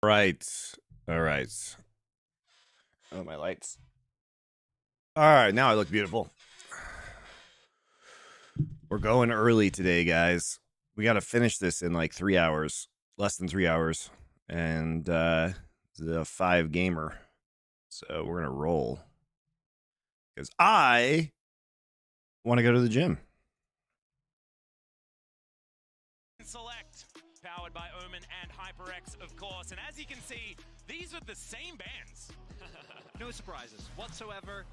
Right. All right. Oh, my lights. All right, now I look beautiful. We're going early today, guys. We got to finish this in like 3 hours, less than 3 hours, and the 5-gamer. So we're gonna roll because I want to go to the gym. Select, powered by Omen and HyperX, of course. And as you can see, these are the same bands. No surprises whatsoever.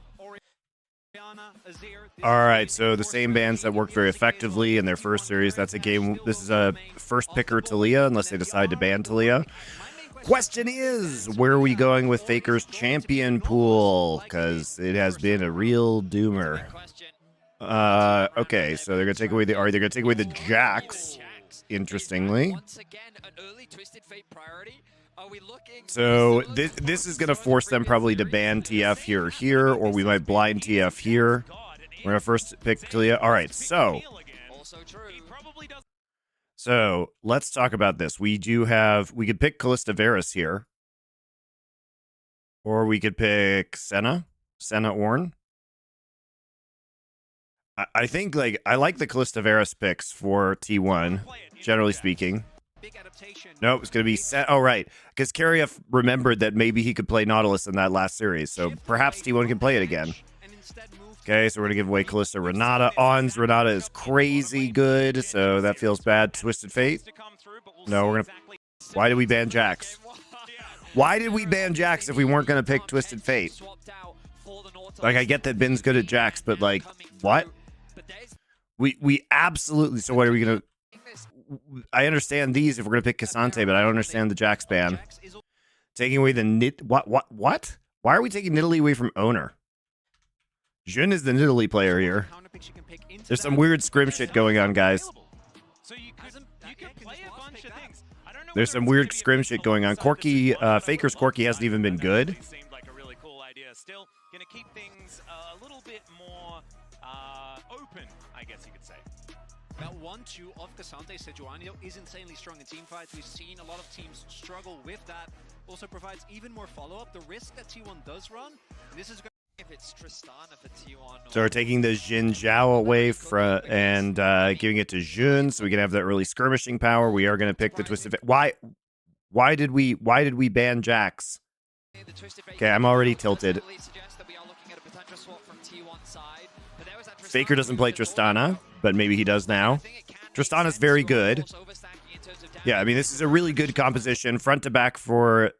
All right, so the same bands that worked very effectively in their first series. That's a game. This is a first picker Talia, unless they decide to ban Talia. Question is, where are we going with Faker's champion pool? Because it has been a real doomer. Okay, so they're gonna take away the. They're gonna take away the Jax. Interestingly. So this is gonna force them probably to ban TF here or here, or we might blind TF here. We're gonna first pick Talia. All right, so let's talk about this. We could pick Callista Varus here, or we could pick Senna Ornn. I think I like the Callista Varus picks for T1, generally speaking. No, it's going to be set. Oh, right. Because Karyev remembered that maybe he could play Nautilus in that last series. So perhaps T1 can play it again. Okay, so we're going to give away Callista Renata. On's Renata is crazy good, so that feels bad. Twisted Fate? No, we're going to... Why did we ban Jax? Why did we ban Jax if we weren't going to pick Twisted Fate? Like, I get that Bin's good at Jax, but, like, what? We absolutely... So what are we going to... I understand these if we're going to pick Cassante, but I don't understand the Jax ban. Taking away the What? Why are we taking Nidalee away from Owner? Jun is the Nidalee player here. There's some weird scrim shit going on, guys. There's some weird scrim shit going on. Corki, Faker's Corki hasn't even been good. Still gonna keep things a little bit more open, I guess you could say. That 1-2 of Cassante Sejuani is insanely strong in team fights. We've seen a lot of teams struggle with that. Also provides even more follow-up. The risk that T1 does run, this is if it's Tristana for T1. So we're taking the Jin Zhao away from and giving it to Jun, so we can have that early skirmishing power. We are going to pick the Twisted Fate. Why did we ban Jax? Okay, I'm already tilted. Faker doesn't play Tristana, but maybe he does now. Tristana's very good. Yeah, I mean, this is a really good composition, front to back for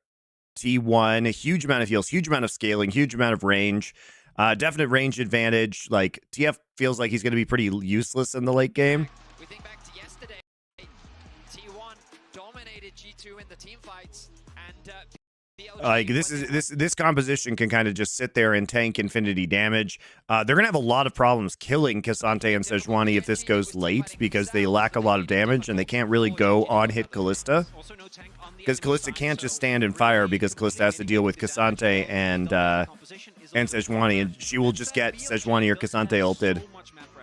T1. A huge amount of heals, huge amount of scaling, huge amount of range. Definite range advantage. Like, TF feels like he's going to be pretty useless in the late game. We think back to yesterday. T1 dominated G2 in the team fights, and like this composition can kind of just sit there and tank infinity damage. They're gonna have a lot of problems killing Cassante and Sejuani if this goes late, because they lack a lot of damage and they can't really go on hit Callista, because Callista can't just stand and fire, because Callista has to deal with Cassante and Sejuani, and she will just get Sejuani or Cassante ulted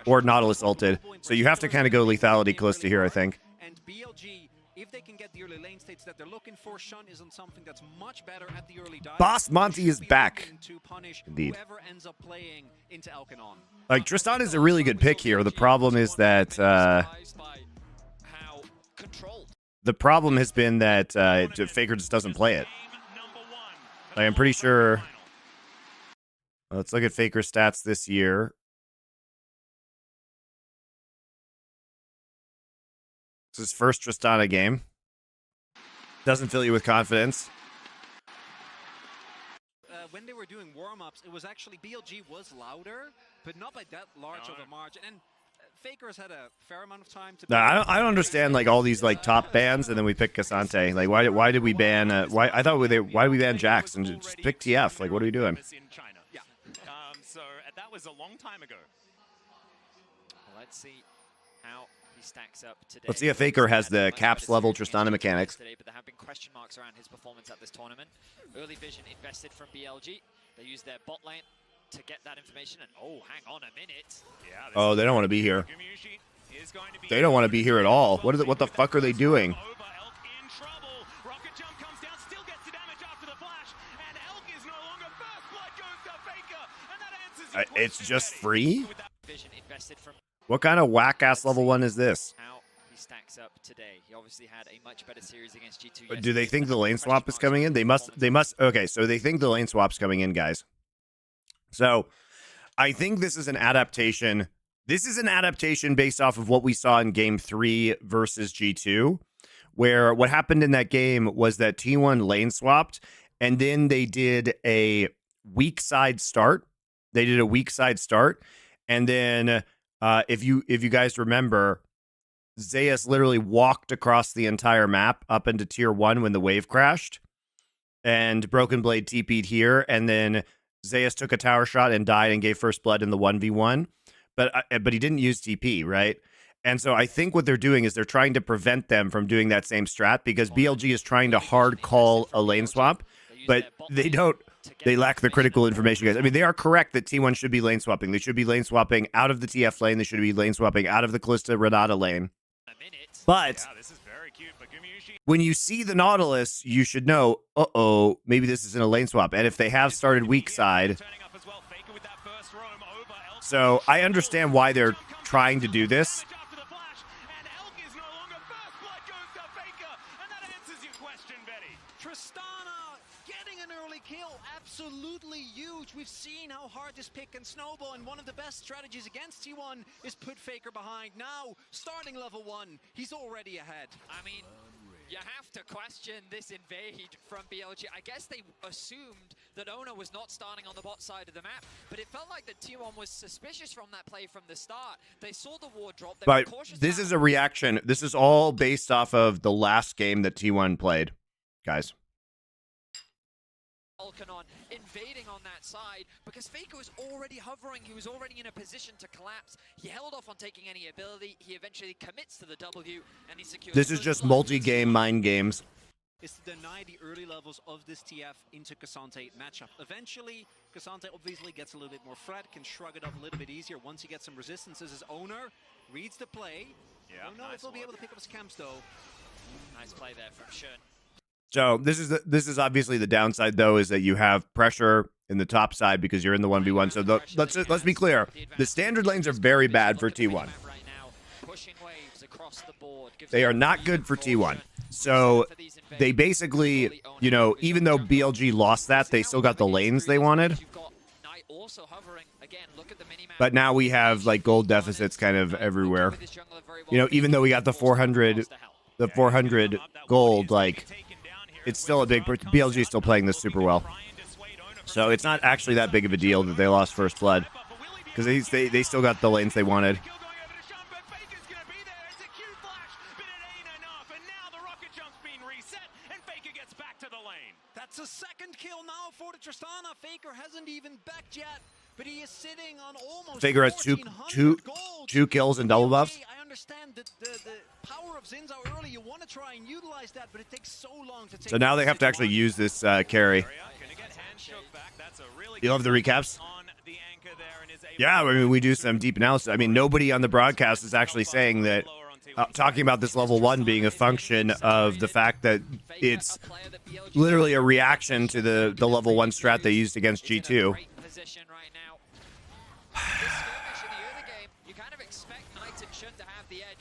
or Nautilus ulted. So you have to kind of go lethality Callista here, I think. And BLG, if they can get the early lane states that they're looking for, Shun is on something that's much better at the early dive. Boss Monty is back. Indeed. Whoever ends up playing into Elkanon. Like, Tristan is a really good pick here. The problem is that the problem has been that Faker just doesn't play it. Like, I'm pretty sure. Let's look at Faker's stats this year. It's his first Tristana game. Doesn't fill you with confidence. When they were doing warm-ups, it was actually BLG was louder, but not by that large of a margin. And Faker's had a fair amount of time to. No, I don't understand like all these like top bans, and then we pick Cassante. Like, why did we ban? Why did we ban Jax and just pick TF? Like, what are we doing? Yeah. So that was a long time ago. Let's see how he stacks up today. Let's see if Faker has the caps level Tristana mechanics. Today, but there have been question marks around his performance at this tournament. Early vision invested from BLG. They used their bot lane to get that information, and oh, hang on a minute. Yeah, oh, they don't want to be here. They don't want to be here at all. What the fuck are they doing? It's just free? Vision invested from What kind of whack-ass level 1 is this? how he stacks up today. He obviously had a much better series against G2 But do they yesterday. think the lane Question swap is marks coming around in? his They performance. must. Okay, so they think the lane swap's coming in, guys. So I think this is an adaptation. This is an adaptation based off of what we saw in game 3 versus G2, where what happened in that game was that T1 lane swapped, and then they did a weak side start. And then if you guys remember, Zeus literally walked across the entire map up into tier 1 when the wave crashed, and Broken Blade TP'd here, and then Zeus took a tower shot and died and gave first blood in the 1v1, but he didn't use TP, right? And so I think what they're doing is they're trying to prevent them from doing that same strat, because BLG is trying to hard call a lane swap, but they don't. They lack the critical information, guys. I mean, they are correct that T1 should be lane swapping. They should be lane swapping out of the TF lane. They should be lane swapping out of the Callista Renata lane. But when you see the Nautilus, you should know, maybe this isn't a lane swap. And if they have started weak side, so I understand why they're trying to do this. Tristana getting an early kill, absolutely huge. We've seen how hard this pick can snowball, and one of the best strategies against T1 is put Faker behind. Now, starting level 1, he's already ahead. I mean, you have to question this invade from BLG. I guess they assumed that Ona was not starting on the bot side of the map, but it felt like the T1 was suspicious from that play from the start. They saw the ward drop. They were But cautious. this is a reaction. This is all based off of the last game that T1 played, guys. On invading on that side because Faker was already hovering. He was already in a position to collapse. He held off on taking any ability. He eventually commits to the W, and he secures. This is just multi-game mind games. Is to deny the early levels of this TF into Cassante matchup. Eventually, Cassante obviously gets a little bit more flat, can shrug it off a little bit easier once he gets some resistance. As his owner reads the play. Yeah, Don't know if he'll be able to pick up his camps though. Nice play there from Shun. So this is obviously the downside, though, is that you have pressure in the top side because you're in the 1v1. So let's be clear. The standard lanes are very bad for T1. They are not good for T1. So they basically, you know, even though BLG lost that, they still got the lanes they wanted. But now we have like gold deficits kind of everywhere. You know, even though we got the 400 gold, like it's still a big. BLG is still playing this super well. So it's not actually that big of a deal that they lost first blood, because they still got the lanes they wanted. That's a second kill now for the Tristana. Faker hasn't even backed yet, but he is sitting on almost Faker has two kills and double buffs. I understand that the power of Zinza early, you want to try and utilize that, but it takes so long to take. So now they have to actually use this carry. You love the recaps? Yeah, I mean, we do some deep analysis. I mean, nobody on the broadcast is actually saying that, talking about this level 1 being a function of the fact that it's literally a reaction to the level 1 strat they used against G2.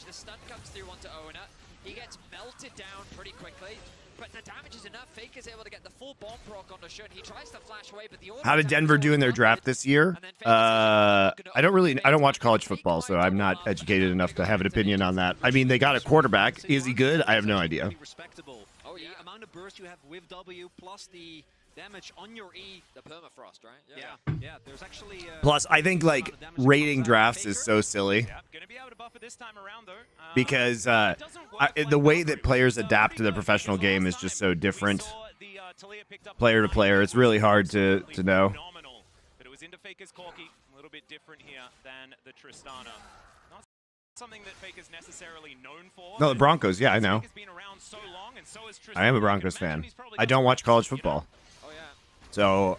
The stun comes through onto Owner. He gets melted down pretty quickly, but the damage is enough. Faker's able to get the full bomb proc onto Shun. He tries to flash away, but the How did Denver do in their draft this year? I don't watch college football, so I'm not educated enough to have an opinion on that. I mean, they got a quarterback. Is he good? I have no idea. Oh yeah, the amount of burst you have with W plus the damage on your E. The permafrost, right? Yeah. There's actually. Plus, I think like rating drafts is so silly because the way that players adapt to the professional game is just so different, player to player. It's really hard to know. But it was into Faker's Corki, a little bit different here than the Tristana. Not something that Faker's necessarily known for. No, the Broncos. Yeah, I know. I am a Broncos fan. I don't watch college football. So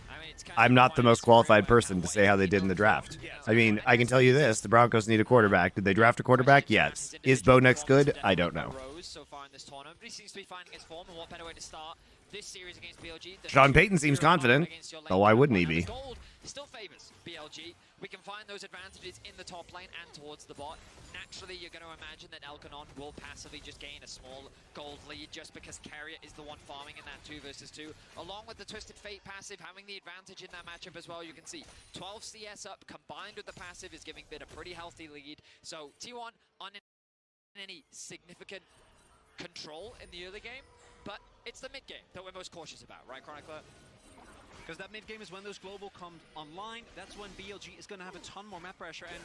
I'm not the most qualified person to say how they did in the draft. I mean, I can tell you this. The Broncos need a quarterback. Did they draft a quarterback? Yes. Is Bo Nix good? I don't know. So far in this tournament, but he seems to be finding his form, and what better way to start this series against BLG. Sean Payton seems confident. Oh, why wouldn't he be? Gold still favors BLG. We can find those advantages in the top lane and towards the bot. Naturally, you're going to imagine that Elkanon will passively just gain a small gold lead just because Carrier is the one farming in that 2 versus 2. Along with the Twisted Fate passive, having the advantage in that matchup as well, you can see 12 CS up combined with the passive is giving Bit a pretty healthy lead. So T1 on any significant control in the early game, but it's the mid game that we're most cautious about, right, Chronicler? Because that mid game is when those global come online. That's when BLG is going to have a ton more map pressure. And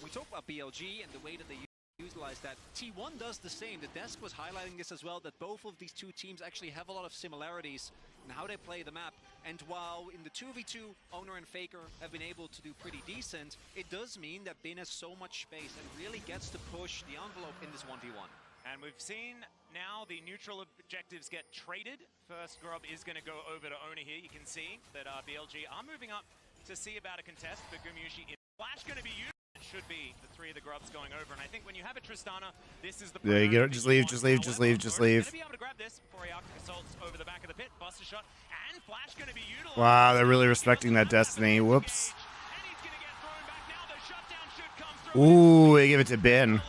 we talk about BLG and the way that they utilize that. T1 does the same. The desk was highlighting this as well, that both of these two teams actually have a lot of similarities in how they play the map. And while in the 2v2, Owner and Faker have been able to do pretty decent, it does mean that Bin has so much space and really gets to push the envelope in this 1v1. And we've seen now the neutral objectives get traded. First grub is going to go over to Owner here. You can see that BLG are moving up to see about a contest, but Gumayushi is Flash going to be used. It should be the 3 of the grubs going over. And I think when you have a Tristana, this is the... There you go. Just leave, just leave, just leave, just leave. Going to be able to grab this before he assaults over the back of the pit. Buster shot, and Flash going to be utilized. Wow, they're really respecting that Destiny. Whoops. And he's going to get thrown back now. The shutdown should come through. Ooh, they give it to Bin.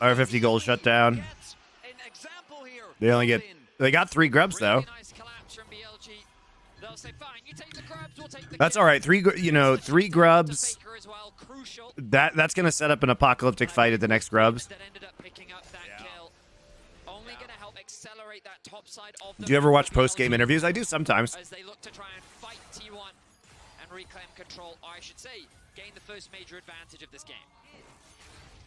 R50 gold shutdown. They only get... They got 3 grubs, though. That's all right. 3 grubs. That's going to set up an apocalyptic fight at the next grubs. Do you ever watch post-game interviews? I do sometimes. As they look to try and fight T1 and reclaim control, or I should say, gain the first major advantage of this game.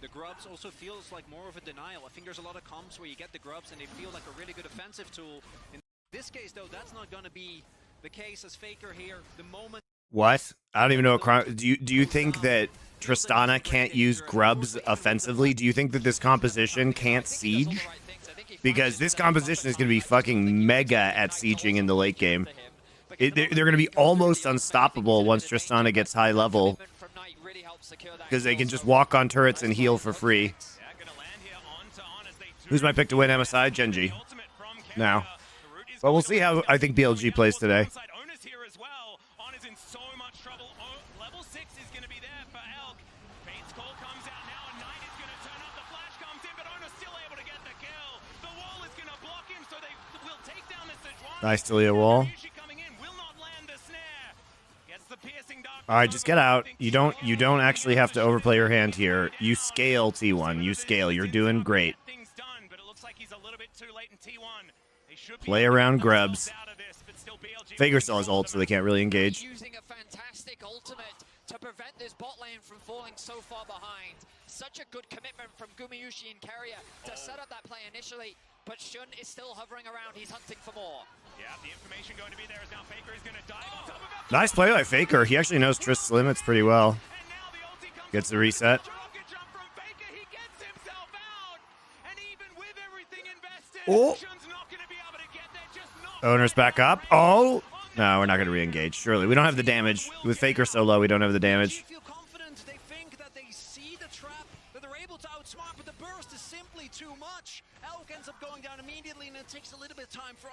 The grubs also feels like more of a denial. I think there's a lot of comps where you get the grubs and they feel like a really good offensive tool. In this case, though, that's not going to be the case as Faker here. The moment... What? I don't even know. Do you think that Tristana can't use grubs offensively? Do you think that this composition can't siege? Because this composition is going to be fucking mega at sieging in the late game. They're going to be almost unstoppable once Tristana gets high level. Because they can just walk on turrets and heal for free. Who's my pick to win MSI? Genji. Now. But we'll see how I think BLG plays today. Nice Talia wall. All right, just get out. You don't actually have to overplay your hand here. You scale T1. You scale. You're doing great. Play around grubs. Faker still has ult, so they can't really engage. Using a fantastic ultimate to prevent this bot lane from falling so far behind. Such a good commitment from Gumayushi and Carrier to set up that play initially, but Shun is still hovering around. He's hunting for more. Yeah, the information going to be there is now Faker is going to dive on top of it. Nice play by Faker. He actually knows Trist's limits pretty well. Gets the reset. Oh. Owner's back up. Oh. No, we're not going to re-engage. Surely. We don't have the damage. With Faker so low, we don't have the damage.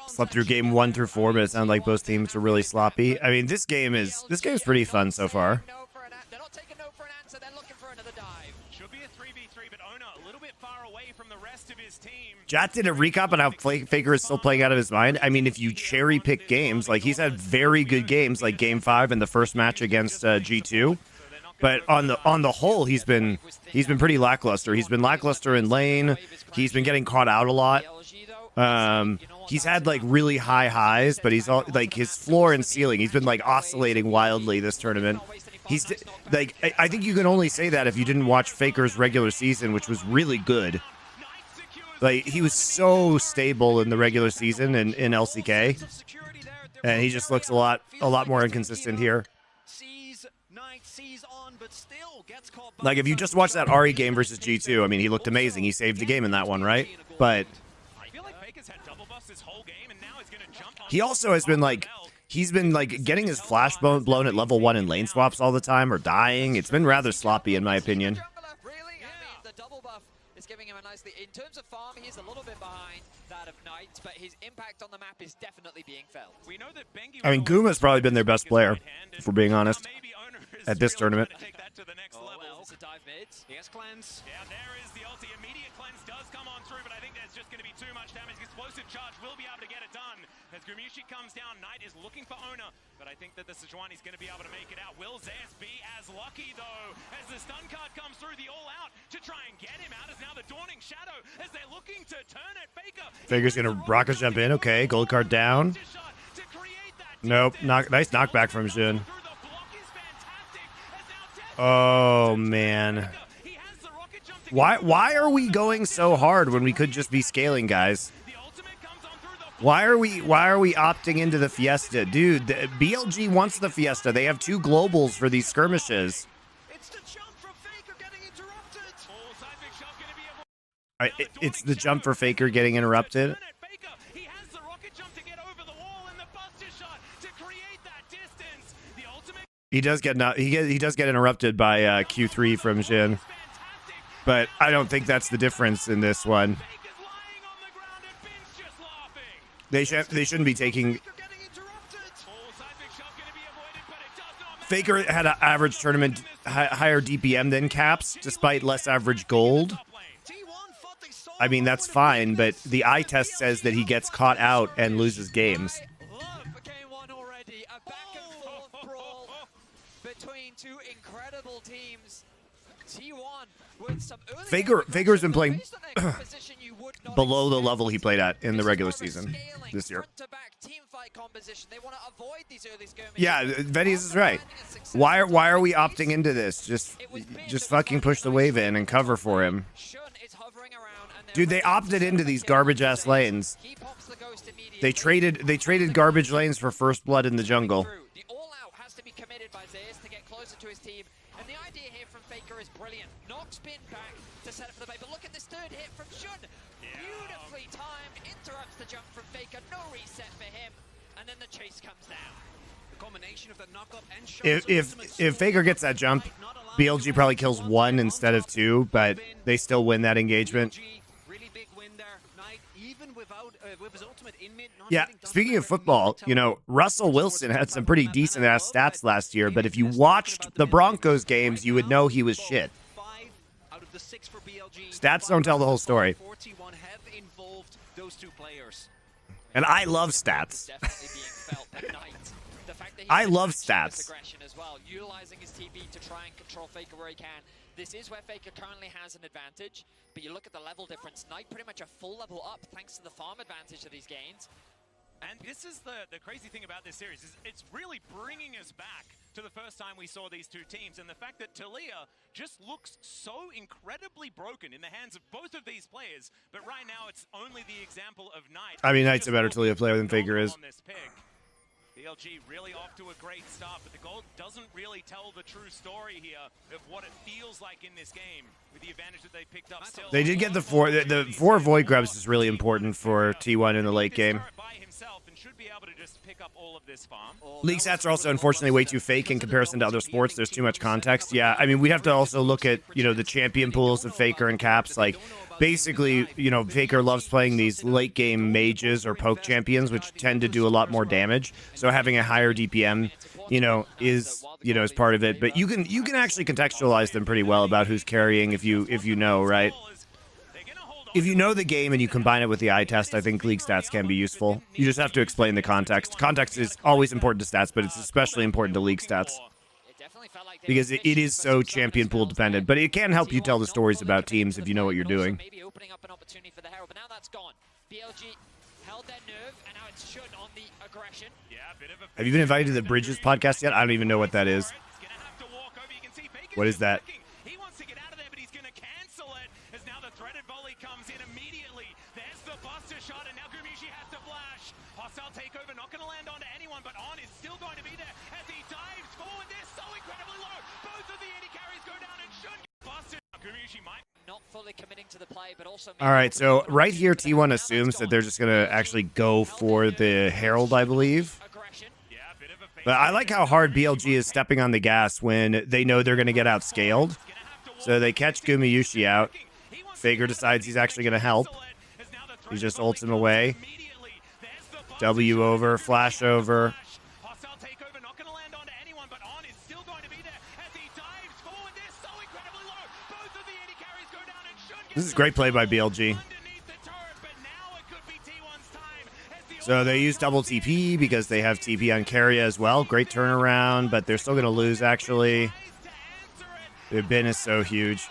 Slept through game 1 through 4, but it sounded like both teams were really sloppy. I mean, this game is pretty fun so far. They're not taking no for an answer. They're looking for another dive. Should be a 3v3, but Ona a little bit far away from the rest of his team. Jat did a recap on how Faker is still playing out of his mind. I mean, if you cherry pick games, like he's had very good games, like game 5 and the first match against G2. But on the whole, he's been pretty lackluster. He's been lackluster in lane. He's been getting caught out a lot. He's had like really high highs, but he's all like his floor and ceiling. He's been like oscillating wildly this tournament. He's like, I think you can only say that if you didn't watch Faker's regular season, which was really good. Like he was so stable in the regular season in LCK, and he just looks a lot more inconsistent here. Like if you just watch that Ahri game versus G2, I mean, he looked amazing. He saved the game in that one, right? But he also has been like, he's been like getting his flash blown at level 1 in lane swaps all the time or dying. It's been rather sloppy in my opinion. giving him a nice lead. In terms of farm, he's a little bit behind that of Knight, but his impact on the map is definitely being felt. We know that Bengi I mean, Guma's probably been their best player, if we're being honest, at this tournament. It's a dive mid. Yes, cleanse. Yeah, there is the ulti. Immediate cleanse does come on through, but I think that's just going to be too much damage. Explosive charge will be able to get it done. As Gumiushi comes down, Knight is looking for Ona, but I think that the Sejuani's going to be able to make it out. Will Zeus be as lucky, though, as the stun card comes through the all-out to try and get him out? As now the Dawning Shadow, as they're looking to turn it. Faker's going to rocket jump in. Okay, gold card down. Nope. Nice knockback from Jhin. Oh, man. Why are we going so hard when we could just be scaling, guys? Why are we opting into the Fiesta? Dude, the BLG wants the Fiesta. They have 2 globals for these skirmishes. It's the jump from Faker getting interrupted. It's the jump for Faker getting interrupted. He has the rocket jump to get over the wall and the buster shot to create that distance. The ultimate He does get interrupted by Q3 from Jhin. But I don't think that's the difference in this one. Faker's lying on the ground and Finn's just laughing. They shouldn't be taking. Faker getting interrupted. Seismic shot going to be avoided, but it does not matter. Faker had an average tournament higher DPM than Caps, despite less average gold. T1 thought they saw I mean, that's fine, but the eye test says that he gets caught out and loses games. Love game 1 already. A back and forth brawl between 2 incredible teams. T1 with some early Faker's been playing based on their composition, you would not below the expect. level he played at in the This is regular more of a season scaling, this year. front-to-back team fight composition. They want to avoid these early skirmishes. Yeah, Venice is right. Why are we opting into this? Just fucking push the wave in and cover for him. Shun is hovering around and they're Dude, they ready opted to into these kill garbage ass lanes. He pops the ghost immediately. They traded garbage lanes for first blood in the jungle. The all-out has to be committed by Zeus to get closer to his team. And the idea here from Faker is brilliant. Knock spin back to set up for the bait. But look at this third hit from Shun. Beautifully timed. Interrupts the jump from Faker. No reset for him. And then the chase comes down. the combination of the knock-up and If Faker gets that jump, BLG probably kills 1 instead of 2, but they still win that engagement. really big win there. Knight, even without with his ultimate in mid, not Yeah, having done speaking of so football, you know, Russell Wilson had some pretty decent ass stats last year, but if you watched the Broncos games, you would know he was shit. 5 out of the 6 for BLG. Stats don't tell the whole story. 41 have involved those 2 players. And I love stats. Definitely being felt at night. The fact that he I can love match this stats. aggression as well, utilizing his TB to try and control Faker where he can. This is where Faker currently has an advantage, but you look at the level difference. Knight pretty much a full level up thanks to the farm advantage of these gains. And this is the crazy thing about this series, is it's really bringing us back to the first time we saw these 2 teams, and the fact that Talia just looks so incredibly broken in the hands of both of these players, but right now it's only the example of Knight. I mean, Knight's a Just better looking Talia player than Faker is. on this pick. BLG really off to a great start, but the gold doesn't really tell the true story here of what it feels like in this game, with the advantage that they picked up still. They did get the 4 void grubs is really important for T1 in the late game. By himself and should be able to just pick up all of this farm. League stats are also unfortunately way too fake in comparison to other sports. There's too much context. Yeah, I mean, we'd have to also look at, you know, the champion pools of Faker and Caps. Like, basically, you know, Faker loves playing these late game mages or poke champions, which tend to do a lot more damage. So having a higher DPM, you know, is part of it. But you can actually contextualize them pretty well about who's carrying if you know, right? If you know the game and you combine it with the eye test, I think league stats can be useful. You just have to explain the context. Context is always important to stats, but it's especially important to league stats because it is so champion pool dependent. But it can help you tell the stories about teams if you know what you're doing. Maybe opening up an opportunity for the Herald, but now that's gone. BLG held their nerve, and now it's Shun on the aggression. Have you been invited to the Bridges podcast yet? I don't even know what that is. What is that? He wants to get out of there, but he's going to cancel it as now the threaded volley comes in immediately. There's the buster shot, and now Gumiushi has to flash. Hostile takeover, not going to land onto anyone, but On is still going to be there as he dives forward. They're so incredibly low. Both of the AD carries go down, and Shun gets busted. Gumiushi might Not fully committing to the play, but also... All right, so right here, T1 assumes that they're just going to actually go for the Herald, I believe. But I like how hard BLG is stepping on the gas when they know they're going to get outscaled. So they catch Gumiushi out. Faker decides he's actually going to help. He just ults him away. W over, flash over. This is great play by BLG. So they use double TP because they have TP on Carrier as well. Great turnaround, but they're still going to lose, actually. The bin is so huge.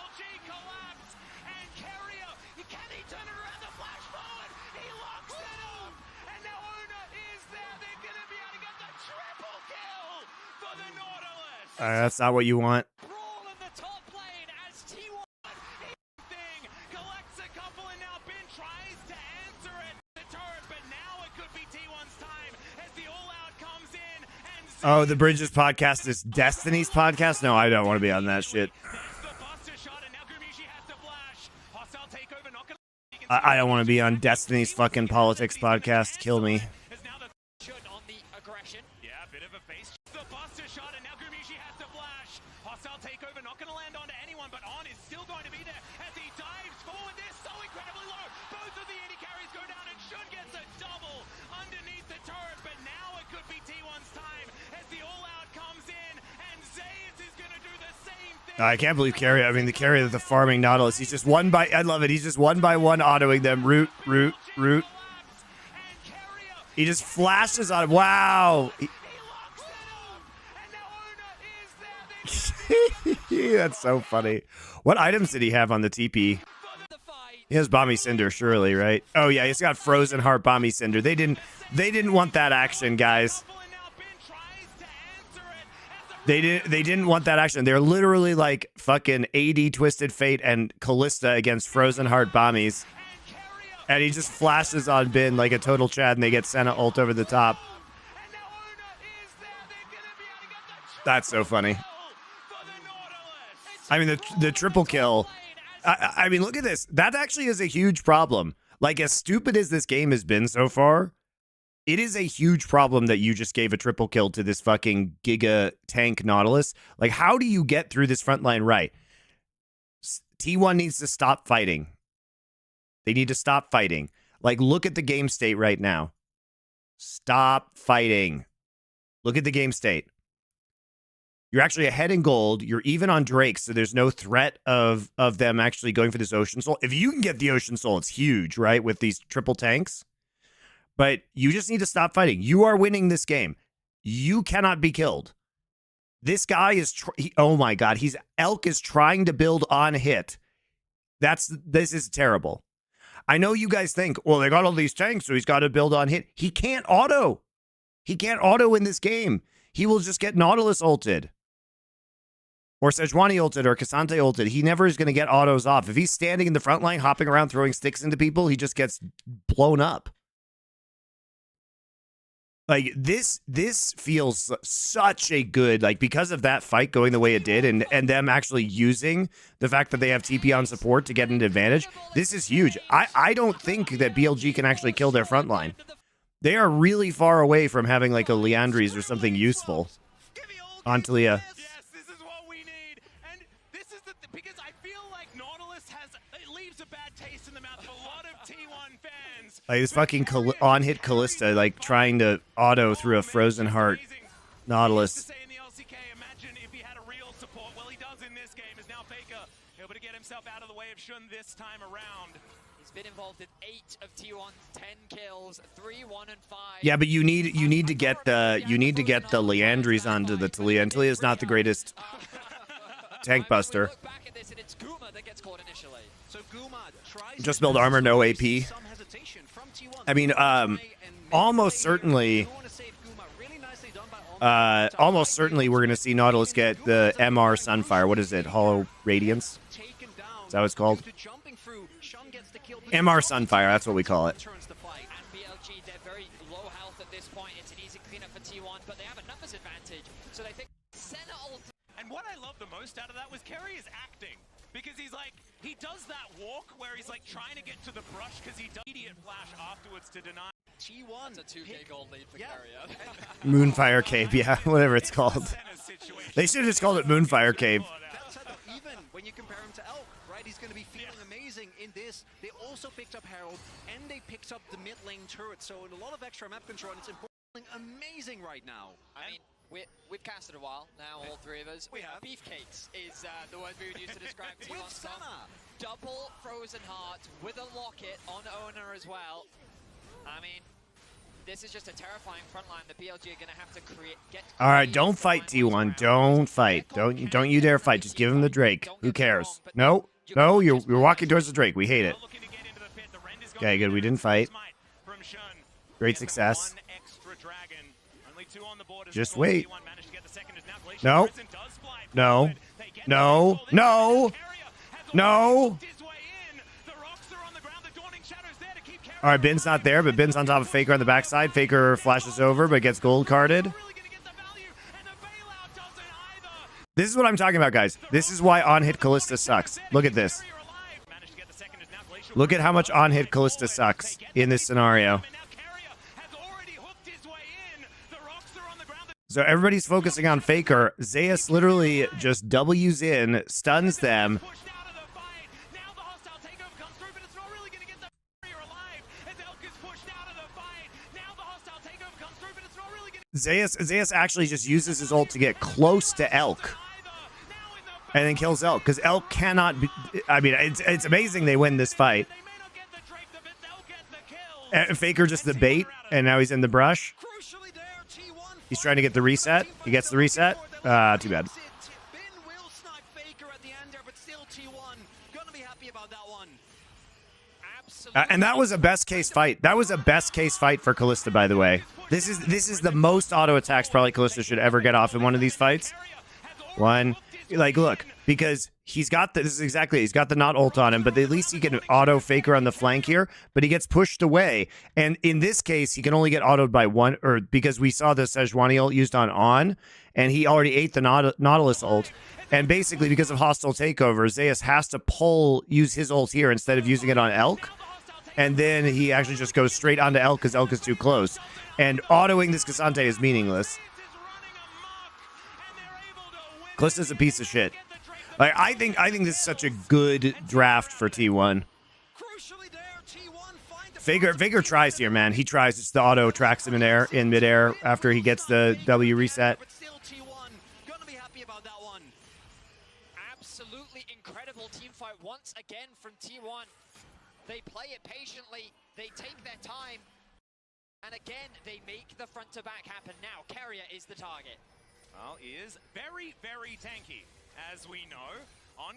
That's not what you want. Oh, the Bridges podcast is Destiny's podcast? No, I don't want to be on that shit. I don't want to be on Destiny's fucking politics podcast. Kill me. I can't believe Carrier. I mean, the Carrier of the farming Nautilus. He's just one by. I love it. He's just one by one autoing them. Root. He just flashes on. Wow. That's so funny. What items did he have on the TP? He has Bomby Cinder, surely, right? Oh yeah, he's got Frozen Heart, Bomby Cinder. They didn't want that action, guys. They didn't want that action. They're literally like fucking AD Twisted Fate and Callista against Frozen Heart Bombies. And he just flashes on Bin like a total Chad and they get Senna ult over the top. That's so funny. I mean, the triple kill. I mean, look at this. That actually is a huge problem. Like, as stupid as this game has been so far, it is a huge problem that you just gave a triple kill to this fucking Giga tank Nautilus. Like, how do you get through this front line right? T1 needs to stop fighting. They need to stop fighting. Like, look at the game state right now. Stop fighting. Look at the game state. You're actually ahead in gold. You're even on Drake, so there's no threat of them actually going for this Ocean Soul. If you can get the Ocean Soul, it's huge, right, with these triple tanks. But you just need to stop fighting. You are winning this game. You cannot be killed. This guy is, oh my God, Elk is trying to build on hit. This is terrible. I know you guys think, well, they got all these tanks, so he's got to build on hit. He can't auto. He can't auto in this game. He will just get Nautilus ulted. Or Sejuani ulted or Cassante ulted. He never is going to get autos off. If he's standing in the front line, hopping around, throwing sticks into people, he just gets blown up. Like, this feels such a good, like, because of that fight going the way it did and them actually using the fact that they have TP on support to get an advantage, this is huge. I don't think that BLG can actually kill their front line. They are really far away from having, like, a Leandries or something useful on Talia. Yes, this is what we need. And this is because I feel like Nautilus it leaves a bad taste in the mouth of a lot of T1 fans. Like, this fucking on-hit Callista, like, trying to auto through a Frozen Heart Nautilus. Imagine if he had a real support. Well, he does in this game. Is now Faker able to get himself out of the way of Shun this time around. He's been involved in 8 of T1's 10 kills, 3, 1, and 5. Yeah, but you need to get the Leandries onto the Talia, and Talia is not the greatest tank buster. Look back at this, and it's Guma that gets caught initially. So Guma tries Just build armor, no AP. some hesitation from T1. I mean, almost certainly we're gonna see Nautilus get the MR Sunfire. What is it? Hollow Radiance? Is that what it's called? MR Sunfire, that's what we call it. And BLG, they're very low health at this point. It's an easy cleanup for T1, but they have a numbers advantage. So they think Senna ult. And what I love the most out of that was Kerry is acting. Because he's like, he does that walk where he's like trying to get to the brush because he does immediate flash afterwards to deny. T1. It's a 2K gold lead for Carrier. Moonfire Cave, yeah, whatever it's called. They should have just called it Moonfire Cave. even when you compare him to Elk, right? He's going to be feeling amazing in this. They also picked up Herald, and they picked up the mid lane turret. So a lot of extra map control, and it's important, amazing right now. I mean, we've casted a while now, all three of us. We have. Beefcakes is the word we would use to describe T1 With Storm. Senna. Double Frozen Heart with a locket on owner as well. I mean, this is just a terrifying front line. The BLG are going to have to get. All right, don't fight, T1. Don't fight. Don't you dare fight. Just give him the Drake. Who cares? No, no, you're walking towards the Drake. We hate it. Okay, good. We didn't fight. Great success. Just wait. No. No. No. No. No. All right, Bin's not there, but Bin's on top of Faker on the backside. Faker flashes over, but gets gold carded. This is what I'm talking about, guys. This is why on-hit Kalista sucks. Look at this. Look at how much on-hit Kalista sucks in this scenario. So everybody's focusing on Faker. Zeus literally just W's in, stuns them. Zeus actually just uses his ult to get close to Elk. And then kills Elk, because Elk cannot be... I mean, it's amazing they win this fight. And Faker just the bait, and now he's in the brush. He's trying to get the reset. He gets the reset. Too bad. And that was a best case fight. That was a best case fight for Kalista, by the way. This is the most auto attacks probably Kalista should ever get off in one of these fights. One, like, look, because he's got the, this is exactly, he's got the not ult on him, but at least he can auto Faker on the flank here, but he gets pushed away. And in this case, he can only get autoed by one, or because we saw the Sejuani ult used on, and he already ate the Nautilus ult. And basically, because of hostile takeover, Zeus has to use his ult here instead of using it on Elk. And then he actually just goes straight onto Elk because Elk is too close. And autoing this Cassante is meaningless. Kalista's a piece of shit. Like, I think this is such a good draft for T1. Faker tries here, man. He tries. It's the auto tracks him in midair after he gets the W reset. Absolutely incredible team fight once again from T1. They play it patiently. They take their time. And again, they make the front to back happen. Now, Carrier is the target. Well, he is very, very tanky, as we know.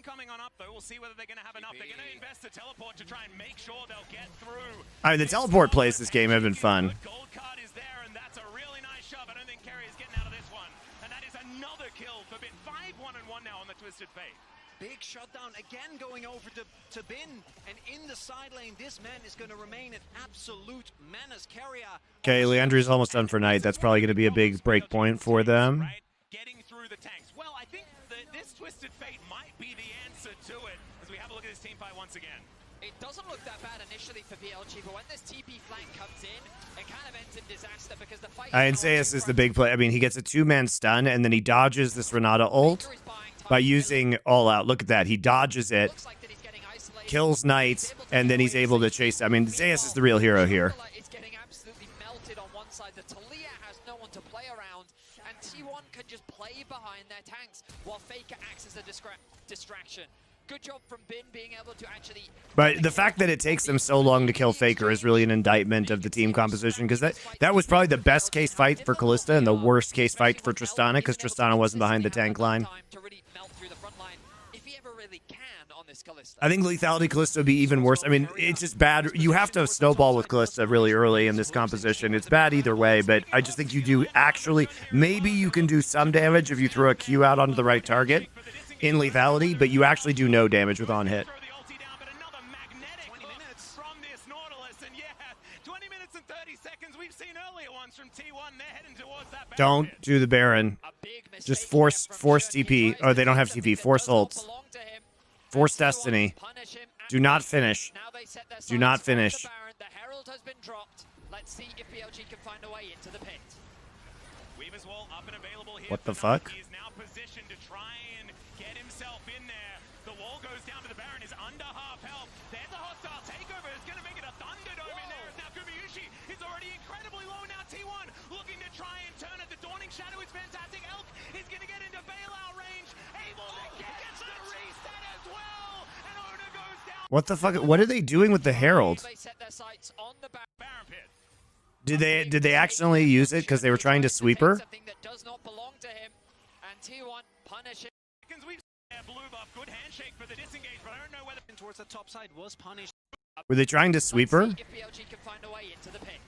Coming on up, though, we'll see whether they're going to have enough. They're going to invest the teleport to try and make sure they'll get through. I mean, the teleport plays this game have been fun. Gold card is there, and that's a really nice shove. I don't think Carrier's getting out of this one. And that is another kill for Bin. 5-1-1 now on the Twisted Fate. Big shutdown again going over to Bin, and in the side lane, this man is going to remain an absolute menace. Carrier. Okay, Leandri's almost done for night. That's probably going to be a big break point for them. Right? Getting through the tanks. Well, I think that this Twisted Fate might be the answer to it as we have a look at this team fight once again. It doesn't look that bad initially for BLG, but when this TP flank comes in, it kind of ends in disaster because the fight... And Zeus is the big play. I mean, he gets a two-man stun, and then he dodges this Renata ult by using All Out. Look at that. He dodges it, kills Knight, and then he's able to chase. I mean, Zeus is the real hero here. It's getting absolutely melted on one side. The Talia has no one to play around, and T1 can just play behind their tanks while Faker acts as a distraction. Good job from Bin being able to actually... But the fact that it takes them so long to kill Faker is really an indictment of the team composition, because that was probably the best case fight for Kalista and the worst case fight for Tristana, because Tristana wasn't behind the tank line. I think lethality Kalista would be even worse. I mean, it's just bad. You have to snowball with Kalista really early in this composition. It's bad either way, but I just think you do actually... Maybe you can do some damage if you throw a Q out onto the right target in lethality, but you actually do no damage with on hit. Don't do the Baron. Just force TP. Oh, they don't have TP. Force ults. Force Destiny. Do not finish. Do not finish. The Herald has been dropped. Let's see if BLG can find a way into the pit. What the fuck? He's now positioned to try and get himself in there. The wall goes down to the Baron, is under half health. There's a hostile takeover, it's going to make it a Thunderdome in there. Now Gumiyushi is already incredibly low now. T1 looking to try and turn it. The Dawning Shadow is fantastic. Elk is going to get into bailout range. Able to get the reset as well. And Ona goes down. What the fuck? What are they doing with the Herald? They set their sights on the Baron pit. Did they accidentally use it because they were trying to sweep her? Something that does not belong to him. And T1 punishes. Blue buff, good handshake for the disengage, but I don't know whether Towards the top side was punished. Were they trying to sweep her? If BLG can find a way into the pit.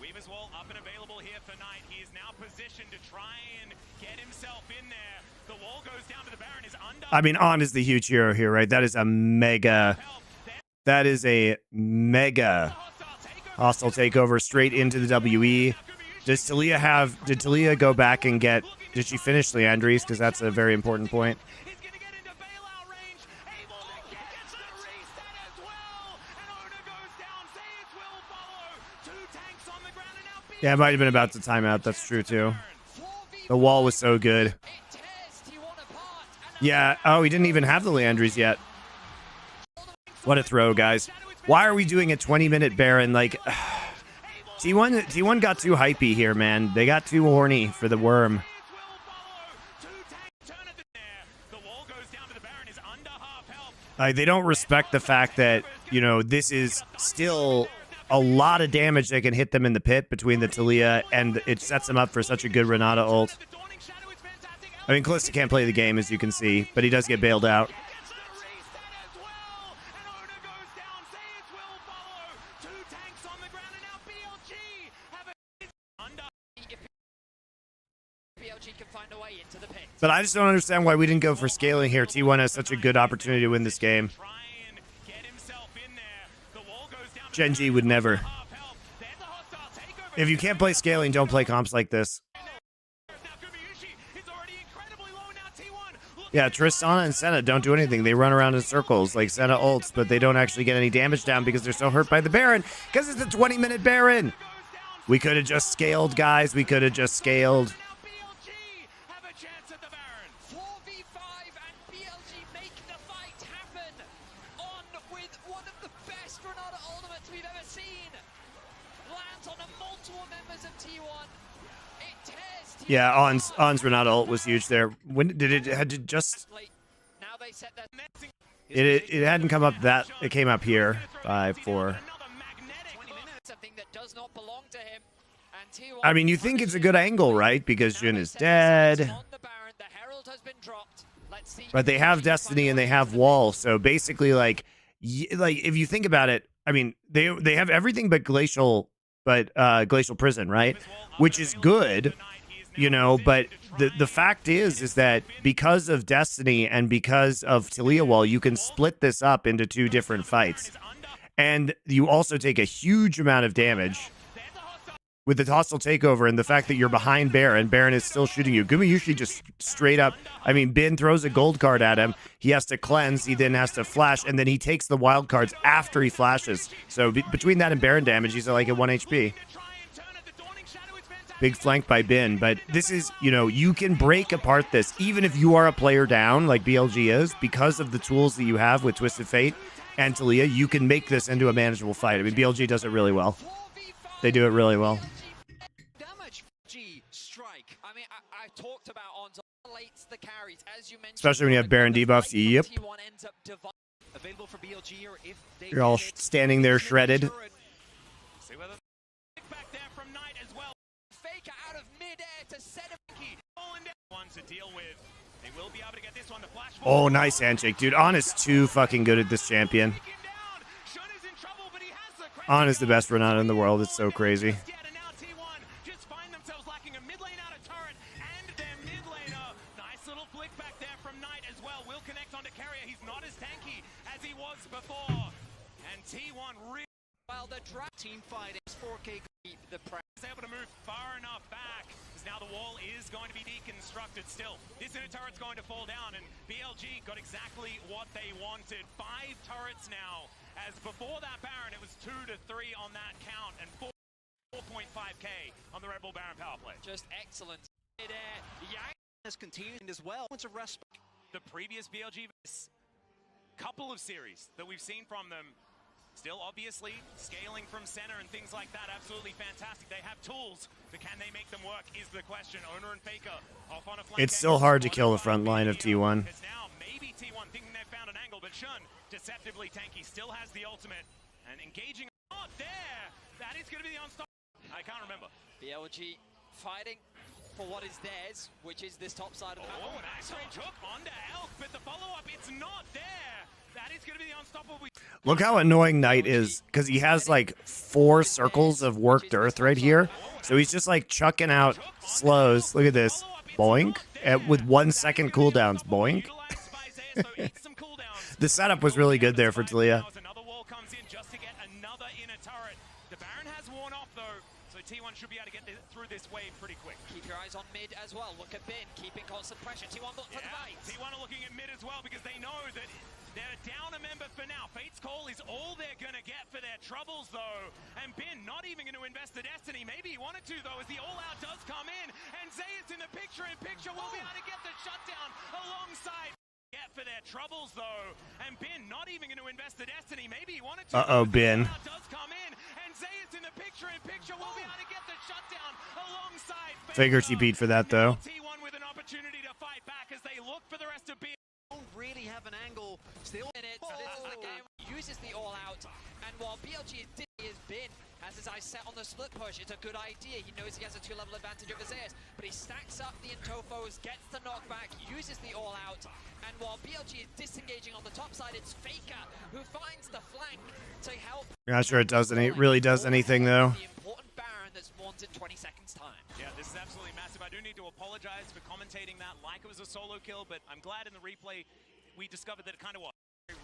Weaver's Wall up and available here for Knight. He is now positioned to try and get himself in there. The wall goes down to the Baron, is under. I mean, On is the huge hero here, right? That is a mega. That is a mega hostile takeover straight into the WE. Does Talia have? Did Talia go back and get? Did she finish Leandris? Because that's a very important point. He's going to get into bailout range. Able to get the reset as well. And Ona goes down. Zayas will follow. Two tanks on the ground and now Yeah, it might have been about to time out. That's true too. The wall was so good. Yeah. Oh, he didn't even have the Leandris yet. What a throw, guys. Why are we doing a 20-minute Baron? Like, T1 got too hypey here, man. They got too horny for the worm. They don't respect the fact that, you know, this is still a lot of damage that can hit them in the pit between the Talia, and it sets them up for such a good Renata ult. I mean, Kalista can't play the game, as you can see, but he does get bailed out. But I just don't understand why we didn't go for scaling here. T1 has such a good opportunity to win this game. Gen G would never. If you can't play scaling, don't play comps like this. Yeah, Tristana and Senna don't do anything. They run around in circles like Senna ults, but they don't actually get any damage down because they're so hurt by the Baron. Because it's a 20-minute Baron. We could have just scaled, guys. We could have just scaled. Yeah, On's Renata ult was huge there. When did it had to just? It hadn't come up that. It came up here. 5-4. I mean, you think it's a good angle, right? Because Jhin is dead. But they have Destiny and they have Wall, so basically, like if you think about it, I mean, they have everything but Glacial Prison, right? Which is good. You know, but the fact is that because of Destiny and because of Talia Wall, you can split this up into two different fights. And you also take a huge amount of damage with the hostile takeover and the fact that you're behind Baron. Baron is still shooting you. Gumiyushi just straight up, I mean, Bin throws a gold card at him. He has to cleanse. He then has to flash, and then he takes the wild cards after he flashes. So between that and Baron damage, he's like at 1 HP. Big flank by Bin, but this is, you know, you can break apart this, even if you are a player down, like BLG is, because of the tools that you have with Twisted Fate and Talia, you can make this into a manageable fight. I mean, BLG does it really well. They do it really well. Especially when you have Baron debuffs. Yep. You're all standing there shredded. Oh, nice handshake, dude. On is too fucking good at this champion. On is the best Renata in the world. It's so crazy. Team fight is 4K. The press is able to move far enough back. Now the wall is going to be deconstructed still. This inner turret's going to fall down, and BLG got exactly what they wanted. 5 turrets now, as before that Baron, it was 2 to 3 on that count, and 4.5k on the Red Bull Baron power play. Just excellent. Has continued as well. It's a respite. the previous BLG couple of series that we've seen from them. Still, obviously, scaling from center and things like that, absolutely fantastic. They have tools, but can they make them work is the question. Owner and Faker off on a flank. It's still hard to kill the front line of T1. Because now maybe T1 thinking they've found an angle, but Shun, deceptively tanky, still has the ultimate. And engaging not there. That is going to be the unstoppable. I can't remember. BLG fighting for what is theirs, which is this top side of the map. Oh, nice range hook onto Elk, but the follow-up, it's not there. That is going to be the unstoppable. Look how annoying Knight is, because he has like 4 circles of worked earth right here. So he's just like chucking out slows. Look at this. Boink. With 1 second cooldowns. Boink. The setup was really good there for Talia. Another wall comes in just to get another inner turret. The Baron has worn off though, so T1 should be able to get through this wave pretty quick. Keep your eyes on mid as well. Look at Bin, keeping constant pressure. T1 look for the fight. T1 are looking at mid as well because they know that they're down a member for now. Fate's Call is all they're going to get for their troubles though. And Bin not even going to invest the Destiny. Maybe he wanted to though, as the all-out does come in. And Zayas in the picture will be able to get the shutdown alongside. Get for their troubles though, and Bin not even going to invest the Destiny. Maybe he wanted to. Bin. Does come in, and Zayas in the picture will be able to get the shutdown alongside. Faker TP'd for that though. T1 with an opportunity to fight back as they look for the rest of Bin. Don't really have an angle. Still Minutes. This is the game. Uses the all out, and while BLG is Bin has his eyes set on the split push, it's a good idea. He knows he has a 2-level advantage over Zayas, but he stacks up the Intofos, gets the knockback, uses the all out, and while BLG is disengaging on the top side, it's Faker who finds the flank to help. You're not sure it really does anything though. The important Baron that's wants in 20 seconds time. Yeah, this is absolutely massive. I do need to apologize for commentating that like it was a solo kill, but I'm glad in the replay we discovered that it kind of was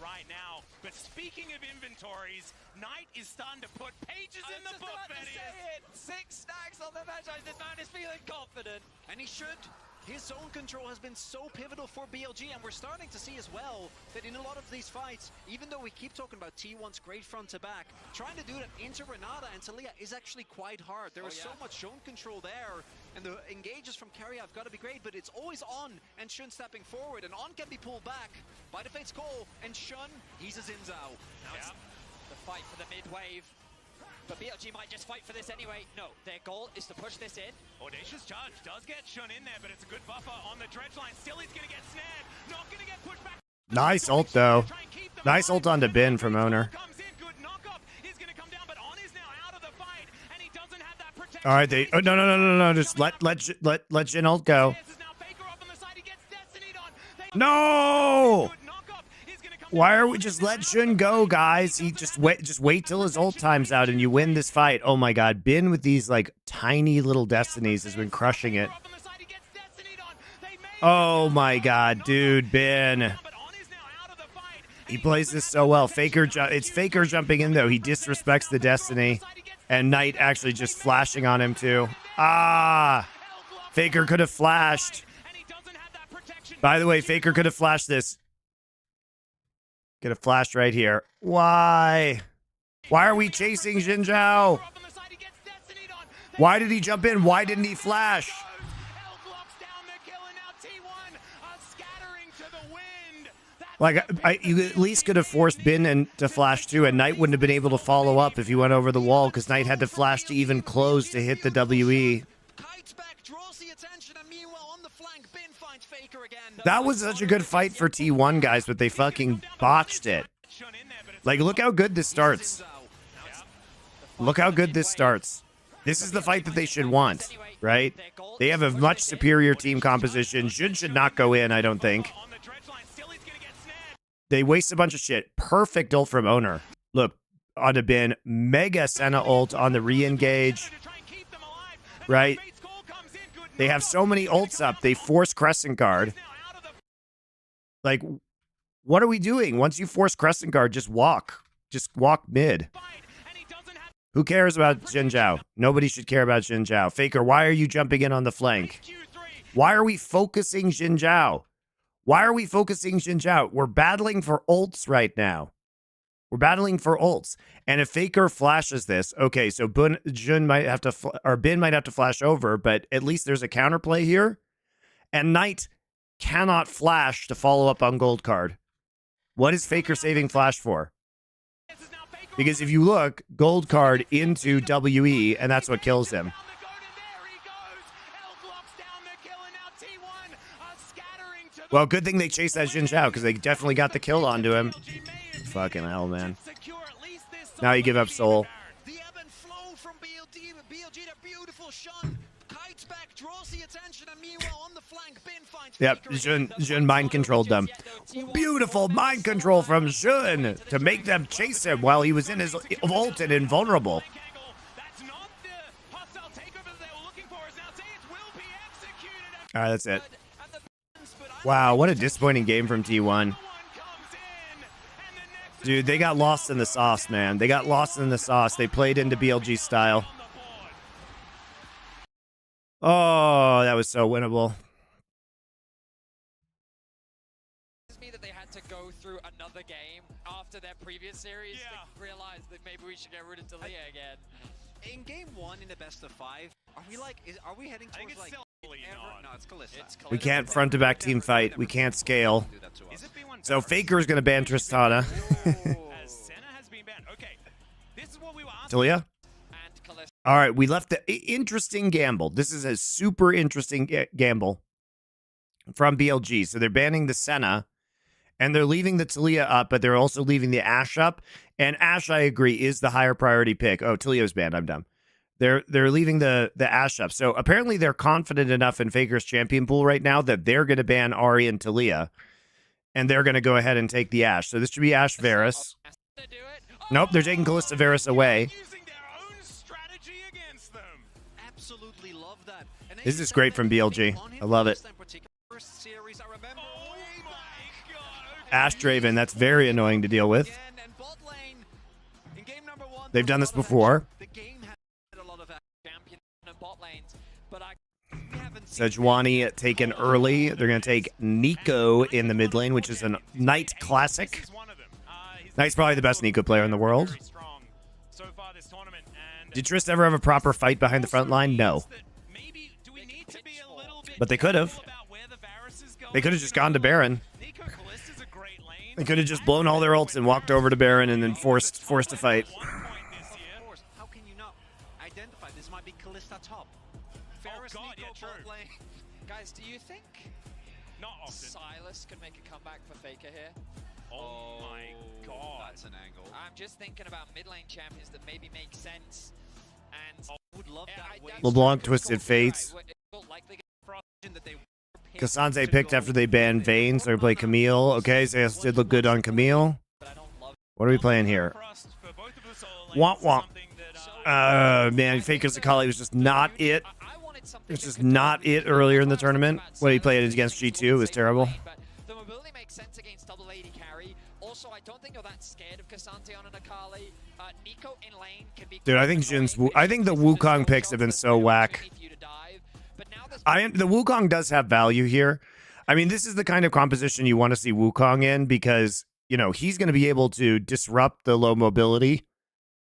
right now. But speaking of inventories, Knight is starting to put pages in the book, it. 6 stacks on the match. This man is feeling confident. And he should. His zone control has been so pivotal for BLG, and we're starting to see as well that in a lot of these fights, even though we keep talking about T1's great front to back, trying to do that into Renata and Talia is actually quite hard. There is so much zone control there, and the engages from carry have got to be great, but it's always On and Shun stepping forward, and On can be pulled back by the Fate's Call, and Shun, he's a Zinzao. Now it's the fight for the mid wave. But BLG might just fight for this anyway. No, their goal is to push this in. Audacious Charge does get Shun in there, but it's a good buffer on the dredge line. Still he's going to get snared. Not going to get pushed back. Nice ult though. Nice ult onto Bin from Owner. All right, no. Just let Jin ult go. No! Why are we just let Shun go, guys? He just wait till his ult time's out and you win this fight. Oh my god, Bin with these like tiny little destinies has been crushing it. Oh my god, dude, Bin. He plays this so well. It's Faker jumping in though. He disrespects the destiny. And Knight actually just flashing on him too. Ah! Faker could have flashed. By the way, Faker could have flashed this. Get a flash right here. Why? Why are we chasing Xin Zhao? Why did he jump in? Why didn't he flash? Like, you at least could have forced Bin to flash too, and Knight wouldn't have been able to follow up if he went over the wall, because Knight had to flash to even close to hit the WE. That was such a good fight for T1, guys, but they fucking botched it. Like, look how good this starts. Look how good this starts. This is the fight that they should want, right? They have a much superior team composition. Jun should not go in, I don't think. They waste a bunch of shit. Perfect ult from Owner. Look, on a Bin. Mega Senna ult on the re-engage. Right? They have so many ults up. They force Crescent Guard. Like, what are we doing? Once you force Crescent Guard, just walk. Just walk mid. Who cares about Xin Zhao? Nobody should care about Xin Zhao. Faker, why are you jumping in on the flank? Why are we focusing Xin Zhao? Why are we focusing Xin Zhao? We're battling for ults right now. We're battling for ults. And if Faker flashes this, okay, so Bin might have to flash over, but at least there's a counterplay here. And Knight cannot flash to follow up on gold card. What is Faker saving flash for? Because if you look, gold card into WE, and that's what kills him. Well, good thing they chased that Jin Zhao, because they definitely got the kill onto him. Fucking hell, man. Now you give up soul. The ebb and flow from BLG, the beautiful shun. Kites back, draws the attention, and meanwhile on the flank, Bin finds Yep, Jun mind controlled them. Beautiful mind control from Jun to make them chase him while he was in his ult and invulnerable. All right, that's it. Wow, what a disappointing game from T1. Dude, they got lost in the sauce, man. They got lost in the sauce. They played into BLG style. Oh, that was so winnable. Me that they had to go through another game after their previous series to realize that maybe we should get rid of Talia again. In game 1 in the best of 5, are we heading towards like no, it's Kalista. We can't front to back team fight. We can't scale. So Faker's gonna ban Tristana. Talia? All right, we left the interesting gamble. This is a super interesting gamble from BLG. So they're banning the Senna, and they're leaving the Talia up, but they're also leaving the Ashe up. And Ashe, I agree, is the higher priority pick. Oh, Talia's banned. I'm dumb. They're leaving the Ashe up. So apparently they're confident enough in Faker's champion pool right now that they're going to ban Ahri and Talia, and they're going to go ahead and take the Ashe. So this should be Ashe Varus. Nope, they're taking Kalista Varus away. This is great from BLG. I love it. Ashe Draven, that's very annoying to deal with. They've done this before. Sejuani taken early. They're going to take Nico in the mid lane, which is a Knight classic. Knight's probably the best Nico player in the world. Did Trist ever have a proper fight behind the front line? No. But they could have. They could have just gone to Baron. They could have just blown all their ults and walked over to Baron and then forced a fight. How can you not identify this might be Kalista top? Guys, do you think Silas could make a comeback for Faker here? Oh my god. That's an angle. I'm just thinking about mid lane champions that maybe make sense. And would love that LeBlanc Twisted Fates. Kasanze picked after they banned Vayne, so we play Camille. Okay, so yes, did look good on Camille. What are we playing here? Womp womp. Man, Faker's Akali was just not it. It's just not it earlier in the tournament. When he played against G2, it was terrible. The mobility makes sense against double AD carry. Also, I don't think you're that scared of Kasante on an Akali. Nico in lane can be. Dude, I think I think the Wukong picks have been so whack. The Wukong does have value here. I mean, this is the kind of composition you want to see Wukong in because, you know, he's going to be able to disrupt the low mobility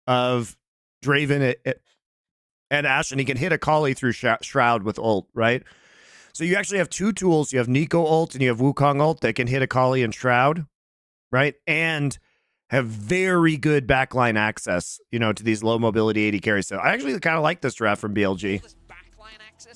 of Draven and Ashe, and he can hit Akali through Shroud with ult, right? So you actually have two tools. You have Nico ult and you have Wukong ult that can hit Akali and Shroud, right? And have very good backline access, you know, to these low mobility AD carries. So I actually kind of like this draft from BLG.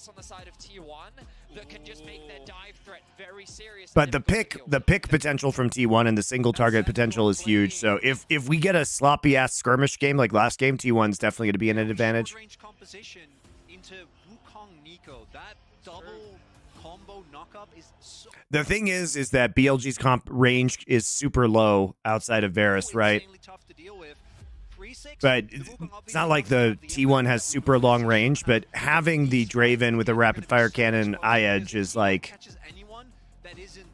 On the side of T1 that can just make their dive threat very serious. But the pick potential from T1 and the single target potential is huge. So if we get a sloppy ass skirmish game like last game, T1's definitely going to be in an advantage. Range composition into Wukong Nico. That double combo knockup is so the thing is that BLG's comp range is super low outside of Varus, right? tough to deal with. But it's not like the T1 has super long range, but having the Draven with a rapid fire cannon eye edge is like... Catches anyone that isn't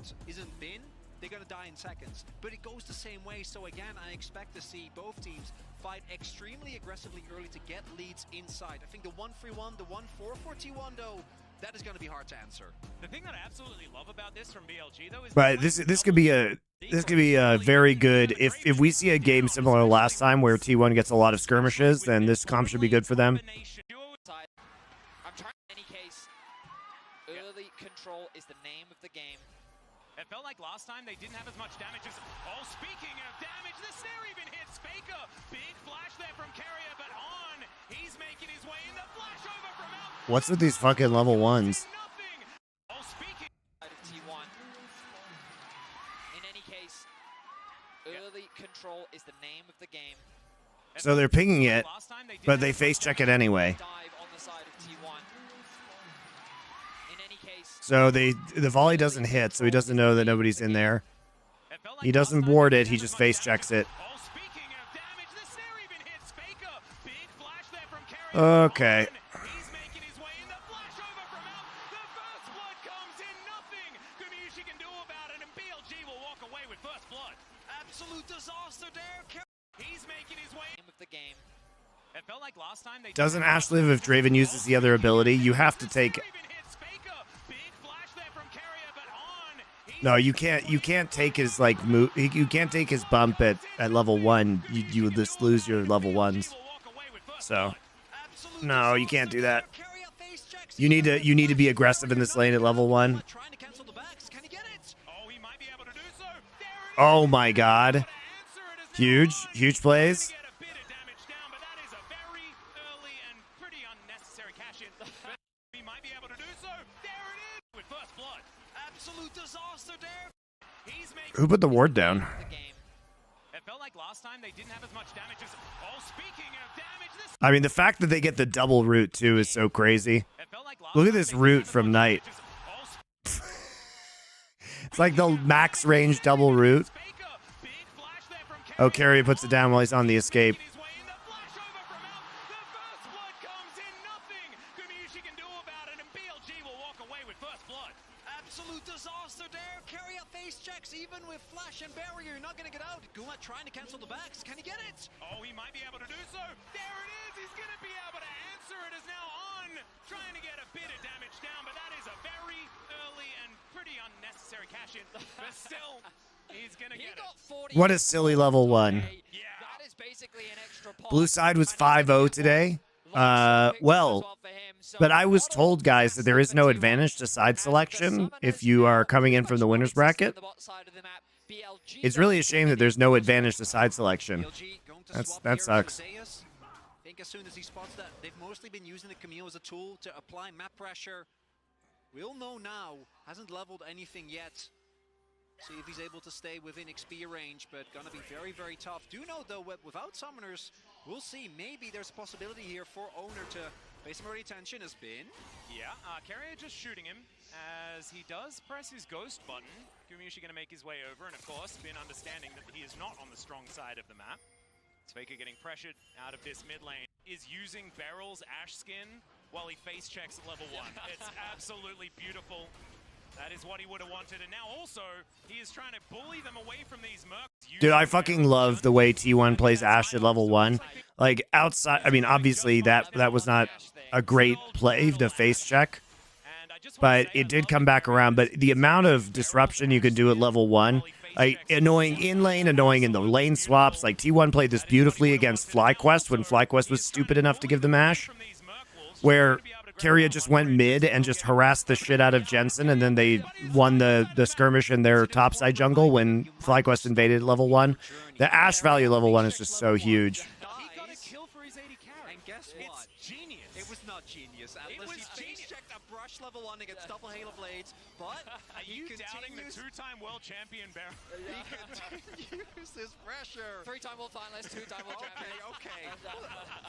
Bin, they're going to die in seconds. But it goes the same way, so again, I expect to see both teams fight extremely aggressively early to get leads inside. I think the 1-3-1, the 1-4 for T1 though, that is going to be hard to answer. The thing that I absolutely love about this from BLG though is but this could be a very good if we see a game similar to last time where T1 gets a lot of skirmishes, then this comp should be good for them. I'm trying in any case. Early control is the name of the game. It felt like last time they didn't have as much damage as... Oh, speaking of damage, the snare even hits Faker. Big flash there from Carrier, but on. He's making his way in the flash over from out. What's with these fucking level ones? Nothing. Oh, speaking Of T1. In any case, early control is the name of the game. So they're pinging it, last time they but didn't they have face check it anyway. Dive on the side of T1. In any case, So the volley doesn't hit, so he doesn't know that nobody's in there. He doesn't ward it, he just face checks it. Oh, speaking of damage, the snare even hits Faker. Big flash there from Carrier. Okay. He's making his way in the flash over from out. The first blood comes in, nothing Gumushi can do about it, and BLG will walk away with first blood. Absolute disaster there. He's making his way. name of the game. It felt like last time they Doesn't Ash live if Draven uses the other ability? You have to take... even hits Faker. Big flash there from Carrier, but on. No, you can't take his like move. You can't take his bump at level 1. You would just lose your level 1s. So no, you can't do that. You need to be aggressive in this lane at level 1. Trying to cancel the backs. Can he get it? Oh, he might be able to do so. There it is. Oh my god. Answer it is Huge plays. get a bit of damage down, but that is a very early and pretty unnecessary cash in. But he might be able to do so. There it is with first blood. Absolute disaster there. He's making Who put the ward down? The game. it felt like last time they didn't have as much damage as. Oh, speaking of damage, this. I mean, the fact that they get the double root too is so crazy. It felt like last Look at time this they didn't root have as from much Knight. damage as- Oh, It's like the max range double root. Faker. Big flash there from Oh, Carrier puts it down while he's on the escape. His way in the flash over from out. The first blood comes in, nothing Gumushi can do about it, and BLG will walk away with first blood. Absolute disaster there. Carry out face checks even with flash and barrier. You're not going to get out. Guma trying to cancel the backs. Can he get it? Oh, he might be able to do so. There it is. He's going to be able to answer. It is now on. Trying to get a bit of damage down, but that is a very early and pretty unnecessary cash in. But still, he's going to He get got it. 40. What a silly level 1. Yeah. That is basically an extra point. Blue side was And I 5-0 think today. lots of picks as Well, for him. So but I was not all told, guys, that there is no successful for advantage to side T1. selection if you are coming in from the winner's bracket. It's really a shame that there's no advantage to side selection. BLG going to That's- swap that here sucks. to Zeus. I think as soon as he spots that, they've mostly been using the Camille as a tool to apply map pressure. We'll know now, hasn't leveled anything yet. See if he's able to stay within XP range, but gonna be very, very tough. Do know though, without summoners, we'll see. Maybe there's a possibility here for Owner to pay some early attention. Has been. Yeah, Carrier just shooting him as he does press his ghost button. Gumushi going to make his way over, and of course, been understanding that he is not on the strong side of the map. Faker getting pressured out of this mid lane. Is using Beryl's Ash skin while he face checks at level 1. It's absolutely beautiful. That is what he would have wanted, and now also, he is trying to bully them away from these mercs. Dude, I fucking love the way T1 plays Ash at level 1. Like, outside, I mean, obviously, that was not a great play to face check, but it did come back around. But the amount of disruption you could do at level 1, like, annoying in lane, annoying in the lane swaps. Like, T1 played this beautifully against FlyQuest when FlyQuest was stupid enough to give them Ash, where Carrier just went mid and just harassed the shit out of Jensen, and then they won the skirmish in their topside jungle when FlyQuest invaded level 1. The Ash value level 1 is just so huge. He got a kill for his AD carry. And guess what? It's genius. It was not genius. Atlas, was he genius. face checked a brush level 1 against double Halo Blades, but Are he you doubting the continues, two-time world champion Baron? he continues his pressure. 3-time world finalist, 2-time world champion. Okay.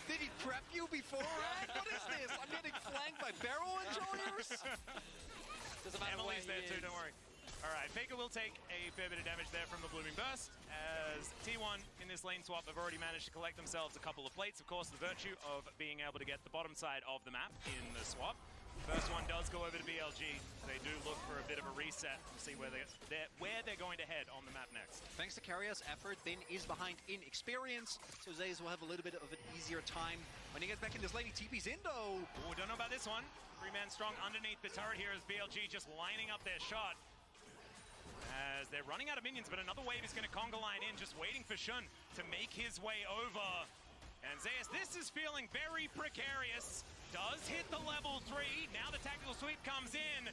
Did he prep you beforehand? What is this? I'm getting flanked by barrel enjoyers? Doesn't matter where Emily's there he too, is. don't worry. All right, Faker will take a fair bit of damage there from the Blooming Burst, as T1 in this lane swap have already managed to collect themselves a couple of plates. Of course, the virtue of being able to get the bottom side of the map in the swap. First one does go over to BLG. They do look for a bit of a reset to see where they're going to head on the map next. Thanks to Carrier's effort, Bin is behind in experience, so Zayas will have a little bit of an easier time when he gets back in this lane. He TP's in though. Oh, don't know about this one. 3-man strong underneath the turret here as BLG just lining up their shot. As they're running out of minions, but another wave is going to conga line in, just waiting for Shun to make his way over. And Zeus, this is feeling very precarious. Does hit the level 3. Now the tactical sweep comes in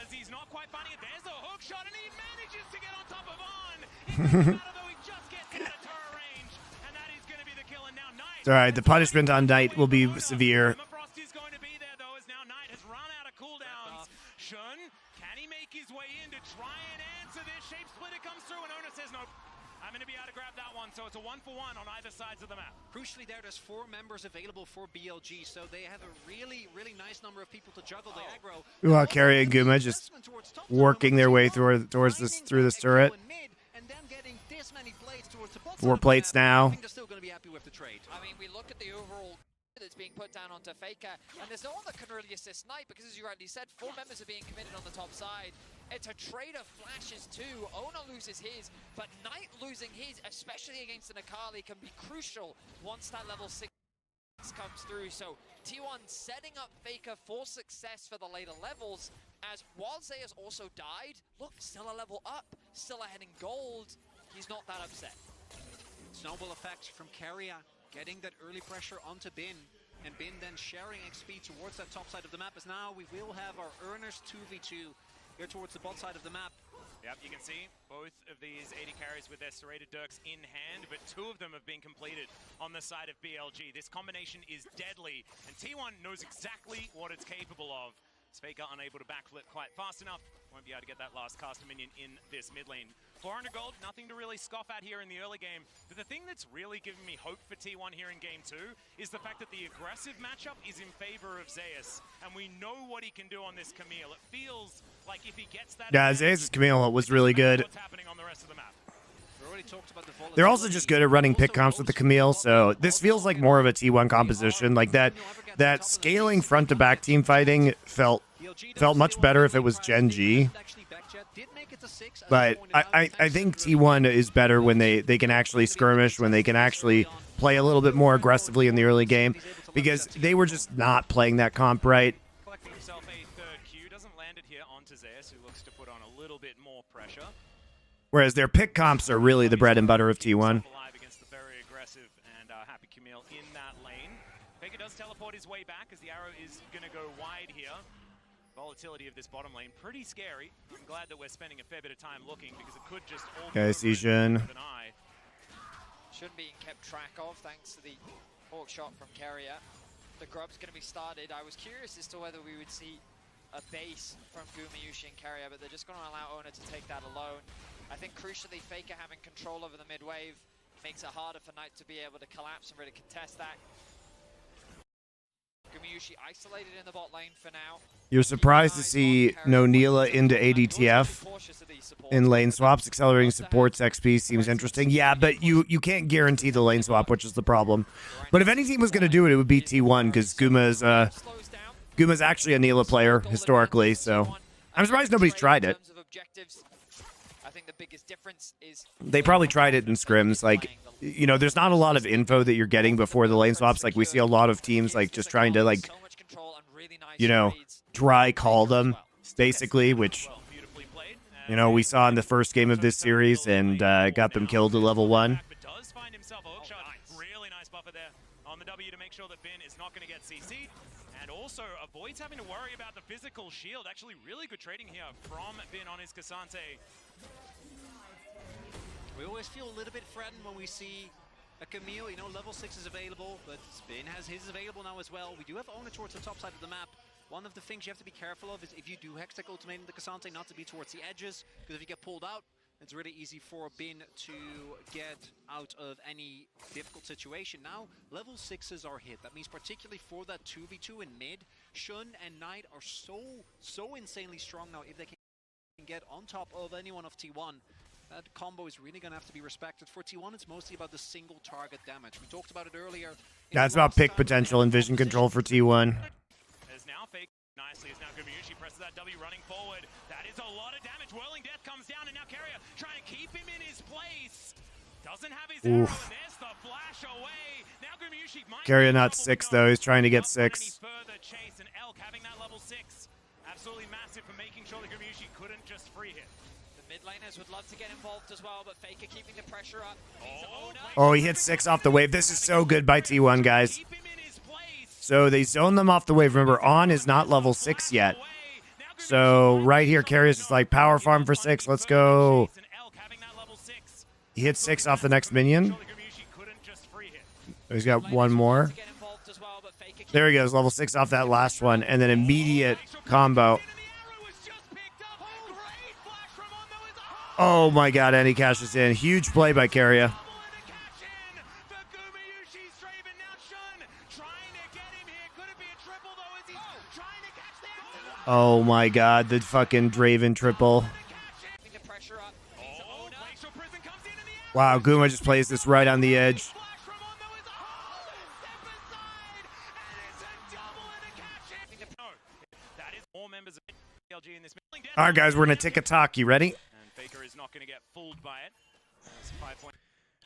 as he's not quite finding it. There's a hook shot and he manages to get on top of On. It doesn't matter though, he just gets out of turret range. And that is going to be the kill. And now Knight. It's all right. The punishment on Knight will be severe. Frost is going to be there though, as now Knight has run out of cooldowns. Shun, can he make his way in to try and answer this? Shape Splitter comes through and Ona says nope. I'm going to be able to grab that one, so it's a 1-for-1 on either sides of the map. Crucially there's 4 members available for BLG, so they have a really, really nice number of people to juggle the aggro. Well, Carry and Guma just working their way through this turret. 4 plates now. I mean, we look at the overall that's being put down onto Faker, and there's no one that can really assist Knight, because as you rightly said, 4 members are being committed on the top side. It's a trade of flashes too. Ona loses his, but Knight losing his, especially against an Akali, can be crucial once that level 6 comes through. So T1 setting up Faker for success for the later levels, as while Zeus also died, look, still a level up, still ahead in gold. He's not that upset. Snowball effect from Keria, getting that early pressure onto Bin, and Bin then sharing XP towards that top side of the map, as now we will have our earners 2v2 here towards the bot side of the map. Yep, you can see both of these 80 carries with their serrated dirks in hand, but 2 of them have been completed on the side of BLG. This combination is deadly, and T1 knows exactly what it's capable of. Faker unable to backflip quite fast enough. Won't be able to get that last caster minion in this mid lane. 400 gold, nothing to really scoff at here in the early game. But the thing that's really giving me hope for T1 here in game 2 is the fact that the aggressive matchup is in favor of Zeus. And we know what he can do on this Camille. It feels like if he gets that... Yeah, Zeus' Camille was really good. What's happening on the rest of the map? They're also just good at running pick comps with the Camille, so this feels like more of a T1 composition. Like that scaling front to back team fighting felt much better if it was Gen G. But I think T1 is better when they can actually skirmish, when they can actually play a little bit more aggressively in the early game, because they were just not playing that comp right. Collecting himself a third Q, doesn't land it here onto Zeus, who looks to put on a little bit more pressure. Whereas their pick comps are really the bread and butter of T1. Alive against the very aggressive and happy Camille in that lane. Faker does teleport his way back as the arrow is going to go wide here. Volatility of this bottom lane, pretty scary. I'm glad that we're spending a fair bit of time looking, because it could just all Okay, Season. Shouldn't be kept track of thanks to the hawk shot from Keria. The grub's going to be started. I was curious as to whether we would see a base from Gumayushi and Keria, but they're just going to allow Ona to take that alone. I think crucially Faker having control over the mid wave makes it harder for Knight to be able to collapse and really contest that. Gumayushi isolated in the bot lane for now. You're surprised to see no Neela into ADTF in lane swaps. Accelerating supports XP seems interesting. Yeah, but you can't guarantee the lane swap, which is the problem. But if any team was going to do it, it would be T1, because Guma's actually a Neela player historically, so I'm surprised nobody's tried it. I think the biggest difference is they probably tried it in scrims. Like, you know, there's not a lot of info that you're getting before the lane swaps. Like, we see a lot of teams like just trying to, like, you know, dry call them basically, which, you know, we saw in the first game of this series and got them killed to level 1. Really nice buffer there on the W to make sure that Bin is not going to get CC'd, and also avoids having to worry about the physical shield. Actually, really good trading here from Bin on his Cassante. We always feel a little bit threatened when we see a Camille, you know, level 6 is available, but Spin has his available now as well. We do have Ona towards the top side of the map. One of the things you have to be careful of is if you do Hextech ultimate the Cassante, not to be towards the edges, because if you get pulled out, it's really easy for Bin to get out of any difficult situation. Now, level 6s are hit. That means particularly for that 2v2 in mid, Shun and Knight are so insanely strong now if they can get on top of anyone of T1. That combo is really going to have to be respected. For T1, it's mostly about the single target damage. We talked about it earlier. Yeah, it's about pick potential and vision control for T1. As now Fake nicely, as now Gumayushi presses that W running forward. That is a lot of damage. Whirling Death comes down, and now Keria trying to keep him in his place. Doesn't have his arrow, and there's the flash away. Now Gumayushi might Keria not 6 though, he's trying to get 6. Further chase, and Elk having that level 6. Absolutely massive for making sure that Gumayushi couldn't just free hit. The Mid laners would love to get involved as well, but Faker keeping the pressure up. Oh, he hit 6 off the wave. This is so good by T1, guys. So they zone them off the wave. Remember, On is not level 6 yet. So right here, Carius is like, power farm for 6. Let's go. He hit 6 off the next minion. He's got one more. There he goes, level 6 off that last one. And then immediate combo. Oh my god, and he cashes in. Huge play by Keria. Oh my god, the fucking Draven triple. Wow, Guma just plays this right on the edge. All right, guys, we're going to tick a talk. You ready? Faker is not going to get fooled by it.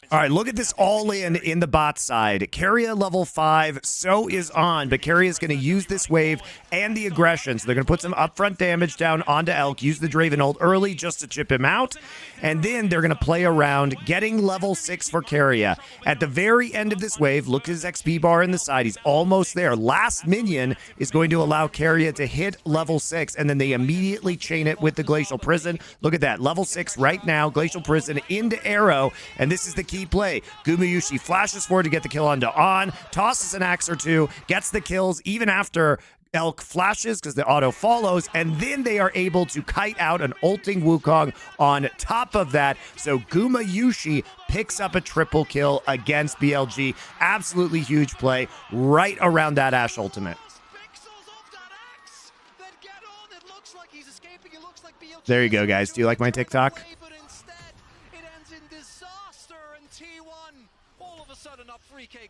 All right, look at this all-in the bot side. Keria level 5, so is On, but Keria is going to use this wave and the aggression. So they're going to put some upfront damage down onto Elk, use the Draven ult early just to chip him out, and then they're going to play around getting level 6 for Keria. At the very end of this wave, look at his XP bar in the side. He's almost there. Last minion is going to allow Keria to hit level 6, and then they immediately chain it with the Glacial Prison. Look at that, level 6 right now, Glacial Prison into Arrow, and this is the key play. Gumayushi flashes forward to get the kill onto On, tosses an axe or two, gets the kills even after Elk flashes because the auto follows, and then they are able to kite out an ulting Wukong on top of that. So Gumayushi picks up a triple kill against BLG. Absolutely huge play right around that Ashe ultimate. There you go, guys. Do you like my TikTok?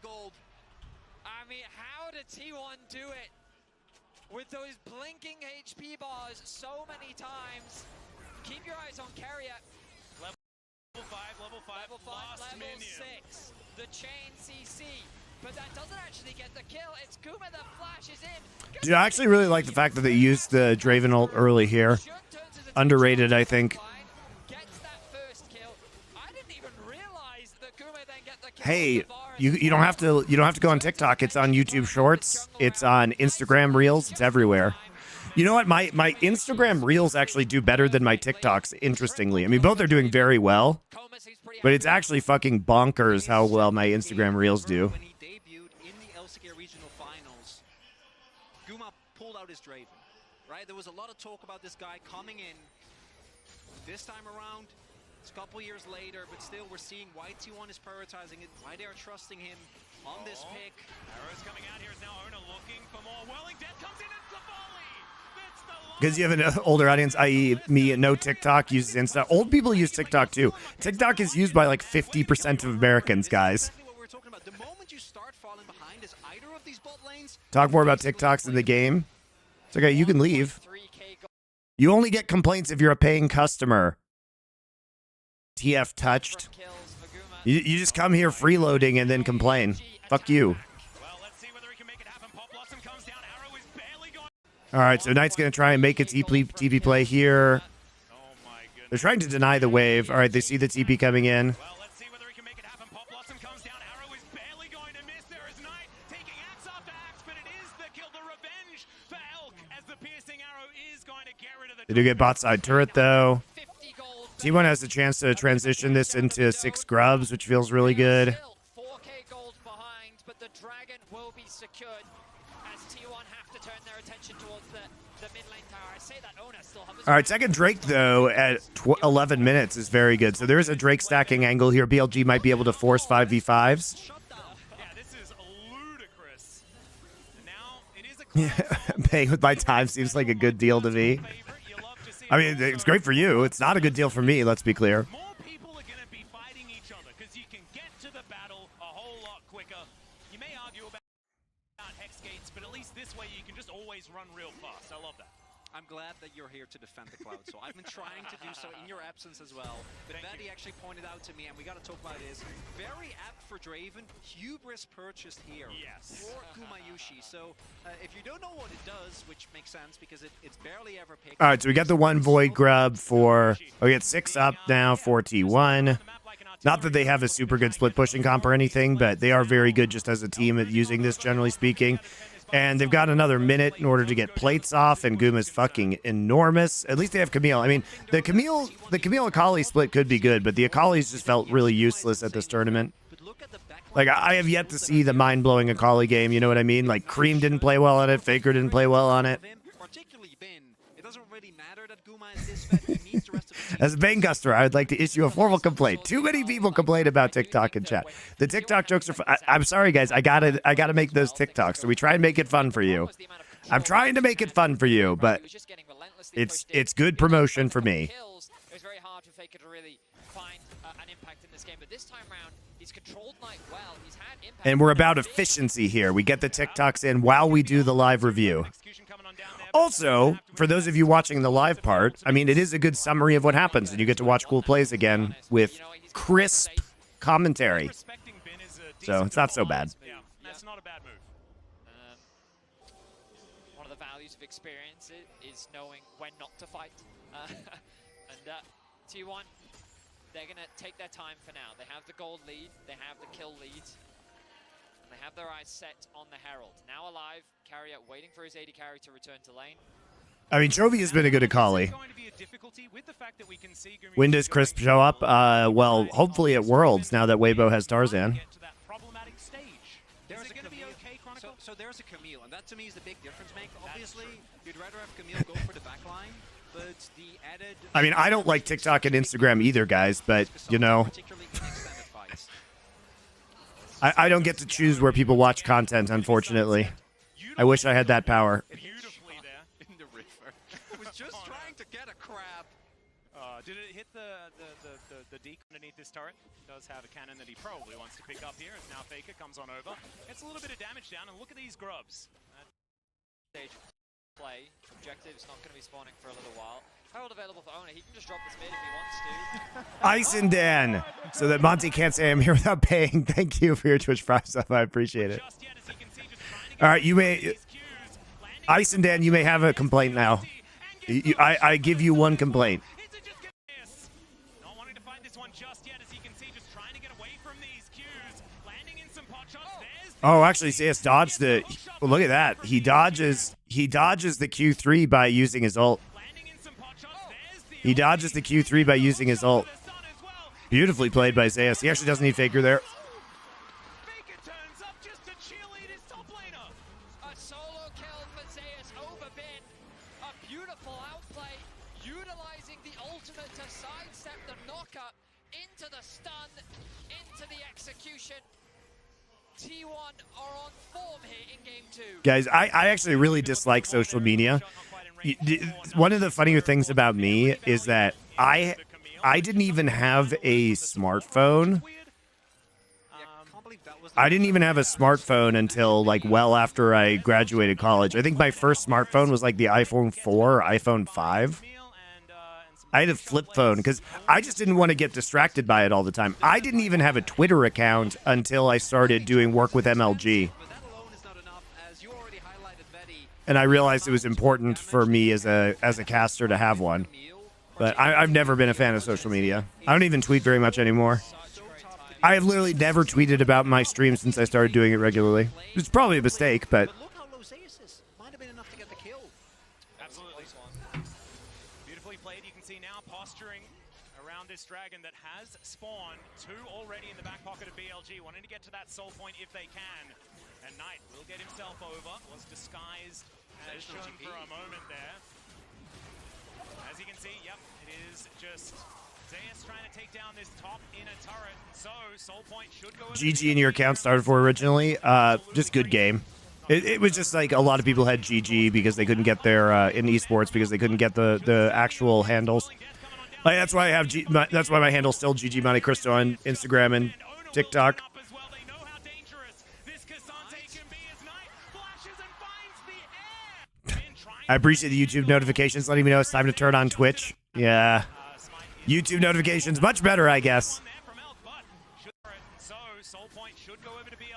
Gold. I mean, how did T1 do it with those blinking HP bars so many times? Keep your eyes on Keria. Level 5, level 6. The chain CC, but that doesn't actually get the kill. It's Kuma that flashes in. Dude, I actually really like the fact that they used the Draven ult early here. Underrated, I think. Hey, you don't have to go on TikTok. It's on YouTube Shorts. It's on Instagram Reels. It's everywhere. You know what? My Instagram Reels actually do better than my TikToks, interestingly. I mean, both are doing very well, but it's actually fucking bonkers how well my Instagram Reels do. When he debuted in the LCK regional finals, Guma pulled out his Draven, right? There was a lot of talk about this guy coming in. This time around, it's a couple years later, but still we're seeing why T1 is prioritizing it, why they are trusting him on this pick. Arrow's coming out here. Is now Ona looking for more. Welling Death comes in. It's the volley. Because you have an older audience, i.e. me, no TikTok, uses Insta. Old people use TikTok too. TikTok is used by like 50% of Americans, guys. Talk more about TikToks in the game. It's okay, you can leave. You only get complaints if you're a paying customer. TF touched. You just come here freeloading and then complain. Fuck you. All right, so Knight's going to try and make its TP play here. They're trying to deny the wave. All right, they see the TP coming in. They do get bot side turret, though. T1 has the chance to transition this into 6 grubs, which feels really good. 4K gold behind, but the dragon will be secured as T1 have to turn their attention towards the mid lane tower. I say that Ona still hovers. All right, second Drake, though, at 11 minutes is very good. So there is a Drake stacking angle here. BLG might be able to force 5v5s. Yeah, this is ludicrous. Now, it is Yeah, paying with my time seems like a good deal to me. I mean, it's great for you. It's not a good deal for me, let's be clear. More people are going to be fighting each other because you can get to the battle a whole lot quicker. You may argue about hex gates, but at least this way you can just always run real fast. I love that. I'm glad that you're here to defend the Cloud. So I've been trying to do so in your absence as well. But Betty actually pointed out to me, and we got to talk about this. Very apt for Draven. Hubris purchased here for Gumayushi. So if you don't know what it does, which makes sense because it's barely ever picked. All right, so we got the one Void Grub for... Oh, we got 6 up now for T1. Not that they have a super good split pushing comp or anything, but they are very good just as a team at using this, generally speaking. And they've got another minute in order to get plates off, and Goom is fucking enormous. At least they have Camille. I mean, the Camille Akali split could be good, but the Akalis just felt really useless at this tournament. Like, I have yet to see the mind-blowing Akali game, you know what I mean? Like, Cream didn't play well on it, Faker didn't play well on it. As a Banguster, I would like to issue a formal complaint. Too many people complain about TikTok in chat. The TikTok jokes are fun. I'm sorry, guys. I gotta make those TikToks. So we try and make it fun for you. I'm trying to make it fun for you, but it's good promotion for me. It was very hard for Faker to really find an impact in this game, but this time around, he's controlled Knight well. He's had impact. And we're about efficiency here. We get the TikToks in while we do the live review. Also, for those of you watching the live part, I mean, it is a good summary of what happens, and you get to watch cool plays again with crisp commentary. So it's not so bad. Yeah, that's not a bad move. One of the values of experience is knowing when not to fight. And T1, they're going to take their time for now. They have the gold lead, they have the kill lead. They have their eyes set on the Herald. Now alive, Carrier waiting for his AD carry to return to lane. I mean, Chovy has been a good Akali. When does Crisp show up? Well, hopefully at Worlds, now that Weibo has Tarzan. So there's a Camille, and that to me is the big difference maker. Obviously, you'd rather have Camille go for the backline, but the added... I mean, I don't like TikTok and Instagram either, guys, but, you know... I don't get to choose where people watch content, unfortunately. I wish I had that power. Beautifully there in the river. I was just trying to get a crab. Did it hit the deke underneath this turret? Does have a cannon that he probably wants to pick up here as now Faker comes on over. Gets a little bit of damage down, and look at these grubs. Stage play. Objective's not going to be spawning for a little while. Herald available for owner. He can just drop this mid if he wants to. Ice and Dan, so that Monty can't say I'm here without paying. Thank you for your Twitch Prime stuff. I appreciate it. All right, you may... Ice and Dan, you may have a complaint now. I give you one complaint. Not wanting to fight this one just yet, as you can see, just trying to get away from these Qs. Landing in some pot shots. Oh, actually, CS dodged the... Well, look at that. He dodges the Q3 by using his ult. He dodges the Q3 by using his ult. Beautifully played by Zeus. He actually doesn't need Faker there. Faker turns up just to cheerlead his top laner. A solo kill for Zeus over Bin. A beautiful outplay, utilizing the ultimate to sidestep the knockup into the stun, into the execution. T1 are on form here in game 2. Guys, I actually really dislike social media. One of the funnier things about me is that I didn't even have a smartphone. I didn't even have a smartphone until like well after I graduated college. I think my first smartphone was like the iPhone 4 or iPhone 5. I had a flip phone because I just didn't want to get distracted by it all the time. I didn't even have a Twitter account until I started doing work with MLG. And I realized it was important for me as a caster to have one. But I've never been a fan of social media. I don't even tweet very much anymore. I have literally never tweeted about my stream since I started doing it regularly. It's probably a mistake, but... Look how low Zeus is. Might have been enough to get the kill. Absolutely. Beautifully played. You can see now posturing around this dragon that has spawned. 2 already in the back pocket of BLG, wanting to get to that soul point if they can. And Knight will get himself over. Was disguised as shown for a moment there. As you can see, yep, it is just Zeus trying to take down this top inner turret. So soul point should go. GG in your account started for originally. Just good game. It was just like a lot of people had GG because they couldn't get their in esports because they couldn't get the actual handles. Like, that's why I have that's why my handle's still GG MonteCristo on Instagram and TikTok. I appreciate the YouTube notifications letting me know it's time to turn on Twitch. Yeah. YouTube notifications, much better, I guess.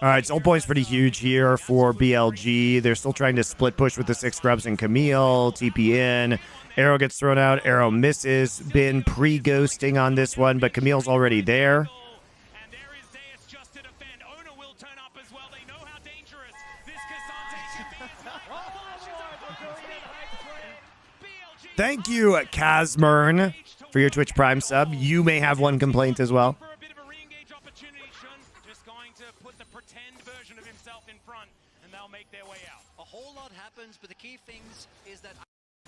All right, Soul Point's pretty huge here for BLG. They're still trying to split push with the 6 scrubs and Camille. TP in. Arrow gets thrown out. Arrow misses. Been pre-ghosting on this one, but Camille's already there. Thank you, Kazmern, for your Twitch Prime sub. You may have one complaint as well. A whole lot happens, but the key things is that.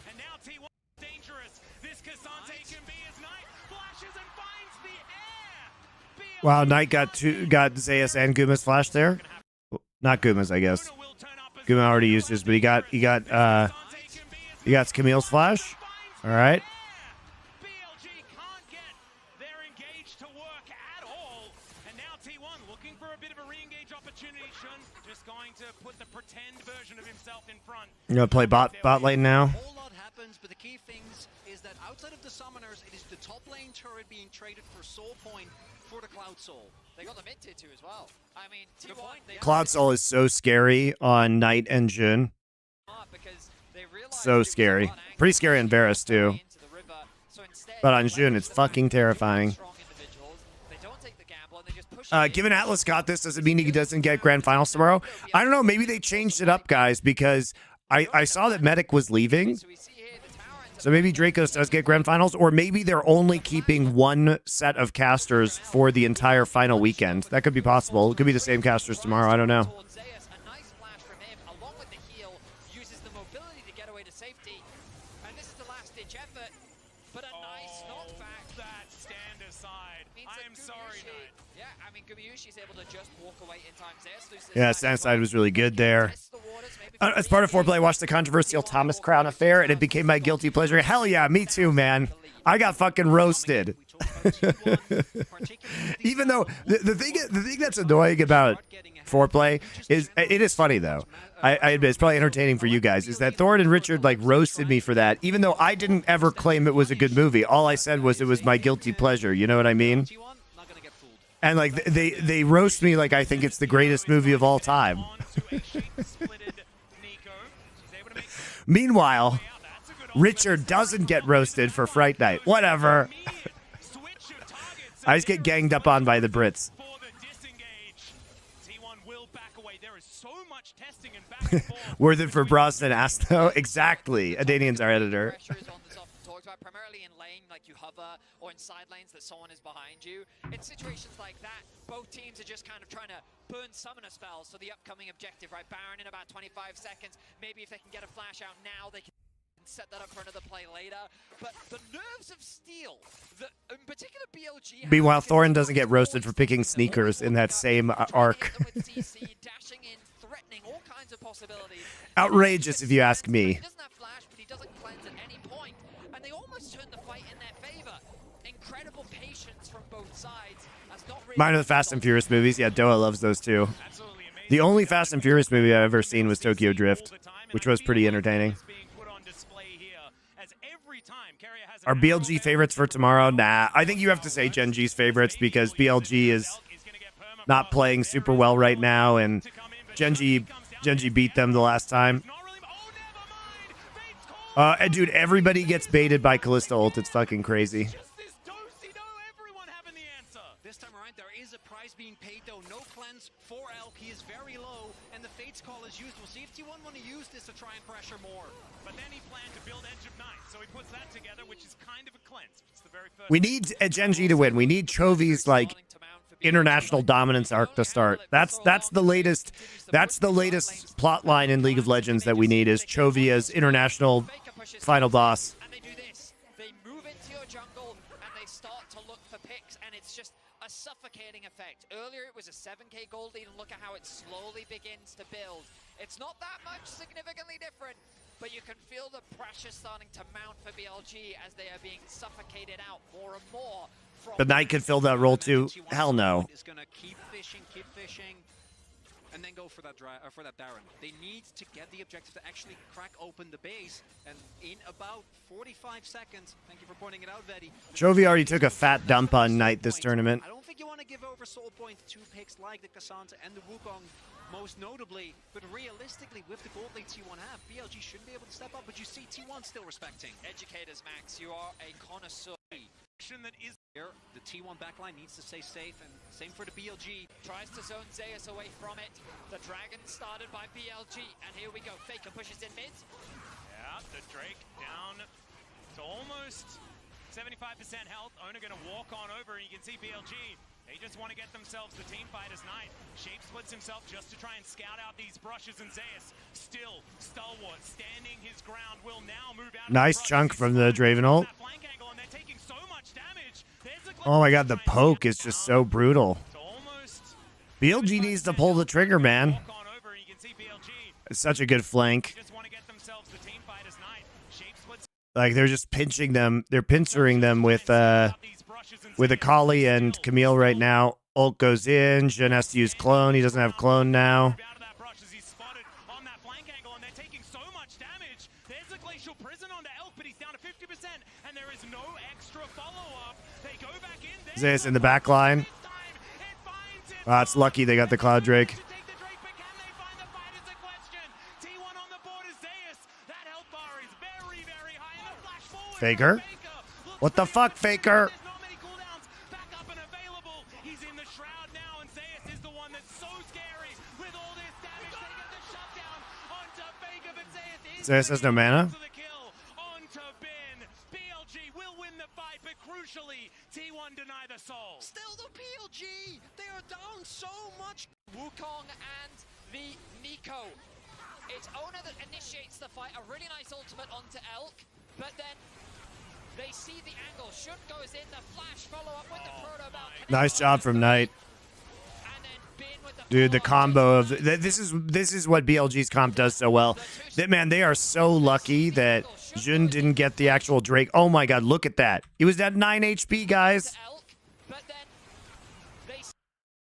And now T1 dangerous. This Cassante can be his knight. Flashes and finds the air. Wow, Knight got Zeus and Guma's flash there. Not Guma's, I guess. Guma already used his, but he got Camille's flash. All right. BLG can't get their engage to work at all. And now T1 looking for a bit of a re-engage opportunity. Shun just going to put the pretend version of himself in front. You gonna play bot lane now? A whole lot happens, but the key things is that outside of the summoners, it is the top lane turret being traded for Soul Point for the Cloud Soul. They got the mid tier 2 as well. I mean, T1, Cloud Soul is so scary on Knight and Jun. So scary. Pretty scary on Varus too. But on Jun, it's fucking terrifying. Given Atlas got this, does it mean he doesn't get grand finals tomorrow? I don't know. Maybe they changed it up, guys, because I saw that Medic was leaving. So maybe Dracos does get grand finals, or maybe they're only keeping one set of casters for the entire final weekend. That could be possible. It could be the same casters tomorrow. I don't know. Yeah, Sandside was really good there. As part of foreplay, I watched the controversial Thomas Crown affair, and it became my guilty pleasure. Hell yeah, me too, man. I got fucking roasted. Even though the thing that's annoying about foreplay is it is funny though. I admit it's probably entertaining for you guys. Is that Thorne and Richard like roasted me for that, even though I didn't ever claim it was a good movie. All I said was it was my guilty pleasure. You know what I mean? And like they roast me like I think it's the greatest movie of all time. Meanwhile, Richard doesn't get roasted for Fright Night. Whatever. I just get ganged up on by the Brits. Worth it for Brosnan asked though. Exactly. Adanian's our editor. Primarily in lane, like you hover, or in side lanes that someone is behind you. In situations like that, both teams are just kind of trying to burn summoner spells for the upcoming objective, right? Baron in about 25 seconds. Maybe if they can get a flash out now, they can set that up for another play later. But the nerves of steel, in particular BLG... Meanwhile, Thorin doesn't get roasted for picking sneakers in that same arc. Dashing in, threatening all kinds of possibilities. Outrageous, if you ask me. He doesn't have flash, but he doesn't cleanse at any point. And they almost turned the fight in their favor. Incredible patience from both sides. Mine are the Fast and Furious movies. Yeah, Doa loves those too. The only Fast and Furious movie I've ever seen was Tokyo Drift, which was pretty entertaining. Are BLG favorites for tomorrow? Nah, I think you have to say Gen G's favorites because BLG is not playing super well right now, and Gen G beat them the last time. And dude, everybody gets baited by Callisto ult. It's fucking crazy. This time around, there is a price being paid, though. No cleanse for Elk. He is very low, and the Fate's Call is used. We'll see if T1 want to use this to try and pressure more. But then he planned to build Edge of Night, so he puts that together, which is kind of a cleanse. It's the very first. We need a Gen G to win. We need Chovy's like international dominance arc to start. That's the latest. That's the latest plot line in League of Legends that we need is Chovy as international final boss. And they do this. They move into your jungle and they start to look for picks, and it's just a suffocating effect. Earlier it was a 7k gold lead, and look at how it slowly begins to build. It's not that much significantly different, but you can feel the pressure starting to mount for BLG as they are being suffocated out more and more. The Knight could fill that role too. Hell no. Is gonna keep fishing, keep fishing. and then go for that Baron. They need to get the objective to actually crack open the base, and in about 45 seconds, thank you for pointing it out, Vedi. Chovy already took a fat dump on Knight this tournament. I don't think you want to give over Soul Point to picks like the Cassandra and the Wukong, most notably, but realistically, with the gold lead T1 have, BLG should be able to step up, but you see T1 still respecting. Educators, Max, you are a connoisseur. That is Here, the T1 backline needs to stay safe, and same for the BLG. Tries to zone Zeus away from it. The Dragon started by BLG, and here we go. Faker pushes in mid. Yeah, the Drake down to almost 75% health. Owner gonna walk on over, and you can see BLG. They just want to get themselves the team fight as Knight. Shape splits himself just to try and scout out these brushes, and Zeus still stalwart, standing his ground, will now move out. Nice chunk from the Draven ult. Oh my god, the poke is just so brutal. BLG needs to pull the trigger, man. It's such a good flank. Like, they're just pinching them. They're pincering them with Akali and Camille right now. Ult goes in. Jhin has to use clone. He doesn't have clone now. Zeus in the back line. Ah, it's lucky they got the Cloud Drake. Faker? What the fuck, Faker? Zeus has no mana. T1 deny the soul. Still the BLG! They are down so much! Wukong and the Nico. It's Owner that initiates the fight. A really nice ultimate onto Elk, but then they see the angle. Shun goes in, the flash follow up with the proto belt. Nice job from Knight. Dude, the combo of this is what BLG's comp does so well. Man, they are so lucky that Jhin didn't get the actual Drake. Oh my god, look at that. He was at 9 HP, guys.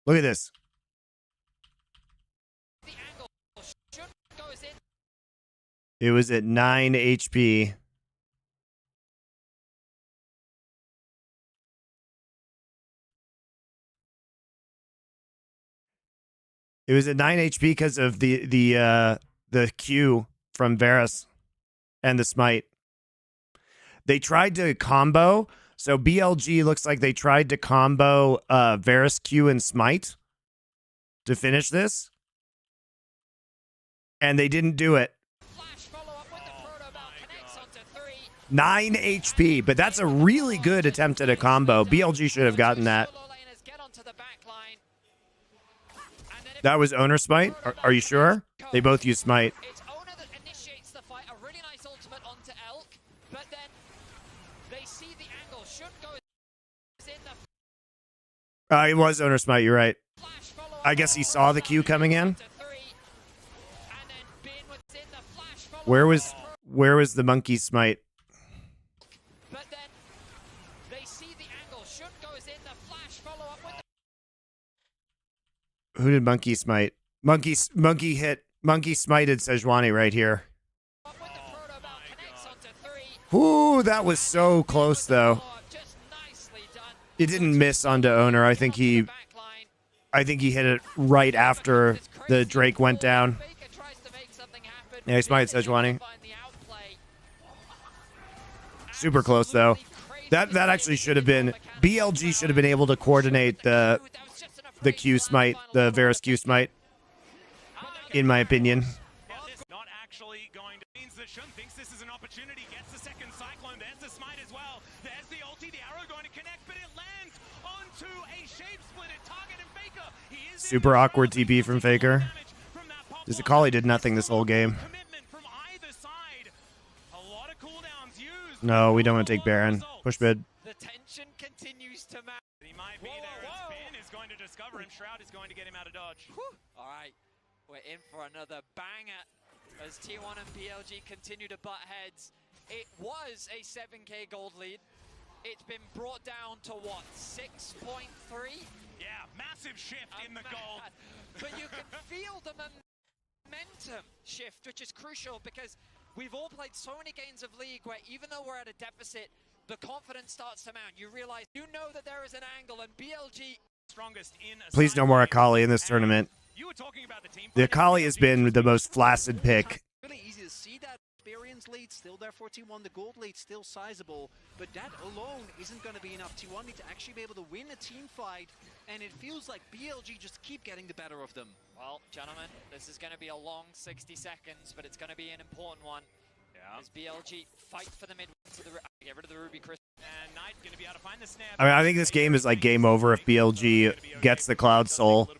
Look at this. It was at 9 HP. It was at 9 HP because of the Q from Varus and the smite. They tried to combo, so BLG looks like they tried to combo Varus Q and smite to finish this, and they didn't do it. 9 HP, but that's a really good attempt at a combo. BLG should have gotten that. That was Owner smite? Are you sure? They both use smite. It's Owner that initiates the fight. A really nice ultimate onto Elk, but then they see the angle. Shun goes in the... It was Owner smite, you're right. I guess he saw the Q coming in. Where was the monkey smite? But then they see the angle. Shun goes in the flash follow up with Who did monkey smite? Monkey smited Sejuani right here. Ooh, that was so close though. It didn't miss onto Owner. I think he hit it right after the Drake went down. Yeah, he smited Sejuani. Super close though. That actually should have been, BLG should have been able to coordinate the Q smite, the Varus Q smite, in my opinion. Not actually going to means that Shun thinks this is an opportunity, gets the second cyclone, there's the smite as well. There's the ulti, the arrow going to connect, but it lands onto a shape splitter target and Faker. He is super awkward TP from Faker. This Akali did nothing this whole game. No, we don't want to take Baron. Push mid. the tension continues to mount. He might be there, and Spin is going to discover him. Shroud is going to get him out of dodge. All right, we're in for another banger as T1 and BLG continue to butt heads. It was a 7k gold lead. It's been brought down to what, 6.3? Yeah, massive shift in the gold. But you can feel the momentum shift, which is crucial because we've all played so many games of League where even though we're at a deficit, the confidence starts to mount. You realize, you know that there is an angle, and BLG strongest in Please no more Akali in this tournament. You were talking about the team. The Akali has been the most flaccid pick. Really easy to see that experience lead still there for T1. The gold lead still sizable, but that alone isn't going to be enough. T1 need to actually be able to win a team fight, and it feels like BLG just keep getting the better of them. Well, gentlemen, this is going to be a long 60 seconds, but it's going to be an important one. Yeah. As BLG fight for the mid to the get rid of the Ruby Crystal. And Knight's going to be able to find the snap. I mean, I think this game is like game over if BLG gets the Cloud Soul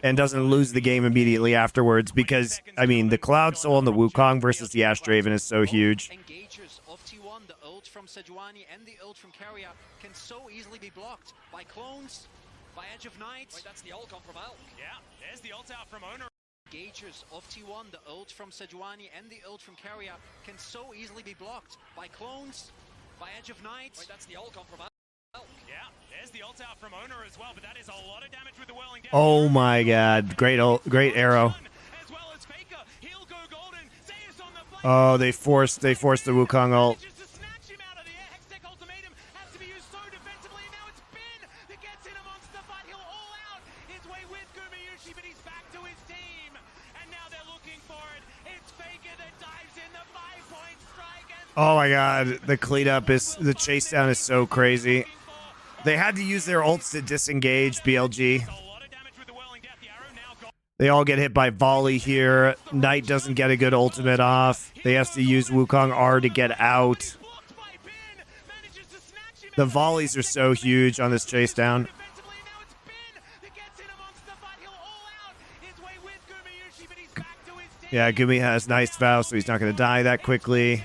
and doesn't lose the game immediately afterwards, because, I mean, the Cloud Soul and the Wukong versus the Ash Draven is so huge. Engagers of T1, the ult from Sejuani and the ult from Carrier can so easily be blocked by clones, by Edge of Night. Wait, that's the ult come from Elk. Yeah, there's the ult out from Owner. Engagers of T1, the ult from Sejuani and the ult from Carrier can so easily be blocked by clones, by Edge of Night. Wait, that's the ult come from Elk. Yeah, there's the ult out from Owner as well, but that is a lot of damage with the whirling death. Oh my god, great ult, great arrow. As well as Faker, he'll go golden. Zeus on the flank. Oh, they forced the Wukong ult. Just to snatch him out of the air. Hextech ultimatum has to be used so defensively. Now it's Ben that gets in amongst the fight. He'll all out his way with Gumayushi, but he's back to his team. And now they're looking for it. It's Faker that dives in the 5-point strike. Oh my god, the cleanup is, the chase down is so crazy. They had to use their ults to disengage BLG. They all get hit by volley here. Knight doesn't get a good ultimate off. They have to use Wukong R to get out. The volleys are so huge on this chase down. Yeah, Gumi has nice vow, so he's not going to die that quickly.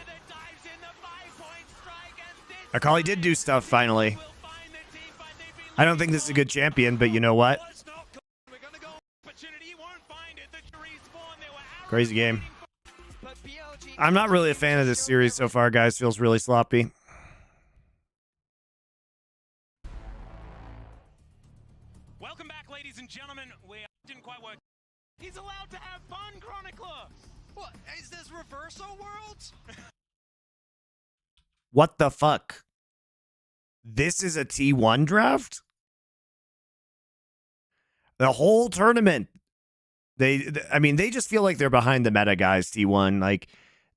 Akali did do stuff finally. I don't think this is a good champion, but you know what? Crazy game. I'm not really a fan of this series so far, guys. Feels really sloppy. Welcome back, ladies and gentlemen. We didn't quite work. He's allowed to have fun, Chronicler. What, is this Reverso Worlds? What the fuck? This is a T1 draft? The whole tournament. I mean, they just feel like they're behind the meta, guys, T1. Like,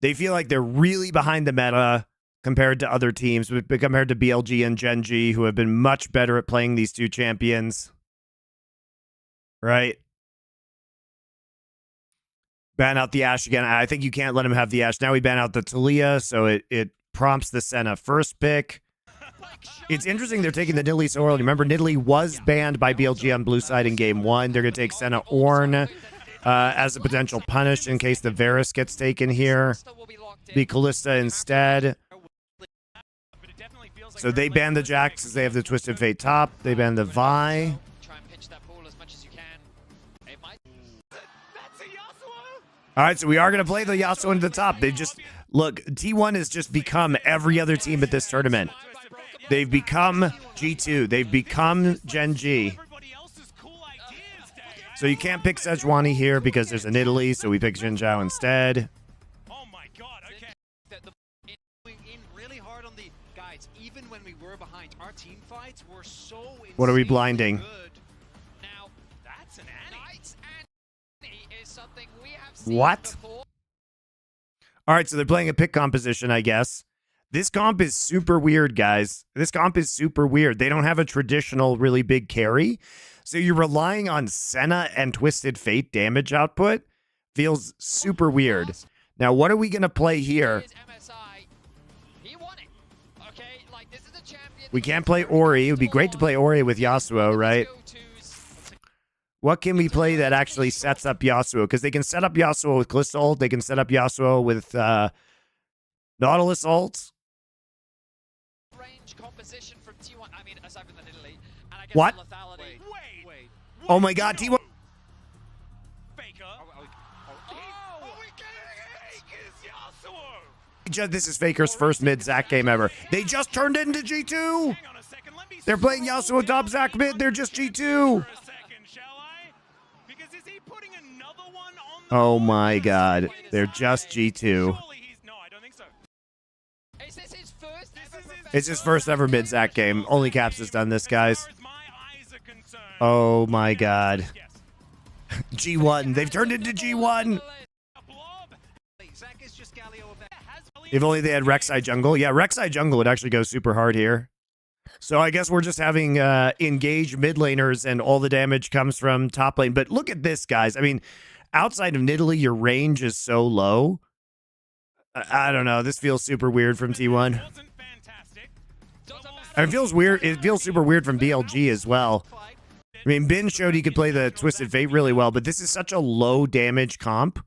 they feel like they're really behind the meta compared to other teams, compared to BLG and Gen G, who have been much better at playing these two champions. Right? Ban out the Ashe again. I think you can't let him have the Ashe. Now we ban out the Talia, so it prompts the Senna first pick. It's interesting they're taking the Nidalee so early. Remember, Nidalee was banned by BLG on blue side in game 1. They're going to take Senna Ornn as a potential punish in case the Varus gets taken here. Be Kalista instead. So they ban the Jax because they have the Twisted Fate top. They ban the Vi. All right, so we are going to play the Yasuo into the top. They just, look, T1 has just become every other team at this tournament. They've become G2. They've become Gen G. So you can't pick Sejuani here because there's a Nidalee, so we pick Xin Zhao instead. Oh my god, okay. In really hard on the guys, even when we were behind, our team fights were so What are we insanely blinding? good. Now, That's an Annie. Knight's Annie is something we have seen What? before. All right, so they're playing a pick composition, I guess. This comp is super weird, guys. This comp is super weird. They don't have a traditional really big carry. So you're relying on Senna and Twisted Fate damage output. Feels super weird. Now, what are we going to play here? Here's MSI. He won it. Okay, like this is a champion. We can't play Ori. It would be great to play Ori with Yasuo, right? What can we play that actually sets up Yasuo? Because they can set up Yasuo with Kalista ult. They can set up Yasuo with Nautilus ult. Range composition from T1. I mean, aside from the Nidalee. And I guess What? the lethality. Wait. Oh my god, T1. Faker. Oh, we getting Yasuo. This is Faker's first mid-Zac game ever. They just turned into G2. Hang on a second. Let me They're playing Yasuo top Zac mid. They're just G2. for a second, shall I? Because is he putting getting another one on the Oh board. my Just God. wait a They're second. just G2. Surely he's... No, I don't think so. Is this his first ever It's his first ever mid-Zach game. Only Caps has done this, guys. As far as my eyes are concerned. Oh my God. Yes. G1. They've turned into G1. A blob. Zach is just Galio event. If only they had Rek'Sai jungle. Yeah, Rek'Sai jungle would actually go super hard here. So I guess we're just having engaged mid laners and all the damage comes from top lane. But look at this, guys. I mean, outside of Nidalee, your range is so low. I don't know. This feels super weird from T1. Wasn't fantastic. And it feels weird. It feels super weird from BLG as well. I mean, Bin showed he could play the Twisted Fate really well, but this is such a low damage comp.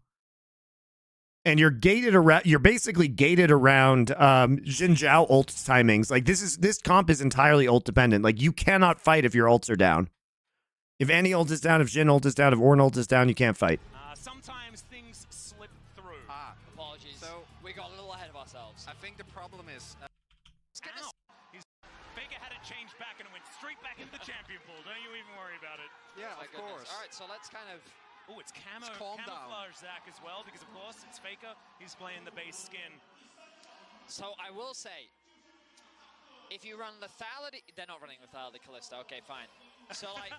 And you're gated around. You're basically gated around Xin Zhao ult timings. Like this comp is entirely ult dependent. Like you cannot fight if your ults are down. If any ult is down, if Xin ult is down, if Ornn ult is down, you can't fight. Sometimes things slip through. Apologies. So we got a little ahead of ourselves. I think the problem is Ow. Faker had it changed back and it went straight back into the champion pool. Don't you even worry about it. yeah, My of goodness. course. All right, so let's kind of. Oh, it's camo, calm down. camouflage Zach as well, because of course it's Faker. He's playing the base skin. So I will say, if you run lethality, they're not running lethality Callisto. Okay, fine. So like,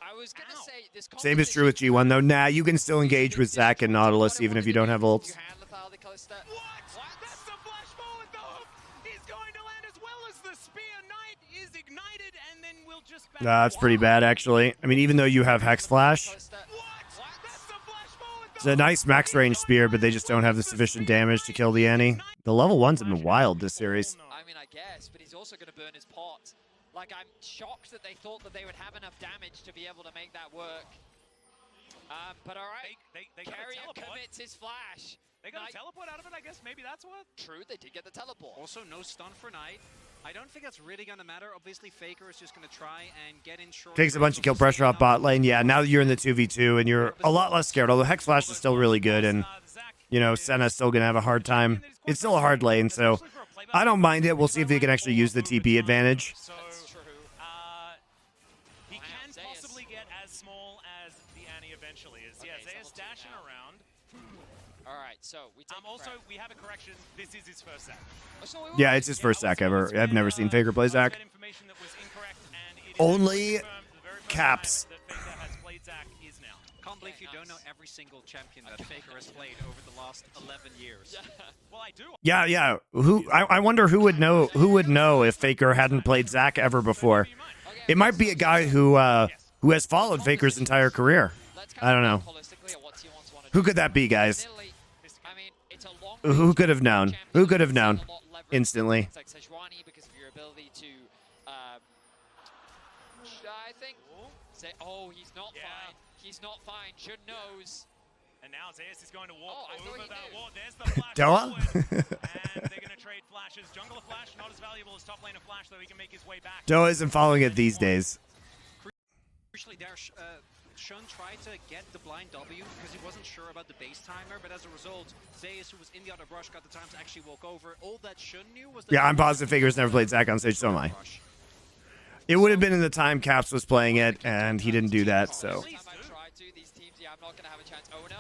I was gonna Ow. say this. Same is true with G1 though. Nah, you can still engage with Zac and Nautilus even if you don't have ults. You had lethality Callisto. What? That's the flash forward the hook. He's going to land as well as the spear knight is ignited, and then we'll just. That's pretty bad actually. I mean, even though you have Hex Flash, Callisto. That's the flash forward. it's a nice max range spear, but they just don't have the sufficient damage to kill the Annie. The level 1s have been wild this series. I mean, I guess, but he's also going to burn his pot. Like, I'm shocked that they thought that they would have enough damage to be able to make that work. But all right, They got a Carrier teleport. commits his flash. They got a Knight- teleport out of it, I guess. Maybe that's what. True, they did get the teleport. Also, no stun for Knight. I don't think that's really going to matter. Obviously, Faker is just going to try and get in short. Takes a bunch of kill pressure off bot lane. Yeah, now that you're in the 2v2 and you're a lot less scared, although Hex Flash is still really good and, you know, Senna's still going to have a hard time. It's still a hard lane, so I don't mind it. We'll see if they can actually use the TP advantage. So, That's true. he Wow, can Zeus. possibly get as small as the Annie eventually is. Yeah, Okay, Zeus level two dashing now. around. All right, so we take Also, prep. we have a correction. This is his first sack. So we Yeah, will- it's his first Zac ever. I've never seen Faker play Zac. Only Caps. Can't believe you don't know every single champion that Faker has played over the last 11 years. Well, I do. Yeah, yeah. I wonder who would know if Faker hadn't played Zac ever before. It might be a guy who has followed Faker's entire career. Let's I don't know. kind of look holistically at what T1s wanna Who do. could that be, guys? Nidalee, I mean, it's a long Who range could have known? champion Who could have with known a lot of leverage. instantly? It's like Sejuani because of your ability to, I think, say, oh, he's not Yeah. fine. He's not fine. Shun knows. And now Zeus is going to walk Oh, I thought over he that knew. wall. There's the flash. Doa? forward. And they're going to trade flashes. Jungle of Flash, not as valuable as top lane of Flash, though he can make his way back. Doa isn't following it these days. Crucially, there, Shun tried to get the blind W because he wasn't sure about the base timer, but as a result, Zeus, who was in the other brush, got the time to actually walk over. All that Shun knew was that Yeah, I'm positive Faker's never played Zac on stage, so am I. It would have been in the time Caps was playing it, and he didn't do that, so. Every time I try to, these teams, yeah, I'm not going to have a chance. Ona,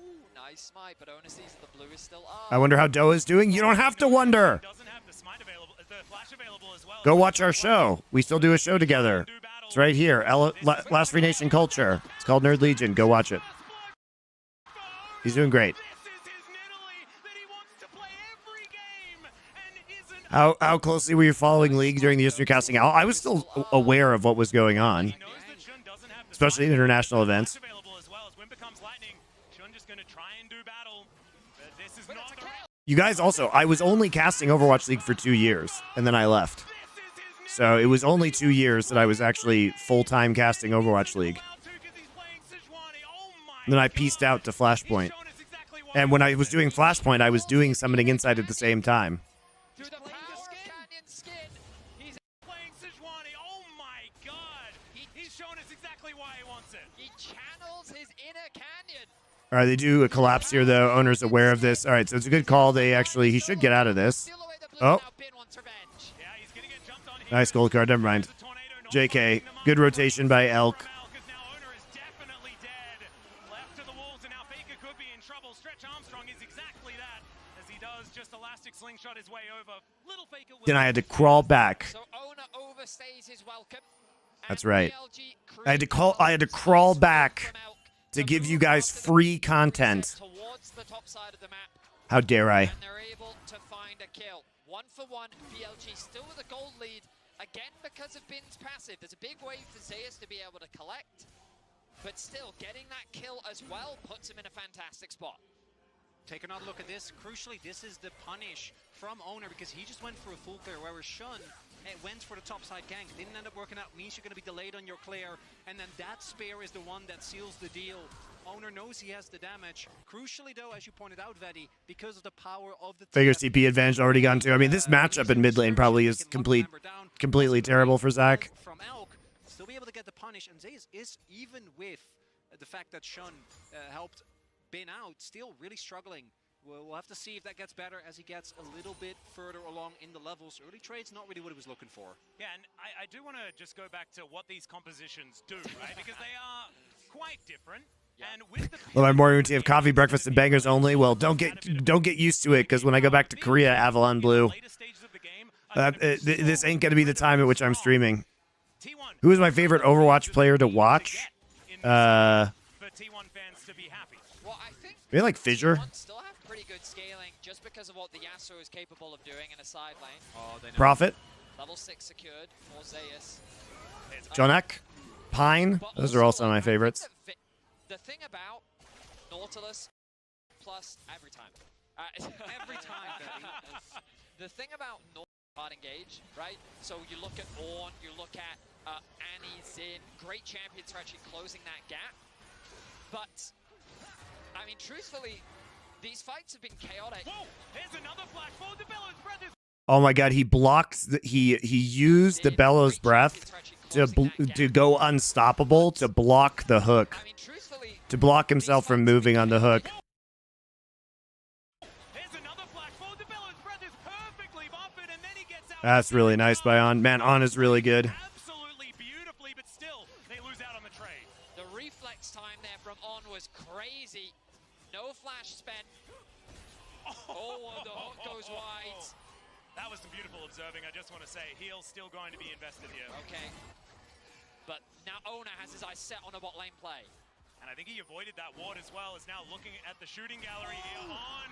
ooh, nice smite, but Ona sees the blue is still up. I wonder how Doa's doing. You don't have to wonder. Doesn't have the smite available, the flash available as well. Go watch our show. We still do a show together. It's right here. Last Free Nation Culture. It's called Nerd Legion. Go watch it. He's doing great. This is his Nidalee that he wants to play every game and isn't. How closely were you following League during the Eastern casting? I was still aware of what was going on, He knows that Shun doesn't have the especially in smite international events. available as well. As Wind becomes lightning, Shun just going to try and do battle. But this is not the You guys also, I was only casting Overwatch League for 2 years, and then I left. So it was only 2 years that I was actually full-time casting Overwatch League. And then I pieced out to Flashpoint. And when I was doing Flashpoint, I was doing Summoning Insight at the same time. To the power of Canyon Skin. He's playing Sejuani. Oh my god. He's shown us exactly why he wants it. He channels his inner Canyon. All right, they do a collapse here, though. Owner's aware of this. All right, so it's a good call. He should get out of this. Steal away the blue. Oh. Now Bin wants revenge. Yeah, he's gonna get jumped on here. Nice gold card. Never mind. There's a tornado, not JK. following them up. Good rotation by Elk. Because now Owner is definitely dead. could be in trouble. Stretch Armstrong is exactly that, as he does just elastic slingshot his way over. Little Faker will... Then I had to crawl back. So Owner overstays his welcome. That's right. I had to crawl back to give you guys free content. Towards the top side of the map. How dare I? And they're able to find a kill. 1 for 1. BLG still with a gold lead. Again, because of Bin's passive. There's a big wave for Zeus to be able to collect. But still, getting that kill as well puts him in a fantastic spot. Take another look at this. Crucially, this is the punish from Owner because he just went for a full clear, whereas Shun went for the topside gank. Didn't end up working out. Means you're going to be delayed on your clear. And then that spear is the one that seals the deal. Owner knows he has the damage. Crucially, though, as you pointed out, Vedi, because of the power of the... Figure CP advantage already gone too. I mean, this matchup in mid lane probably is completely terrible for Zach. From Elk, still be able to get the punish. And Zeus is, even with the fact that Shun helped Bin out, still really struggling. We'll have to see if that gets better as he gets a little bit further along in the levels. Early trade's not really what he was looking for. Yeah, and I do want to just go back to what these compositions do, right? Because they are quite different. And with the Well, my morning routine of coffee, breakfast, and bangers only. Well, don't get used to it, because when I go back to Korea, Avalon Blue, this ain't gonna be the time at which I'm streaming. Who is my favorite Overwatch player to watch? for T1 fans to be happy. Well, I think Maybe like Fissure. T1 still have pretty good scaling just because of what the Yasuo is capable of doing in a side lane. Oh, they know. Prophet, Level 6 secured for Zeus. Jonak, Pine. But Those are also I my think favorites. that the thing about Nautilus plus every time. Every time, Vedi. The thing about Nautilus hard engage, right? So you look at Ornn, you look at Annie, Zin, great champions for actually closing that gap. But, I mean, truthfully, these fights have been chaotic. Whoa! Here's another flash forward. The Bellows Breath is... Oh my God, he blocked. He used the Bellows Breath to go unstoppable to block the hook, I mean, truthfully, to block himself from moving on the hook. Here's another flash forward. The Bellows Breath is perfectly buffered, and then he gets out. That's really nice by On. Man, On is really good. Absolutely beautifully, but still, they lose out on the trade. the reflex time there from On was crazy. No flash spent. Oh, and the hook goes wide. That was some beautiful observing, I just want to say. Heel's still going to be invested here. Okay. But now Owner has his eyes set on a bot lane play. And I think he avoided that ward as well, is now looking at the shooting gallery here. On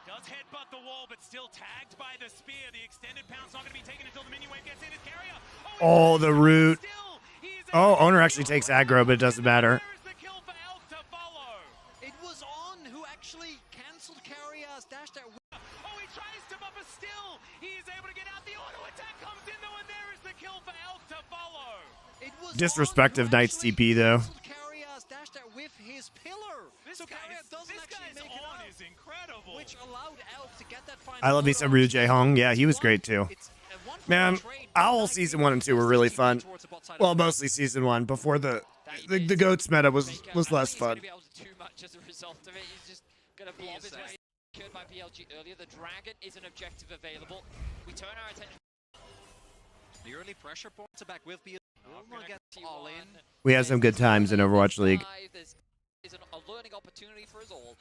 does headbutt the wall, but still tagged by the spear. The extended pound's not going to be taken until the minion wave gets in. His carrier. Oh, the root. Still, he's Oh, Owner actually takes aggro, but it doesn't matter. There's the kill for Elk to follow. It was On who actually cancelled Carrier's dash that. Oh, he tries to buffer still. He's able to get out. The auto attack comes in though, and there is the kill for Elk to follow. It was Disrespect On of who Knight's actually TP though. canceled Carrier's dash that with his pillar. So Carrier doesn't actually make it on out, is incredible. which allowed Elk to get that final. I love me some Ryu Jae Hong. Yeah, he was great too. It's a one-for-one Man, trade. Owl season 1 and 2 were really fun. Towards the bot side of Well, the map. mostly season 1 before the goats meta was less I don't think he's fun. going to be able to do much as a result of it. He's just going to blob his way. Secured by BLG earlier. The Dragon is an objective available. We turn our attention. The early pressure points are back with BLG. Will not get all in. We had some good times in Overwatch League. This is a learning opportunity for us all.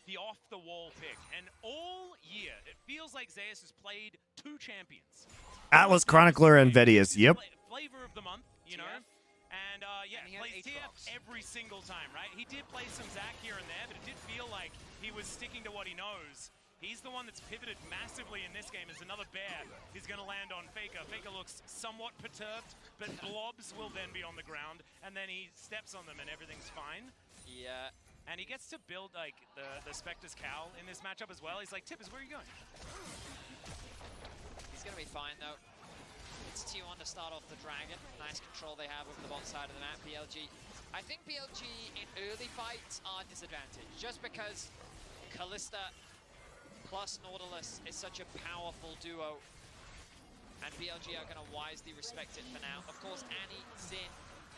The off-the-wall pick. And all year, it feels like Zeus has played 2 champions. Atlas Chronicler and Vedius. Yep. Flavor of the month, you know. And yeah, And he had plays 8 TF drops. every single time, right? He did play some Zac here and there, but it did feel like he was sticking to what he knows. He's the one that's pivoted massively in this game as another bear is going to land on Faker. Faker looks somewhat perturbed, but blobs will then be on the ground, and then he steps on them and everything's fine. Yeah. And he gets to build like the Spectre's cowl in this matchup as well. He's like, Tippers, where are you going? He's going to be fine though. It's T1 to start off the Dragon. Nice control they have over the bot side of the map. BLG. I think BLG in early fights are disadvantaged just because Kalista plus Nautilus is such a powerful duo. And BLG are going to wisely respect it for now. Of course, Annie, Zin,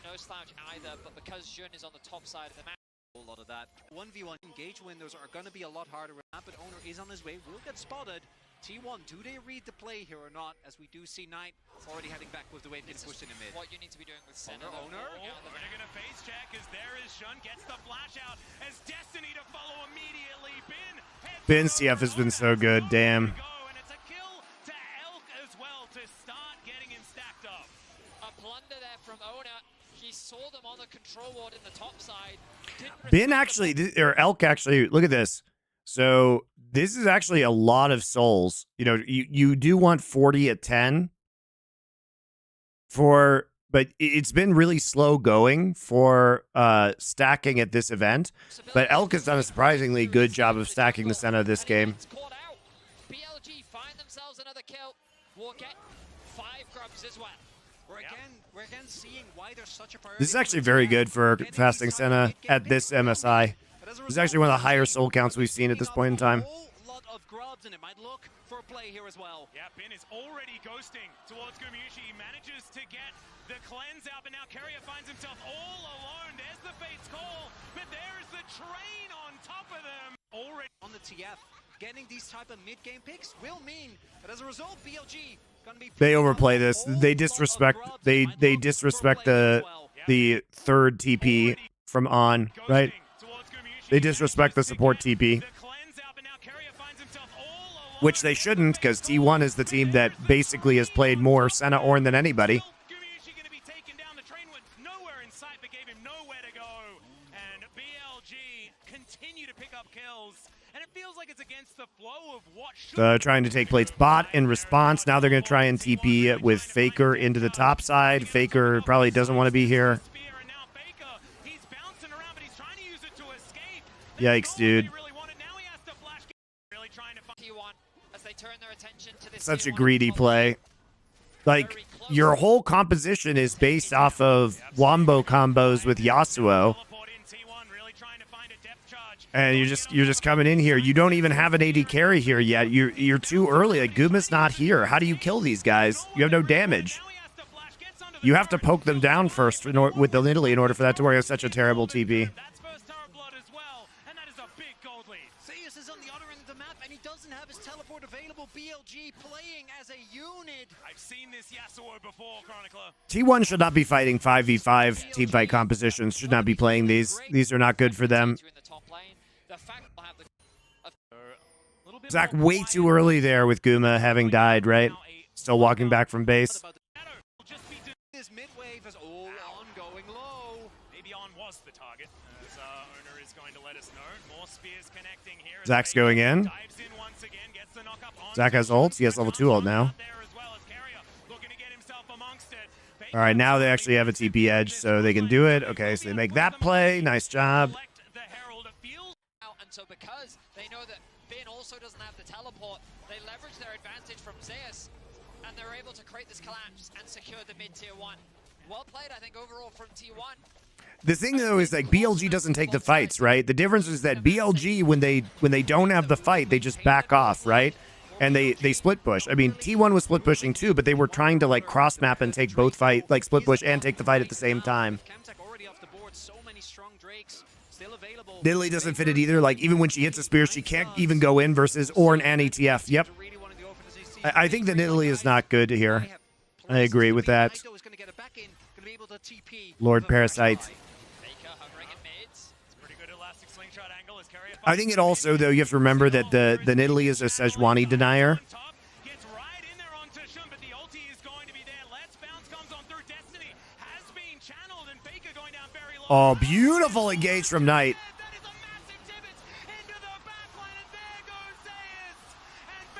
no slouch either, but because Jun is on the top side of the map, A lot of that 1v1 engage windows are going to be a lot harder, but Owner is on his way, will get spotted. T1, do they read the play here or not? As we do see Knight already heading back with the wave getting pushed in the mid. What you need to be doing with Senna. Owner. They're going to face check as there is Shun, gets the flash out as Destiny to follow immediately. Bin CF has been so good, damn. And it's a kill to Elk as well to start getting him stacked up. A plunder there from Owner. He saw them on the control ward in the top side. Bin actually, or Elk actually, look at this. So this is actually a lot of souls. You know, you do want 40 at 10 for, but it's been really slow going for stacking at this event. But Elk has done a surprisingly good job of stacking the Senna this game. BLG find themselves another kill. We'll get 5 grubs as well. We're again seeing why there's such a priority. This is actually very good for fasting Senna at this MSI. This is actually one of the higher soul counts we've seen at this point in time. Lot of grubs, and it might look for a play here as well. Yeah, Bin is already ghosting towards Gumushi. He manages to get the cleanse out, but now Carrier finds himself all alone. There's the Fate's call, but there's the train on top of them. Already On the TF, getting these type of mid-game picks will mean that as a result, BLG gonna be. They overplay this. They disrespect. They disrespect the third TP from on, right? They disrespect the support TP, which they shouldn't, because T1 is the team that basically has played more Senna Ornn than anybody. Gumushi going to be taken down. The train went nowhere in sight, but gave him nowhere to go. And BLG continue to pick up kills. And it feels like it's against the flow of what should Trying to take plates bot in response. Now they're going to try and TP it with Faker into the top side. Faker probably doesn't want to be here. and now Faker, he's bouncing around, but he's trying to use it to escape. Yikes, dude. Really wanted. Now he has to flash. Really trying to find T1 as they turn their attention to this. Such a T1 greedy play. Like, your whole composition is based off of wombo combos with Yasuo. teleport in. T1 really trying to find a depth charge. And you're just coming in here. You don't even have an AD carry here yet. You're too early. Like, Guma's not here. How do you kill these guys? You have no damage. Now he has to flash, gets under the You have to poke them down first with the Italy in order for that to work. It's such a terrible TP. That's first Tower Blood as well, and that is a big gold lead. Zeus is on the other end of the map, and he doesn't have his teleport available. BLG playing as a unit. I've seen this Yasuo before, Chronicler. T1 should not be fighting 5v5 teamfight compositions. Should not be playing these. These are not good for them. in the top lane. The fact they'll have the Zach way too early there with Guma having died, right? Still walking back from base. This mid wave is all ongoing low. Maybe on was the target, as owner is going to let us know. More spears connecting here. Zach's going in. Dives in once again, gets the knock up on Zach has ult. He has level 2 ult now. there as well as Carrier looking to get himself amongst it. All right, now they actually have a TP edge, so they can do it. Okay, so they make that play. Nice job. Select the Herald. It feels out, and so because they know that Bin also doesn't have the teleport, they leverage their advantage from Zeus, and they're able to create this collapse and secure the mid-tier 1. Well played, I think, overall from T1. The thing though is like BLG doesn't take the fights, right? The difference is that BLG when they don't have the fight, they just back off, right? And they split push. I mean, T1 was split pushing too, but they were trying to like cross map and take both fight, like split push and take the fight at the same time. Camtech already off the board. So many strong Drakes still available. Nidalee doesn't fit it either. Like even when she hits a spear, she can't even go in versus Ornn and ETF. Yep. I think that Nidalee is not good here. I agree with that. Lord Parasite. Faker hovering in mids. pretty good elastic slingshot angle as Carrier I think it also though you have to remember that the Nidalee is a Sejuani denier. top, gets right in there onto Shun, but the ulti is going to be there. Let's bounce comes on through. Destiny has been channeled, and Faker going down very low. Oh, beautiful engage from Knight. That is a massive Tibbets into the backline, and there goes Zeus.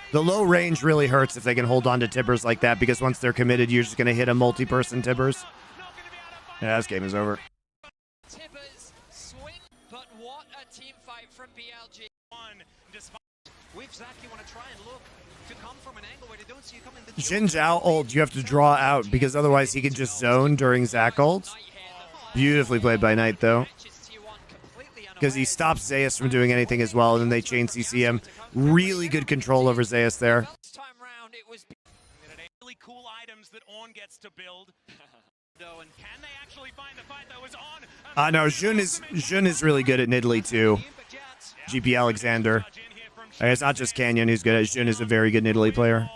And The low range really hurts if they can hold on to Tibbers like that, because once they're committed, you're just going to hit a multi-person Tibbers. not going to be able to find Yeah, this game is over. Tibbers swing, but what a team fight from BLG. one. Despite With Zach, you want to try and look to come from an angle where they don't see you coming. Xin Zhao ult, you have to draw out, because otherwise he can just zone during Zac ult. Beautifully played by Knight, though, because he stops Zeus from doing anything as well, and then they chain CC him. Really good control over Zeus there. This time round, it was really cool items that Ornn gets to build. Though, and can they actually find the fight that was on? No, Jun is really good at Nidalee too. GP Alexander. In here from It's not just Canyon who's good. Jun is a very good Italy player.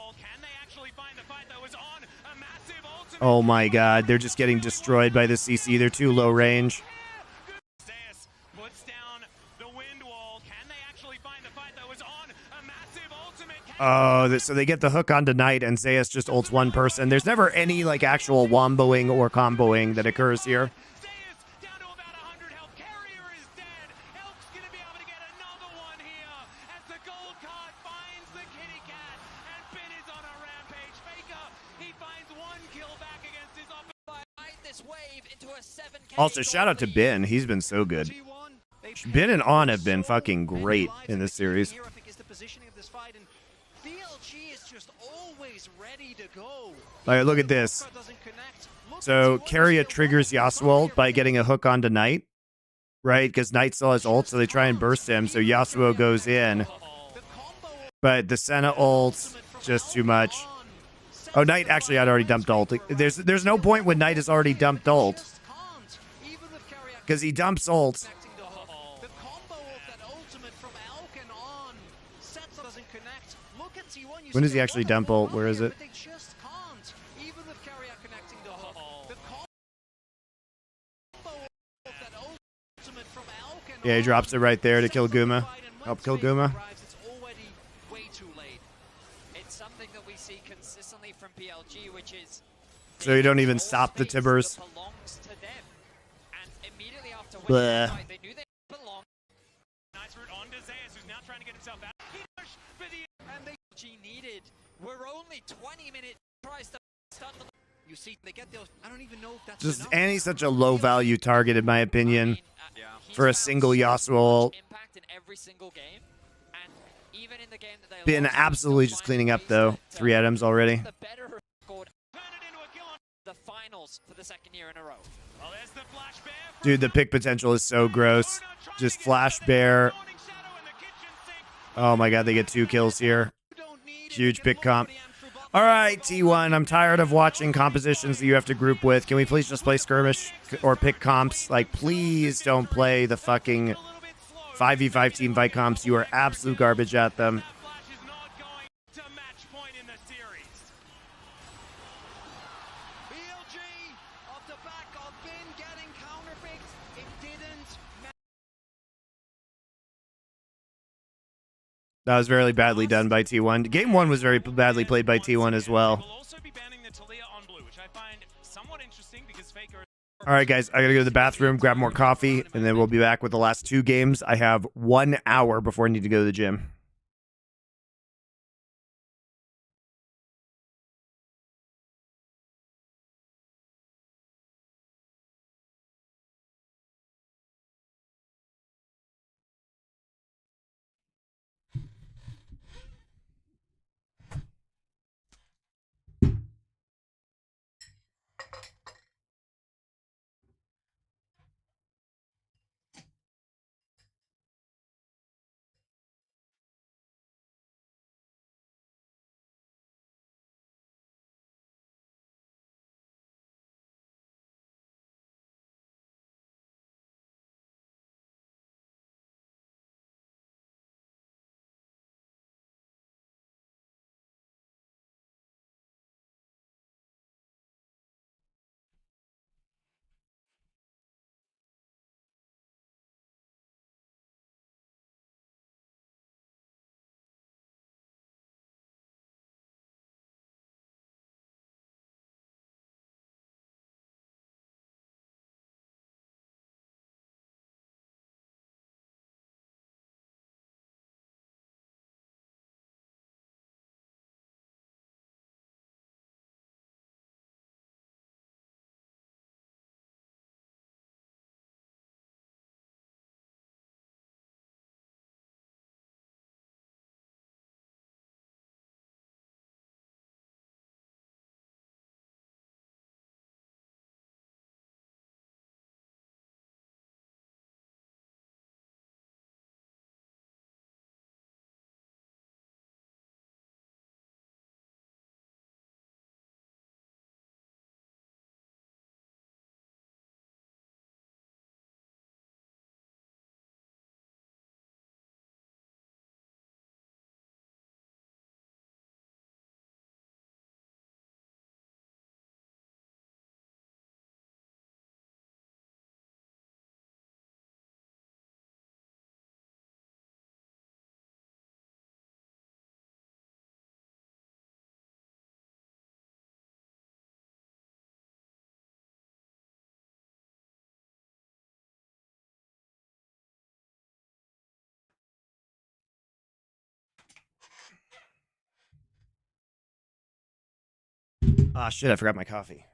Oh my god, they're just getting destroyed by the CC. They're too low range. Oh, so they get the hook onto Knight, and Zeus just ults one person. There's never any like actual womboing or comboing that occurs here. Also, shout out to Ben. He's been so good. Ben and On have been fucking great in this series. Like, look at this. So, Keria triggers Yasuo by getting a hook onto Knight, right? Because Knight still has ult, so they try and burst him, so Yasuo goes in. But the Senna ult, just too much. Oh, Knight actually had already dumped ult. There's no point when Knight has already dumped ult. Because he dumps ult. When does he actually dump ult? Where is it? Yeah, he drops it right there to kill Guma. Help kill Guma. So you don't even stop the Tibbers. Bleh. Just Annie's such a low value target in my opinion for a single Yasuo ult. Been absolutely just cleaning up though. 3 items already. Dude, the pick potential is so gross. Just flash bear. Oh my god, they get 2 kills here. Huge pick comp. All right, T1, I'm tired of watching compositions that you have to group with. Can we please just play skirmish or pick comps? Like, please don't play the fucking 5v5 team fight comps. You are absolute garbage at them. That was very badly done by T1. Game 1 was very badly played by T1 as well. All right, guys, I gotta go to the bathroom, grab more coffee, and then we'll be back with the last 2 games. I have 1 hour before I need to go to the gym. Ah, shit, I forgot my coffee.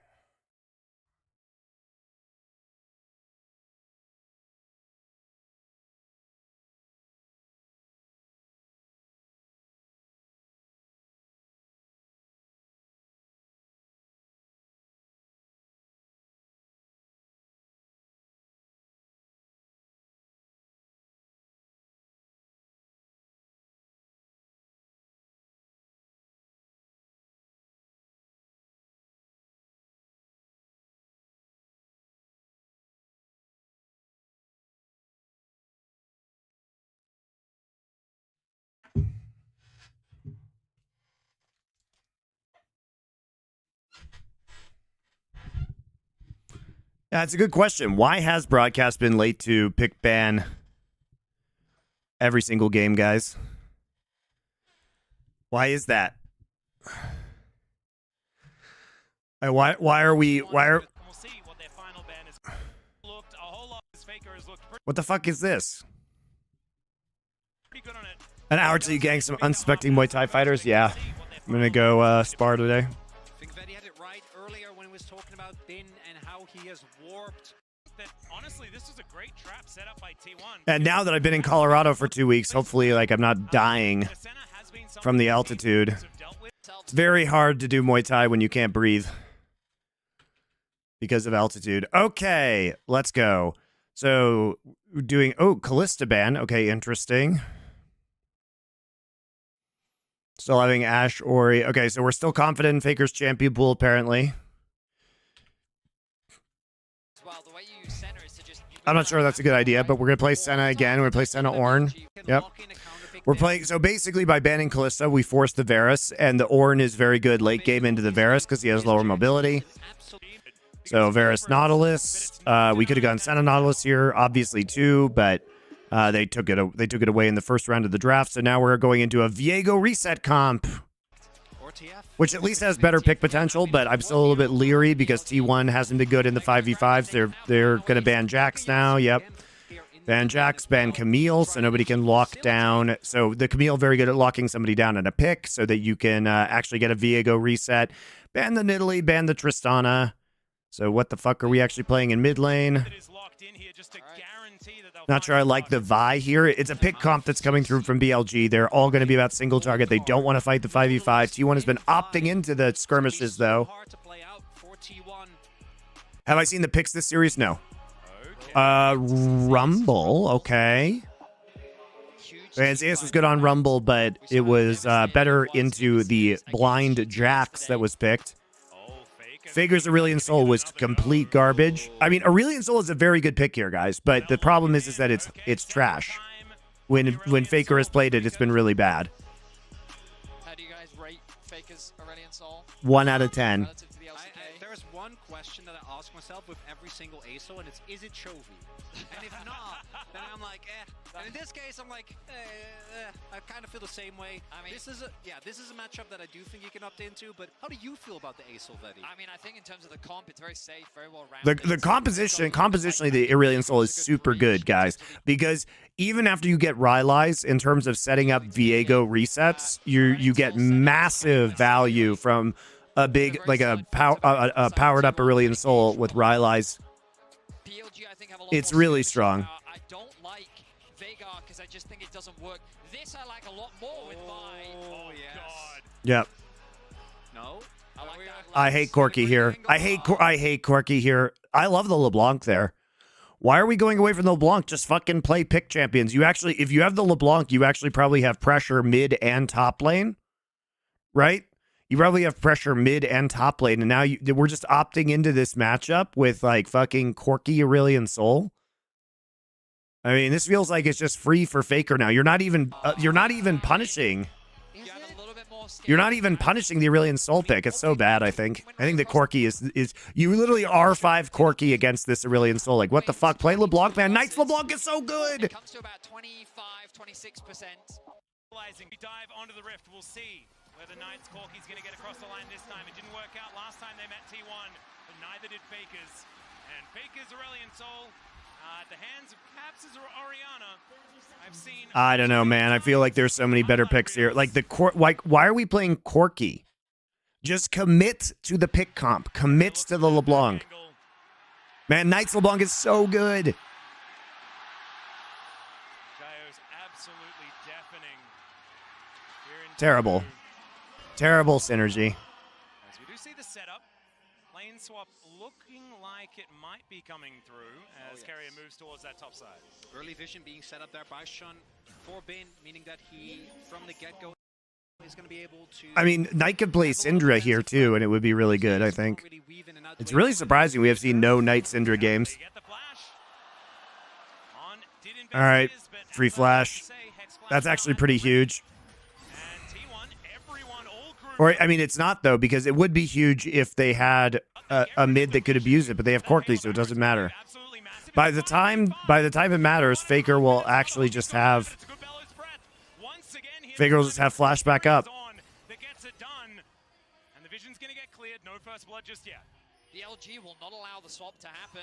That's a good question. Why has broadcast been late to pick ban every single game, guys? Why is that? Why are we? What the fuck is this? An hour till you gang some unsuspecting Muay Thai fighters? Yeah. I'm gonna go spar today. I think Vetty had it right earlier when he was talking about Bin and how he has warped. That, honestly, this is a great trap set up by T1. And now that I've been in Colorado for 2 weeks, hopefully, like, I'm not dying from the altitude. It's very hard to do Muay Thai when you can't breathe because of altitude. Okay, let's go. So, doing... Oh, Callista ban. Okay, interesting. Still having Ash, Ori. Okay, so we're still confident in Faker's champion pool, apparently. I'm not sure that's a good idea, but we're going to play Senna again. We're going to play Senna Ornn. Yep. We're playing... So basically, by banning Callista, we force the Varus, and the Ornn is very good late game into the Varus because he has lower mobility. So Varus Nautilus. We could have gone Senna Nautilus here, obviously, too, but... they took it away in the first round of the draft, so now we're going into a Viego reset comp, which at least has better pick potential, but I'm still a little bit leery because T1 hasn't been good in the 5v5s. They're going to ban Jax now, yep. Ban Jax, ban Camille, so nobody can lock down. So the Camille very good at locking somebody down in a pick so that you can actually get a Viego reset. Ban the Nidalee, ban the Tristana. So what the fuck are we actually playing in mid lane? Not sure I like the Vi here. It's a pick comp that's coming through from BLG. They're all going to be about single target. They don't want to fight the 5v5. T1 has been opting into the skirmishes, though. Have I seen the picks this series? No. Rumble. Okay. Zeus was good on Rumble, but it was better into the blind Jax that was picked. Faker's Aurelion Sol was complete garbage. I mean, Aurelion Sol is a very good pick here, guys, but the problem is that it's trash. When Faker has played it, it's been really bad. How do you guys rate Faker's Aurelion Sol? 1 out of 10. There is one question that I ask myself with every single ASO, and it's, is it Chovy? And if not, then I'm like, eh. And in this case, I'm like, I kind of feel the same way. I mean, this is a matchup that I do think you can opt into, but how do you feel about the ASO, Vetty? I mean, I think in terms of the comp, it's very safe, very well rounded. The compositionally, the Aurelion Sol is super good, guys, because even after you get Rylai's, in terms of setting up Viego resets, you get massive value from a big, like a powered up Aurelion Sol with Rylai's. It's really strong. I don't like Veigar because I just think it doesn't work. This I like a lot more with my. Oh yes. God. Yep. No. I like that. I hate Corky here. I hate Corky here. I love the LeBlanc there. Why are we going away from the LeBlanc? Just fucking play pick champions. You actually, if you have the LeBlanc, you actually probably have pressure mid and top lane, right? You probably have pressure mid and top lane, and now we're just opting into this matchup with like fucking Corky Aurelion Sol. I mean, this feels like it's just free for Faker now. You're not even punishing. You're not even punishing the Aurelion Sol pick. It's so bad. I think the Corky is you literally R5 Corky against this Aurelion Sol. Like, what the fuck? Play LeBlanc, man. Knight's LeBlanc is so good. It comes to about 25-26%. We dive onto the rift. We'll see whether Knight's Corky's going to get across the line this time. It didn't work out last time they met T1, but neither did Faker's. And Faker's Aurelion Sol, at the hands of Caps' Oriana, I've seen... I don't know, man. I feel like there's so many better picks here. Like, why are we playing Corky? Just commit to the pick comp. Commits to the LeBlanc. Man, Knight's LeBlanc is so good. Jayo's absolutely deafening. Here in Terrible. Terrible synergy. As we do see the setup, lane swap looking like it might be coming through as Carrier moves towards that top side. Early vision being set up there by Shun for Bin, meaning that he, from the get-go, is going to be able to... I mean, Knight could play Syndra here too, and it would be really good, I think. It's really surprising we have seen no Knight Syndra games. All right, free flash. That's actually pretty huge. Or, I mean, it's not, though, because it would be huge if they had a mid that could abuse it, but they have Corkley, so it doesn't matter. By the time it matters, Faker will actually just have... Faker will just have flash back up. BLG will not allow the swap to happen.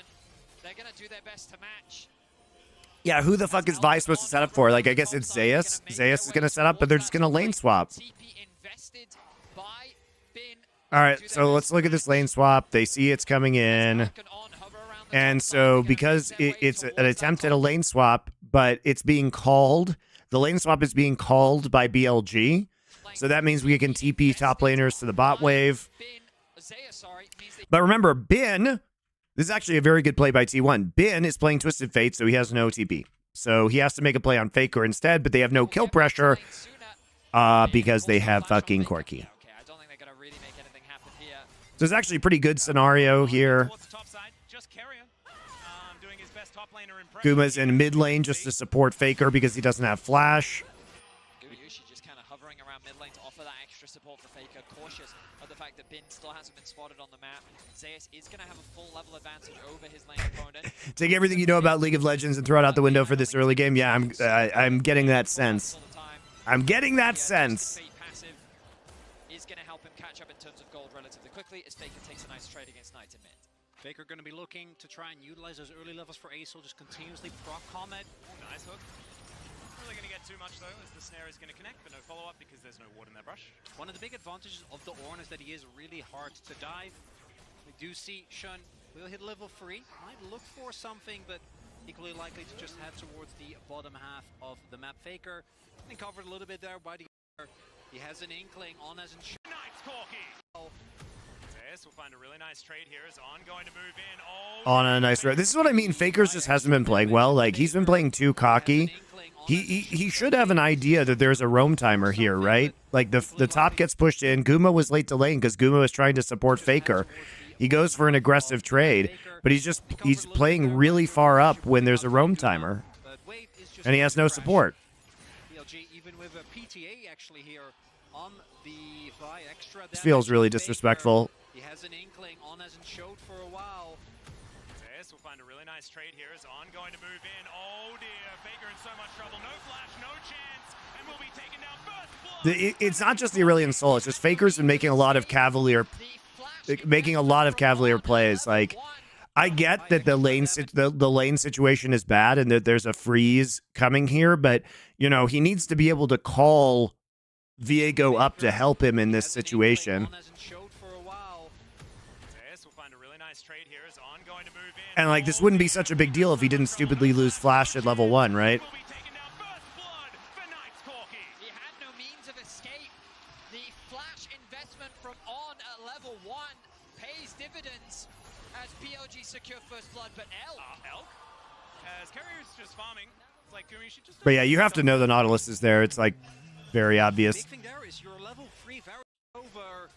They're going to do their best to match. Yeah, who the fuck is Vi supposed to set up for? Like, I guess it's Zeus. Zeus is going to set up, but they're just going to lane swap. All right, so let's look at this lane swap. They see it's coming in. And so because it's an attempt at a lane swap, but it's being called, the lane swap is being called by BLG. So that means we can TP top laners to the bot wave. But remember, Bin, this is actually a very good play by T1. Bin is playing Twisted Fate, so he has no TP. So he has to make a play on Faker instead, but they have no kill pressure because they have fucking Corki. So it's actually a pretty good scenario here. Guma's in mid lane just to support Faker because he doesn't have flash. Just kind of hovering around mid lane to offer that extra support for Faker, cautious of the fact that Bin still hasn't been spotted on the map. Zeus is going to have a full level advantage over his lane opponent. Take everything you know about League of Legends and throw it out the window for this early game. Yeah, I'm getting that sense. I'm getting that sense. Is going to help him catch up in terms of gold relatively quickly as Faker takes a nice trade against Knight in mid. Faker going to be looking to try and utilize those early levels for Ace, just continuously proc Comet. Nice hook. Not really going to get too much though, as the snare is going to connect, but no follow-up because there's no ward in that brush. One of the big advantages of the Ornn is that he is really hard to dive. We do see Shun will hit level 3, might look for something, but equally likely to just head towards the bottom half of the map. Faker, and covered a little bit there by the... He has an inkling on as in Nice Corki! Zeus will find a really nice trade here as On going to move in. On a nice road. This is what I mean. Fakers just hasn't been playing well. Like, he's been playing too cocky. He should have an idea that there's a roam timer here, right? Like, the top gets pushed in. Guma was late to lane because Guma was trying to support Faker. He goes for an aggressive trade, but he's playing really far up when there's a roam timer. And he has no support. BLG even with a PTA actually here on the Vi extra. This feels really disrespectful. He has an inkling on as in showed for a while. Zeus will find a really nice trade here as On going to move in. Oh dear, Faker in so much trouble. No flash, no chance, and will be taken down first blood. It's not just the Aurelion Soul. It's just Faker's been making a lot of cavalier plays. Like, I get that the lane situation is bad and that there's a freeze coming here, but you know, he needs to be able to call Viego up to help him in this situation. And like, this wouldn't be such a big deal if he didn't stupidly lose flash at level 1, right? He had no means of escape. The flash investment from On at level 1 pays dividends as BLG secure first blood, but Elk. As Carrier's just farming, it's like But yeah, you have to know the Nautilus is there. It's like very obvious. Big thing there is your level 3 very over.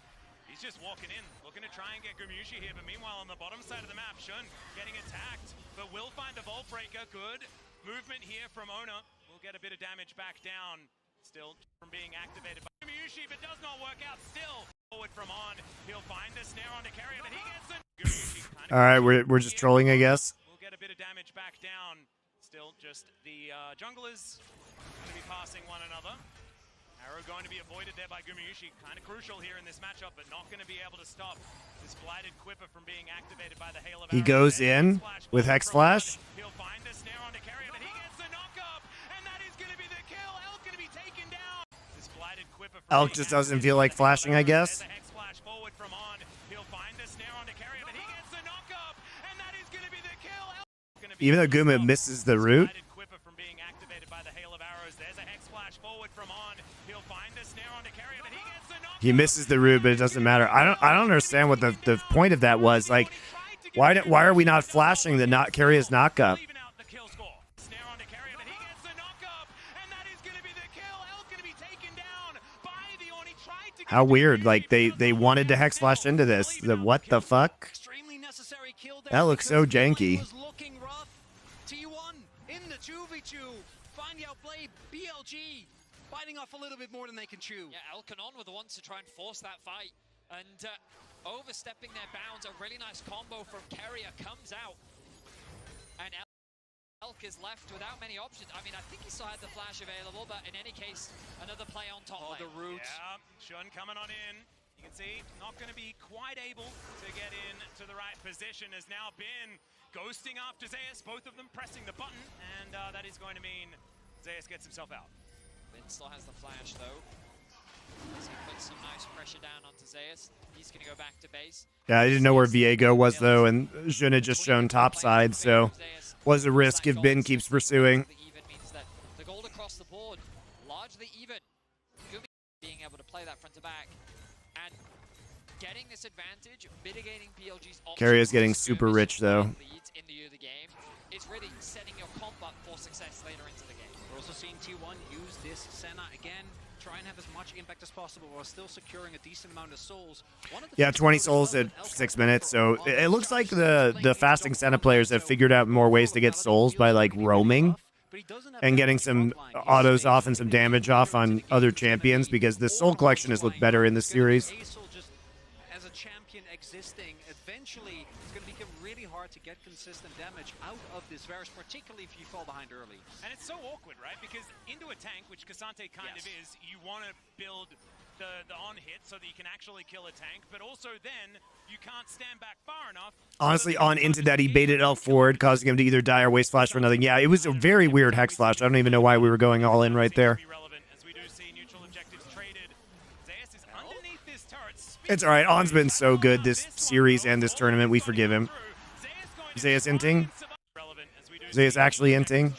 He's just walking in, looking to try and get Gumushi here, but meanwhile on the bottom side of the map, Shun getting attacked, but will find the Vault Breaker. Good movement here from Ona. We'll get a bit of damage back down. Still from being activated by Gumushi, but does not work out. Still forward from On. He'll find the snare onto Carrier, but he gets the Gumushi kind of. All right, we're just trolling, I guess. We'll get a bit of damage back down. Still just the junglers going to be passing one another. Arrow going to be avoided there by Gumushi. Kind of crucial here in this matchup, but not going to be able to stop this blighted Quipper from being activated by the hail of He goes in with Hex Flash. He'll find the snare onto Carrier, but he gets the knock-up, and that is going to be the kill. Elk going to be taken down. This blighted Quipper from Elk just doesn't feel like flashing, I guess. the Hex Flash forward. Even though Guma misses the root. He misses the root, but it doesn't matter. I don't understand what the point of that was. Like, why are we not flashing the not Carria's knockup? How weird. Like, they wanted to hex flash into this. What the fuck? That looks so janky. T1 in the 2v2. Find the outplay. BLG biting off a little bit more than they can chew. Yeah, Elkanon were the ones to try and force that fight. And overstepping their bounds, a really nice combo from Keria comes out. And Elk is left without many options. I mean, I think he still had the flash available, but in any case, another play on top lane. The roots. Yeah, Shun coming on in. You can see, not going to be quite able to get in to the right position. Has now been ghosting after Zeus, both of them pressing the button, and that is going to mean Zeus gets himself out. Vin still has the flash, though. As he puts some nice pressure down onto Zeus. He's going to go back to base. Yeah, I didn't know where Viego was, though, and Jun had just shown topside, so was a risk if Bin keeps pursuing. Even means that the gold across the board, largely even. Gumi being able to play that front to back and getting this advantage, mitigating BLG's options. Carria's getting super rich, though. Leads in the early game. It's really setting your comp up for success later into the game. We're also seeing T1 use this Senna again. Try and have as much impact as possible while still securing a decent amount of souls. Yeah, 20 souls at 6 minutes. So it looks like the fasting Senna players have figured out more ways to get souls by like roaming and getting some autos off and some damage off on other champions, because the soul collection has looked better in this series. As a champion existing, eventually it's going to become really hard to get consistent damage out of this Varus, particularly if you fall behind early. And it's so awkward, right? Because into a tank, which Cassante kind of is, you want to build the on-hit so that you can actually kill a tank, but also then you can't stand back far enough. Honestly, on into that, he baited Elk forward, causing him to either die or waste flash for nothing. Yeah, it was a very weird hex flash. I don't even know why we were going all in right there. It's all right. On's been so good this series and this tournament. We forgive him. Zeus inting. Zeus actually inting.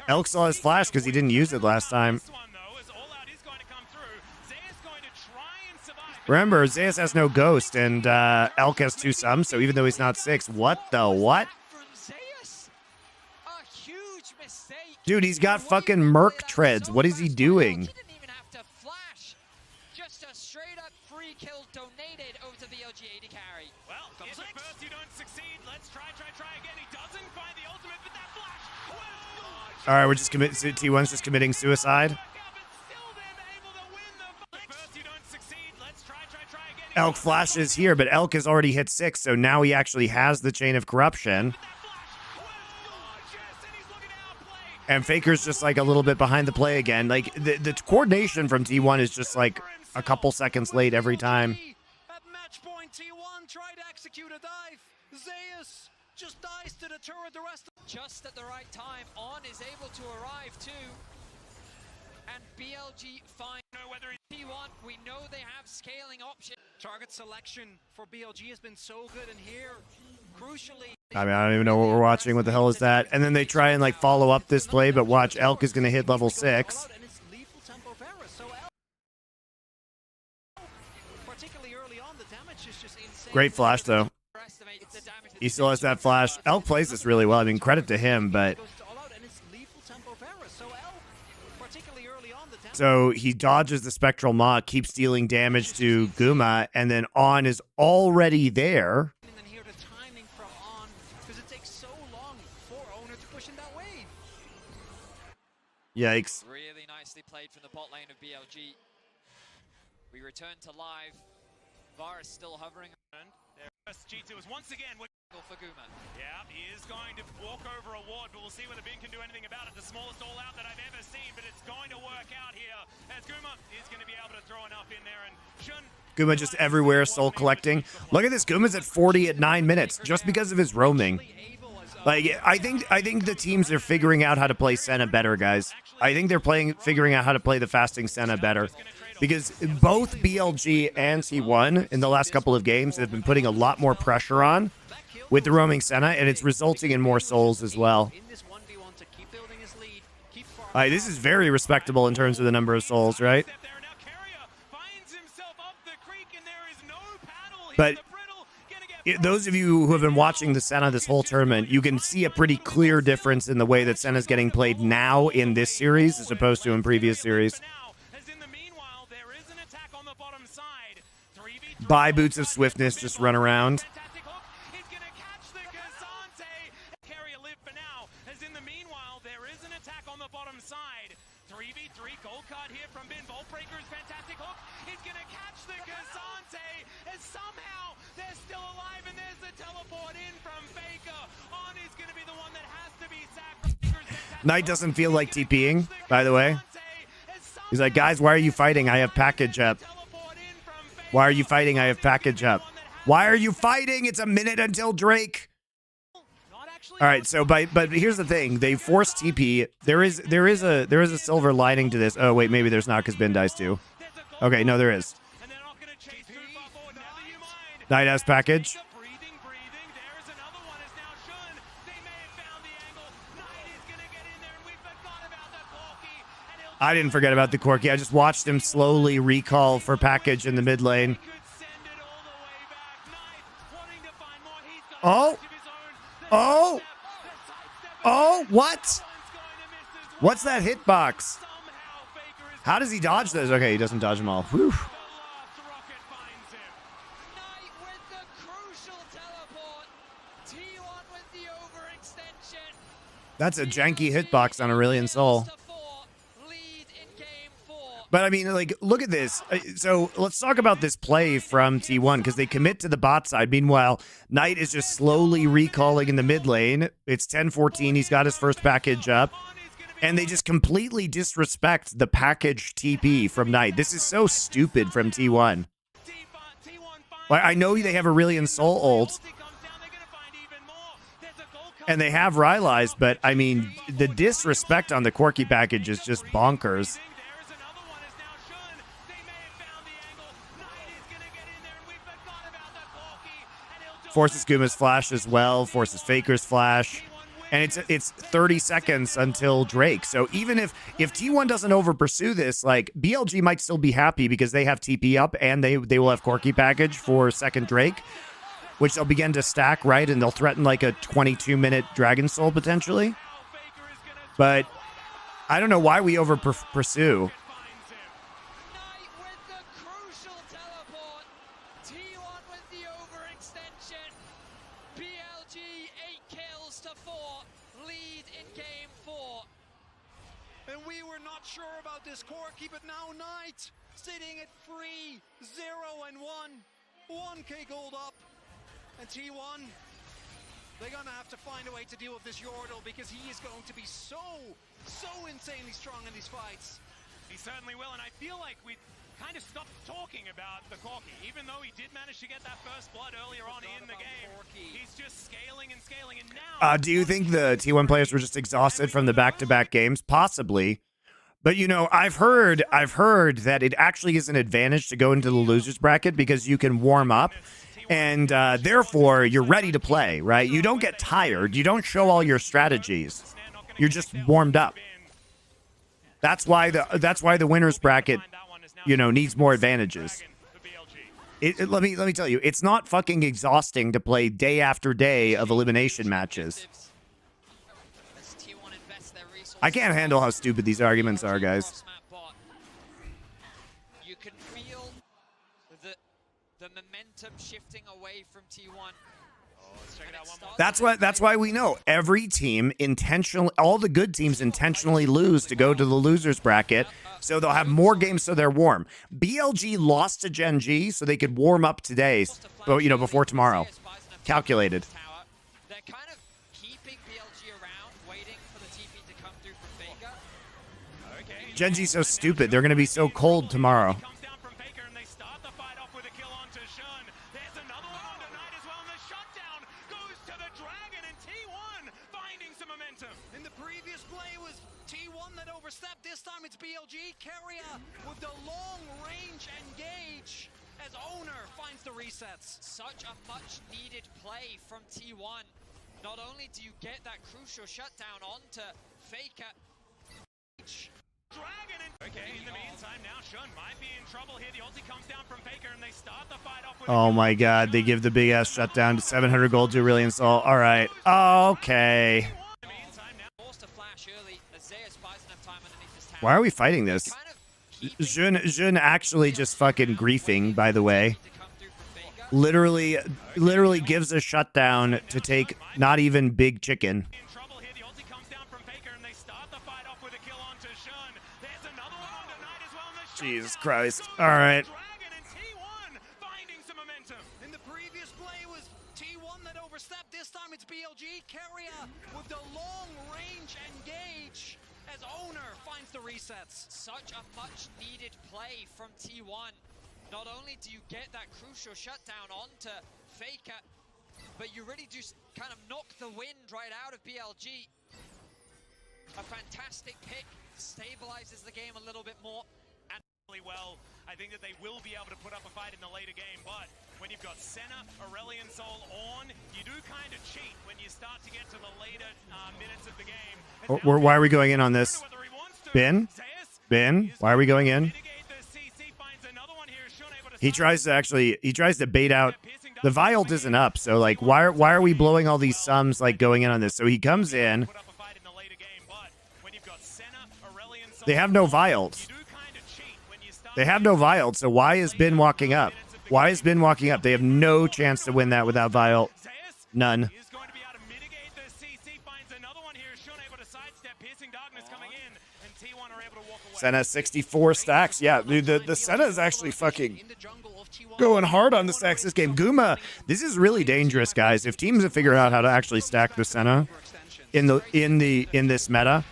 Elk saw his flash because he didn't use it last time. Remember, Zeus has no ghost, and Elk has 2 sums, so even though he's not 6, what the what? Dude, he's got fucking Merc treads. What is he doing? Just a straight up free kill donated over to BLG AD carry. Well, if at first you don't succeed, let's try again. He doesn't find the ultimate, but that flash. All right, we're just T1's just committing suicide. Elk flashes here, but Elk has already hit 6, so now he actually has the chain of corruption. And Faker's just like a little bit behind the play again. Like the coordination from T1 is just like a couple seconds late every time. At match point, T1 tried to execute a dive. Zeus just dies to the turret. The rest just at the right time, On is able to arrive too. And BLG find whether T1, we know they have scaling options. Target selection for BLG has been so good in here. Crucially, I mean, I don't even know what we're watching. What the hell is that? And then they try and like follow up this play, but watch, Elk is going to hit level 6. Great flash though. He still has that flash. Elk plays this really well. I mean, credit to him, but so he dodges the Spectral Maw, keeps dealing damage to Guma, and then On is already there. Yikes. Really nicely played from the bot lane of BLG. We return to live. Varus still hovering around. G2 is once again for Guma. Yeah, he is going to walk over a ward, but we'll see whether Bin can do anything about it. The smallest all-out that I've ever seen, but it's going to work out here as Guma is going to be able to throw enough in there. And Shun, Guma just everywhere, soul collecting. Look at this. Guma's at 40 at 9 minutes just because of his roaming. Like, I think the teams are figuring out how to play Senna better, guys. I think they're figuring out how to play the fasting Senna better. Because both BLG and T1 in the last couple of games have been putting a lot more pressure on. with the roaming Senna, and it's resulting in more souls as well. This is very respectable in terms of the number of souls, right? But those of you who have been watching the Senna this whole tournament, you can see a pretty clear difference in the way that Senna's getting played now in this series as opposed to in previous series. Buy Boots of Swiftness, just run around. Knight doesn't feel like TPing, by the way. He's like, guys, why are you fighting? I have package up. Why are you fighting? I have package up. Why are you fighting? It's a minute until Drake. All right, so but here's the thing. They force TP. There is a silver lining to this. Oh wait, maybe there's not because Ben dies too. Okay, no, there is. Knight has package. I didn't forget about the Corki. I just watched him slowly recall for package in the mid lane. Oh! Oh! Oh, what? What's that hitbox? How does he dodge those? Okay, he doesn't dodge them all. Whew. That's a janky hitbox on Aurelion Soul. But I mean, like, look at this. So let's talk about this play from T1 because they commit to the bot side. Meanwhile, Knight is just slowly recalling in the mid lane. It's 10-14. He's got his first package up. And they just completely disrespect the package TP from Knight. This is so stupid from T1. Like, I know they have Aurelion Soul ult. And they have Rylai's, but I mean, the disrespect on the Corki package is just bonkers. Forces Guma's flash as well, forces Faker's flash. And it's 30 seconds until Drake. So even if T1 doesn't over pursue this, like BLG might still be happy because they have TP up and they will have Corki package for second Drake, which they'll begin to stack, right? And they'll threaten like a 22-minute Dragon Soul potentially. But I don't know why we over pursue. Corki, but now Knight sitting at 3-0-1, 1k gold up, and T1, they're gonna have to find a way to deal with this Yordle because he is going to be so insanely strong in these fights. He certainly will, and I feel like we kind of stopped talking about the Corki, even though he did manage to get that first blood earlier on in the game. He's just scaling and scaling, and now... Do you think the T1 players were just exhausted from the back-to-back games? Possibly. But, you know, I've heard that it actually is an advantage to go into the losers bracket because you can warm up and therefore you're ready to play, right? You don't get tired. You don't show all your strategies. You're just warmed up. That's why the winners bracket, you know, needs more advantages. Let me tell you, it's not fucking exhausting to play day after day of elimination matches. I can't handle how stupid these arguments are, guys. You can feel the momentum shifting away from T1. That's why we know every team intentionally, all the good teams intentionally lose to go to the losers bracket, so they'll have more games so they're warm. BLG lost to Gen G so they could warm up today, but you know, before tomorrow. Calculated. Gen G's so stupid. They're going to be so cold tomorrow. In the previous play was T1 that overstepped. This time it's BLG. Carrier with the long range engage. as Owner finds the resets. Such a much needed play from T1. Not only do you get that crucial shutdown onto Faker. Dragon and okay, in the meantime, now Shun might be in trouble here. The ulti comes down from Faker and they start the fight off with Oh my god, they give the big ass shutdown to 700 gold to Aurelion Sol. All right. Okay. Forced to flash early as Zeus buys enough time underneath his tower. Why are we fighting this? Jun actually just fucking griefing, by the way. Literally gives a shutdown to take not even big chicken. in trouble here. The ulti comes down from Faker and they start the fight off with a kill onto Shun. There's another one on Knight as well. And the Jesus shutdown Christ. goes All right. Dragon and T1 finding some momentum. In the previous play was T1 that overstepped. This time it's BLG. Carrier with the long range engage as Owner finds the resets. Such a much needed play from T1. Not only do you get that crucial shutdown onto Faker, but you really just kind of knock the wind right out of BLG. A fantastic pick, stabilizes the game a little bit more. And really well, I think that they will be able to put up a fight in the later game, but when you've got Senna, Aurelion Sol on, you do kind of cheat when you start to get to the later minutes of the game. Why are we going in on this? Ben? Ben? Why are we going in? He tries to bait out. The Vialt isn't up, so like why are we blowing all these sums like going in on this? So he comes in. They have no Vialt. They have no Vialt, so why is Ben walking up? Why is Ben walking up? They have no chance to win that without Vialt. None. Senna 64 stacks. Yeah, dude, the Senna is actually fucking going hard on the stacks this game. Guma, this is really dangerous, guys. If teams have figured out how to actually stack the Senna in this meta,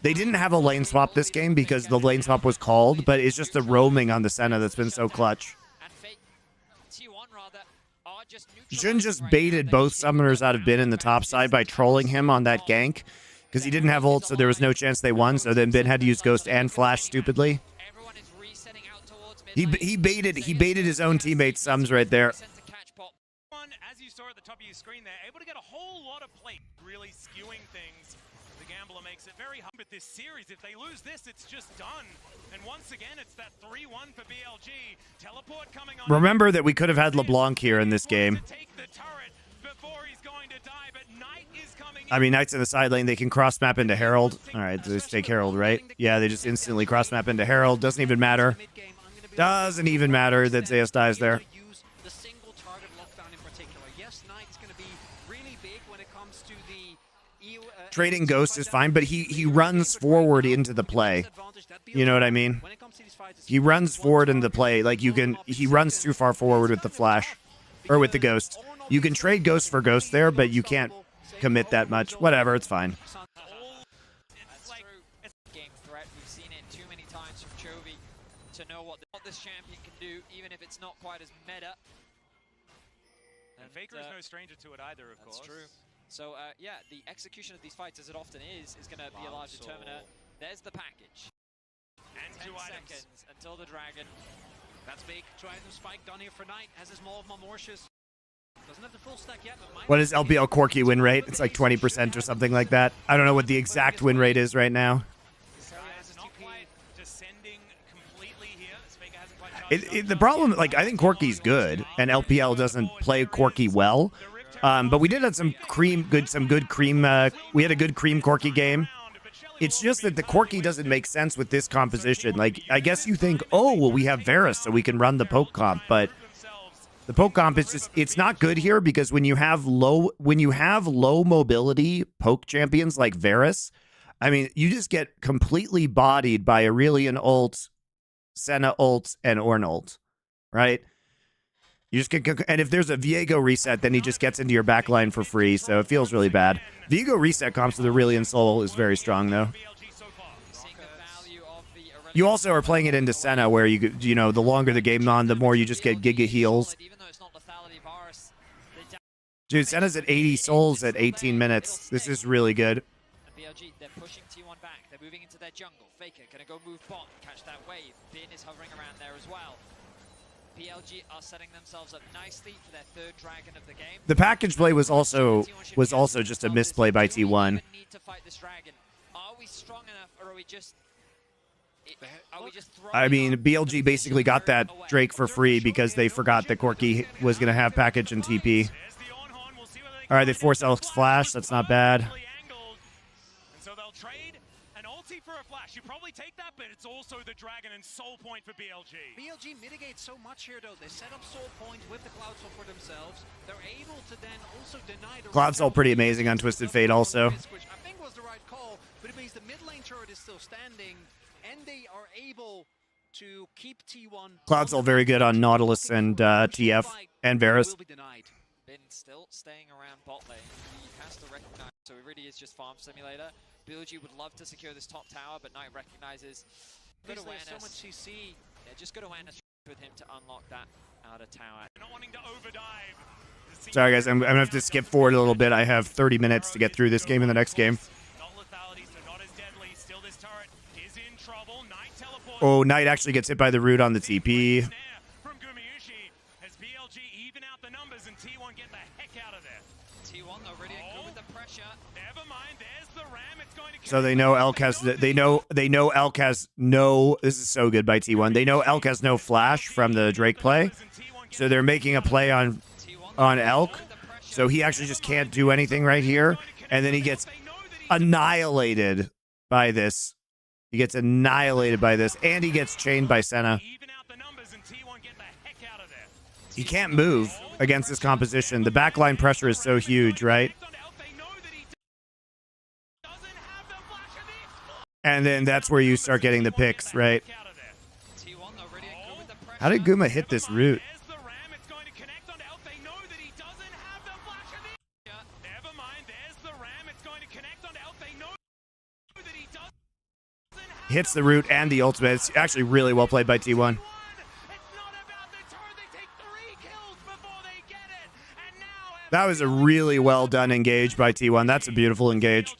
they didn't have a lane swap this game because the lane swap was called, but it's just the roaming on the Senna that's been so clutch. Jun just baited both summoners out of Bin in the top side by trolling him on that gank because he didn't have ult, so there was no chance they won. So then Bin had to use Ghost and Flash stupidly. He baited his own teammates' sums right there. As you saw at the top of your screen there, able to get a whole lot of play, really skewing things. The Gambler makes it very hard with this series. If they lose this, it's just done. And once again, it's that 3-1 for BLG. Teleport coming on. Remember that we could have had LeBlanc here in this game. I mean, Knight's in the side lane. They can cross map into Herald. All right, they just take Herald, right? Yeah, they just instantly cross map into Herald. Doesn't even matter. Doesn't even matter that Zeus dies there. Trading Ghost is fine, but he runs forward into the play. You know what I mean? He runs forward into the play. Like he runs too far forward with the Flash or with the Ghost. You can trade Ghost for Ghost there, but you can't commit that much. Whatever, it's fine. Game threat. We've seen it too many times from Chovy to know what this champion can do, even if it's not quite as meta. And Faker is no stranger to it either, of course. That's true. So, yeah, the execution of these fights, as it often is going to be a large determiner. There's the package. And 10 seconds until the Dragon. That's big. Trying to spike down here for Knight. Has his Maw of Malmortius. Doesn't have the full stack yet, but what is LPL Corki win rate? It's like 20% or something like that. I don't know what the exact win rate is right now. The problem, like, I think Corki's good, and LPL doesn't play Corki well. But we did have some good cream. We had a good cream Corki game. It's just that the Corki doesn't make sense with this composition. Like, I guess you think, oh, well, we have Varus, so we can run the poke comp, but the poke comp is just, it's not good here because when you have low mobility poke champions like Varus, I mean, you just get completely bodied by Aurelion ult, Senna ult, and Ornn ult, right? You just get, and if there's a Viego reset, then he just gets into your backline for free, so it feels really bad. Viego reset comps with Aurelion Sol is very strong, though. You also are playing it into Senna, where you know, the longer the game on, the more you just get giga heals. Dude, Senna's at 80 souls at 18 minutes. This is really good. BLG, they're pushing T1 back. They're moving into their jungle. Faker gonna go move bot, catch that wave. Bin is hovering around there as well. BLG are setting themselves up nicely for their third dragon of the game. The package play was also just a misplay by T1. Need to fight this dragon. Are we strong enough, or are we just I mean, BLG basically got that Drake for free because they forgot that Corki was going to have package and TP. All right, they force Elk's flash. That's not bad. So they'll trade an ulti for a flash. You probably take that, but it's also the dragon and soul point for BLG. BLG mitigates so much here, though. They set up soul points with the Cloud Soul for themselves. They're able to then also deny the Cloud Soul pretty amazing on Twisted Fate also. which I think was the right call, but it means the mid lane turret is still standing, and they are able to keep T1. Cloud Soul very good on Nautilus and TF and Varus. Will be denied. been still staying around bot lane. He has to recognize, so it really is just farm simulator. BLG would love to secure this top tower, but Knight recognizes good awareness. So much CC. Yeah, just good awareness with him to unlock that outer tower. Not wanting to overdive. Sorry guys, I'm gonna have to skip forward a little bit. I have 30 minutes to get through this game and the next game. Not lethality, so not as deadly. Still, this turret is in trouble. Knight teleports. Oh, Knight actually gets hit by the root on the TP. From Gumayushi as BLG even out the numbers and T1 get the heck out of there. T1 already good with the pressure. Never mind, there's the ram. It's going to So they know Elk has they know Elk has no. This is so good by T1. They know Elk has no flash from the Drake play, so they're making a play on Elk. So he actually just can't do anything right here, and then he gets annihilated by this. He gets annihilated by this, and he gets chained by Senna. He can't move against this composition. The backline pressure is so huge, right? And then that's where you start getting the picks, right? How did Guma hit this root? Hits the root and the ultimate. It's actually really well played by T1. That was a really well done engage by T1. That's a beautiful engage.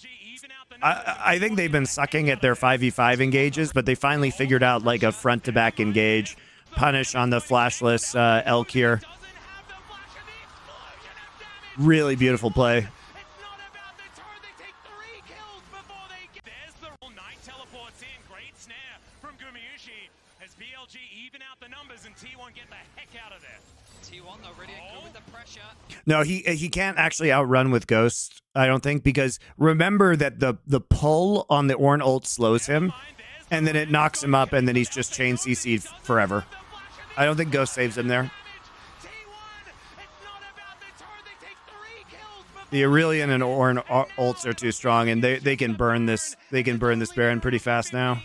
I think they've been sucking at their 5v5 engages, but they finally figured out like a front to back engage. Punish on the flashless Elk here. Really beautiful play. No, he can't actually outrun with Ghost, I don't think, because remember that the pull on the Ornn ult slows him, and then it knocks him up, and then he's just chain CC'd forever. I don't think Ghost saves him there. The Aurelion and Ornn ults are too strong, and they can burn this. They can burn this Baron pretty fast now.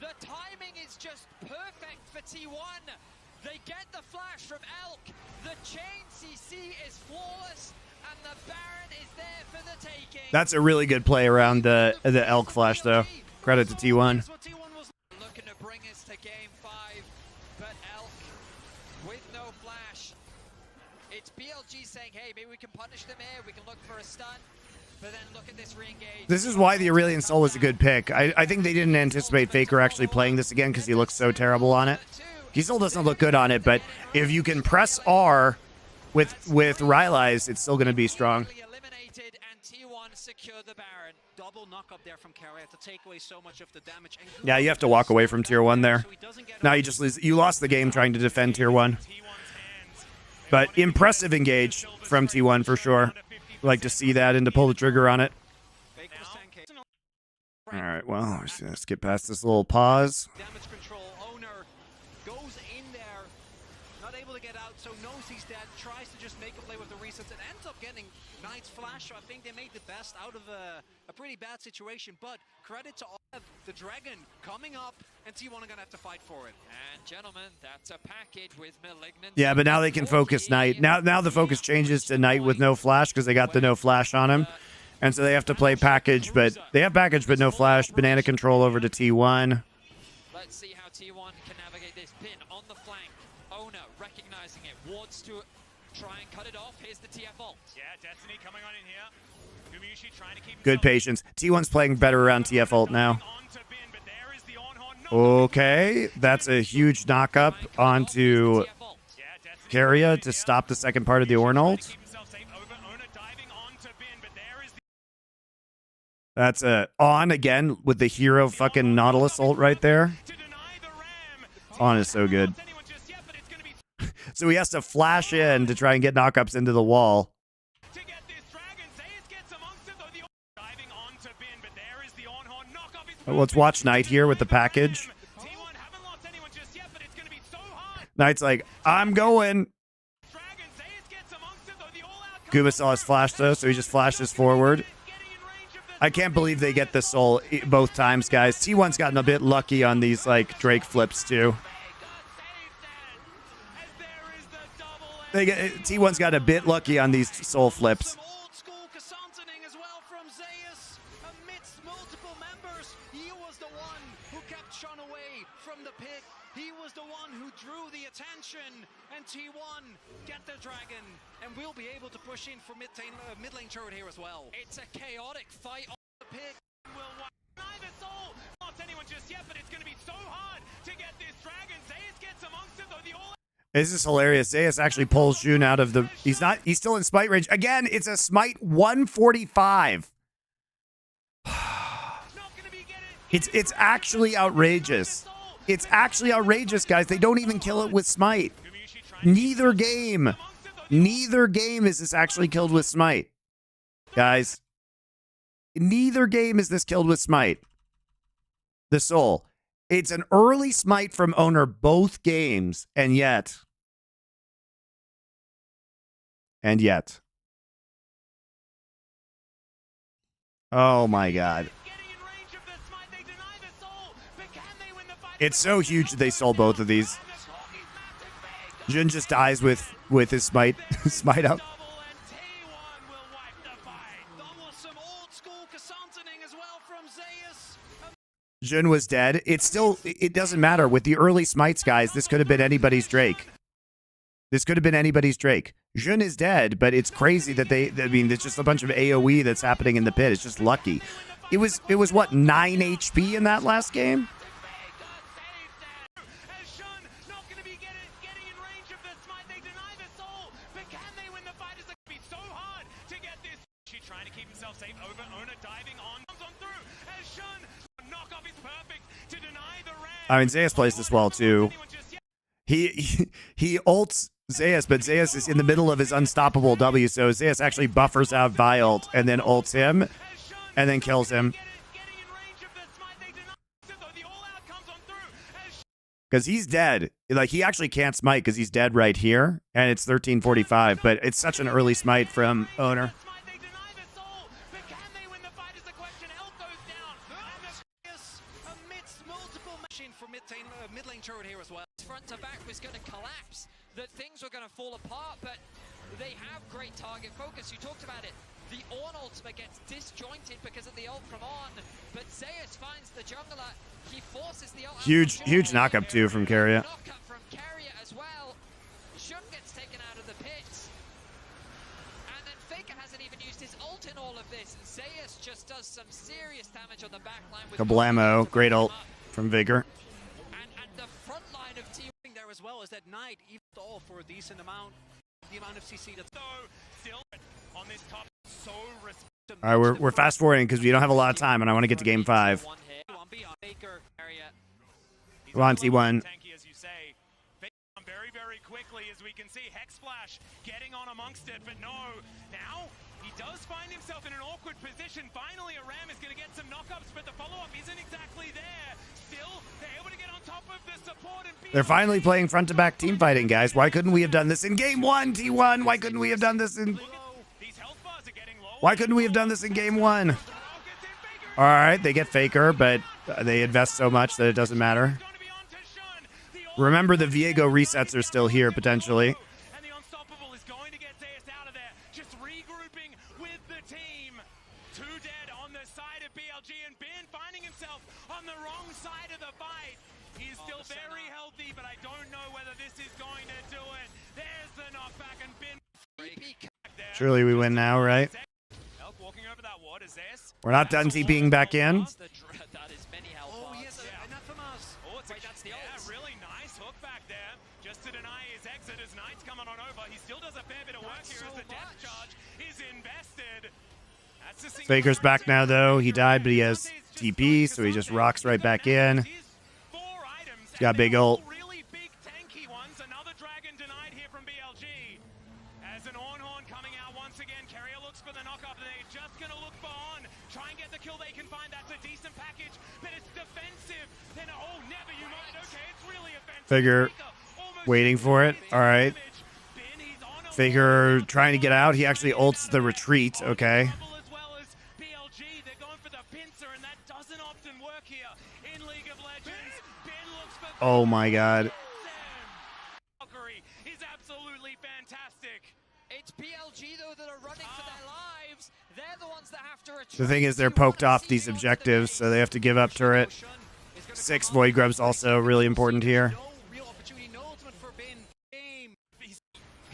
The timing is just perfect for T1. They get the flash from Elk. The chain CC is flawless, and the Baron is there for the taking. That's a really good play around the Elk flash, though. Credit to T1. Looking to bring us to game 5, but Elk with no flash. It's BLG saying, hey, maybe we can punish them here. We can look for a stun. But then look at this re-engage. This is why the Aurelion Soul was a good pick. I think they didn't anticipate Faker actually playing this again because he looks so terrible on it. He still doesn't look good on it, but if you can press R with Rylai's, it's still going to be strong. Eliminated and T1 secure the Baron. Double knock up there from Carrier to take away so much of the damage. Yeah, you have to walk away from tier 1 there. Now you just lose. You lost the game trying to defend tier 1. But impressive engage from T1 for sure. Like to see that and to pull the trigger on it. All right, well, let's get past this little pause. Damage control owner goes in there, not able to get out, so knows he's dead, tries to just make a play with the resets and ends up getting Knight's flash. So I think they made the best out of a pretty bad situation, but credit to all of the Dragon coming up, and T1 are gonna have to fight for it. And gentlemen, that's a package with Malignant. Yeah, but now they can focus Knight. Now the focus changes to Knight with no flash because they got the no flash on him. And so they have to play package, but they have package but no flash. Banana control over to T1. Let's see how T1 can navigate this pin on the flank. Ona recognizing it, wards to try and cut it off. Here's the TF ult. Yeah, Destiny coming on in here. Gumayushi trying to keep Good patience. T1's playing better around TF ult now. on to bin, but there is the on-horn. No, Okay, that's a huge knock-up onto Keria to stop the second part of the Ornult. That's a on again with the hero fucking Nautilus ult right there. On is so good. So he has to flash in to try and get knockups into the wall. Let's watch Knight here with the package. Knight's like, I'm going. Kuba saw his flash though, so he just flashes forward. I can't believe they get the soul both times, guys. T1's gotten a bit lucky on these like Drake flips too. T1's got a bit lucky on these soul flips. He was the one who drew the attention, and T1 get the dragon, and we'll be able to push in for mid lane turret here as well. It's a chaotic fight on The pick will neither soul. Not anyone just yet, but it's going to be so hard to get this dragon. Zeus gets amongst it though. The all. This is hilarious. Zeus actually pulls Jun out of the. He's still in smite range. Again, it's a smite 145. It's actually outrageous. It's actually outrageous, guys. They don't even kill it with smite. Neither game is this actually killed with smite. Guys, neither game is this killed with smite. The soul. It's an early smite from owner both games, and yet. Oh my god. It's so huge that they sold both of these. Jun just dies with his smite smite up. Jun was dead. It doesn't matter. With the early smites, guys, this could have been anybody's Drake. This could have been anybody's Drake. Jun is dead, but it's crazy that there's just a bunch of AoE that's happening in the pit. It's just lucky. It was what, 9 HP in that last game? I mean, Zeus plays this well too. He ults Zeus, but Zeus is in the middle of his unstoppable W, so Zeus actually buffers out Viult and then ults him and then kills him. Because he's dead. Like, he actually can't smite because he's dead right here, and it's 1345, but it's such an early smite from owner. Mid lane turret here as well. front to back was going to collapse, that things were going to fall apart, but they have great target focus. You talked about it. The Ornn ultimate gets disjointed because of the ult from On, but Zeus finds the jungler. He forces the ult. Huge knockup too from Keria. Knockup from Keria as well. Shun gets taken out of the pits. And then Faker hasn't even used his ult in all of this. And Zeus just does some serious damage on the back line. Kablamo, great ult from Vigor. And the front line of team there as well is that Knight even all for a decent amount. The amount of CC that's still on this top. So all right, we're fast forwarding because we don't have a lot of time, and I want to get to game 5. Come on, T1. Very, very quickly, as we can see, Hex Splash getting on amongst it, but no. Now he does find himself in an awkward position. Finally, a Ram is going to get some knockups, but the follow-up isn't exactly there. Still, they're able to get on top of the support. And they're finally playing front-to-back team fighting, guys. Why couldn't we have done this in game 1, T1? Why couldn't we have done this in... Why couldn't we have done this in game 1? All right, they get Faker, but they invest so much that it doesn't matter. Remember, the Viego resets are still here, potentially. And the Unstoppable is going to get Zeus out of there. Just regrouping with the team. 2 dead on the side of BLG, and Ben finding himself on the wrong side of the fight. He's still very healthy, but I don't know whether this is going to do it. There's the knockback, and Ben... Surely we win now, right? Walking over that ward is Zeus. We're not done TPing back in. Oh yes, enough from us. depth charge is invested. That's the Faker's back now, though. He died, but he has TP, so he just rocks right back in. He's got big ult. Really big tanky ones. Another dragon denied here from BLG. As an Ornhorn coming out once again, Carrier looks for the knock-up. They're just going to look for On. Try and get the kill they can find. That's a decent package, but it's defensive. Then, oh, never you mind. Okay, it's really offensive. Faker waiting for it. All right. Faker trying to get out. He actually ults the retreat. Okay. Oh my god. Is absolutely fantastic. It's BLG though that are running for their lives. They're the ones that have to retreat. The thing is, they're poked off these objectives, so they have to give up turret. 6 Void Grubs also really important here. Real opportunity, no ultimate for Bin. He's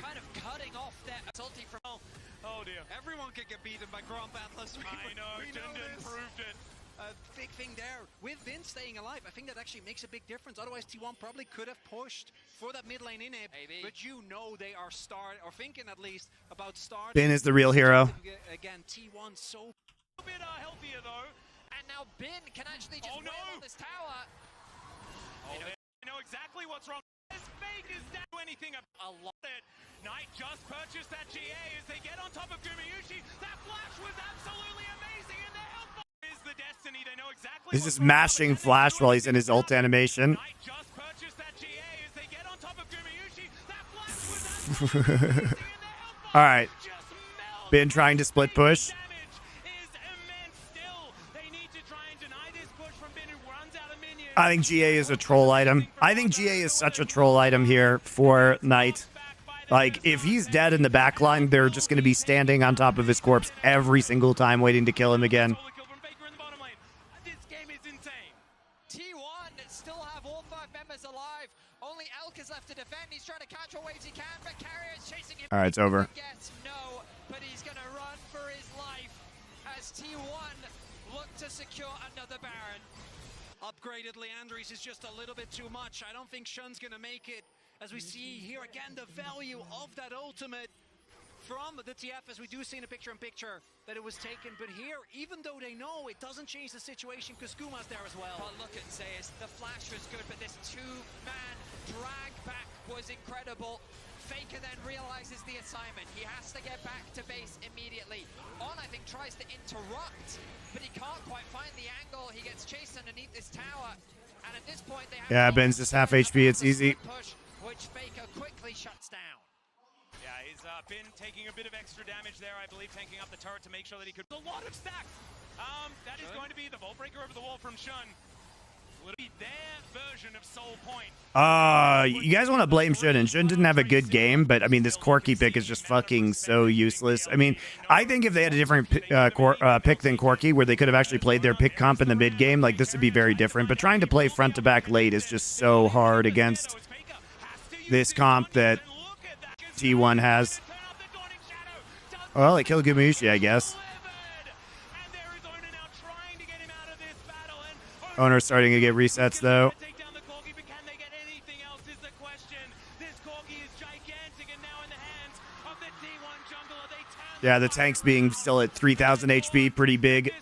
kind of cutting off their ulti from. Oh dear. Everyone could get beaten by Gromp Atlas. I know, Dundon proved it. A big thing there. With Vin staying alive, I think that actually makes a big difference. Otherwise, T1 probably could have pushed for that mid lane inhib. But you know they are thinking at least about starting. Bin is the real hero. Again, T1 so A bit healthier though. And now Bin can actually just win on this tower. Oh, they know exactly what's wrong. This fake is down to anything a lot. Knight just purchased that GA as they get on top of Gumayushi. That flash was absolutely amazing, and their health is the destiny. They know exactly. He's just mashing flash while he's in his ult animation. Knight just purchased that GA as they get on top of Gumayushi. That flash was absolutely amazing, and their health All right. just melted. Bin trying to split push. Damage is immense still. They need to try and deny this push from Bin, who runs out of minions. I think GA is a troll item. I think GA is such a troll item here for Knight. Like, if he's dead in the back line, they're just going to be standing on top of his corpse every single time waiting to kill him again. This game is insane. T1 still have all 5 members alive. Only Elk is left to defend. He's trying to catch what waves he can, but Carrier is chasing him. All right, it's over. Gets no, but he's going to run for his life as T1 look to secure another Baron. upgraded Leandris is just a little bit too much. I don't think Shun's gonna make it. As we see here again, the value of that ultimate from the TF, as we do see in a picture-in-picture that it was taken. But here, even though they know, it doesn't change the situation because Kuma's there as well. But look at Zeus, the flash was good, but this two-man drag back was incredible. Faker then realizes the assignment. He has to get back to base immediately. On, I think, tries to interrupt, but he can't quite find the angle. He gets chased underneath this tower. And at this point, they have Ben's just half HP. It's easy. Push, which Faker quickly shuts down. Yeah, he's been taking a bit of extra damage there, I believe, tanking up the turret to make sure that he could. A lot of stacks. That is going to be the Vault Breaker over the wall from Shun. Will it be their version of Soul Point? You guys want to blame Shun, and Shun didn't have a good game, but I mean, this Corki pick is just fucking so useless. I mean, I think if they had a different pick than Corki, where they could have actually played their pick comp in the mid game, like this would be very different. But trying to play front to back late is just so hard against this comp that T1 has. Well, they killed Gumayushi, I guess. Owner's starting to get resets, though. Yeah, the tank's being still at 3,000 HP, pretty big.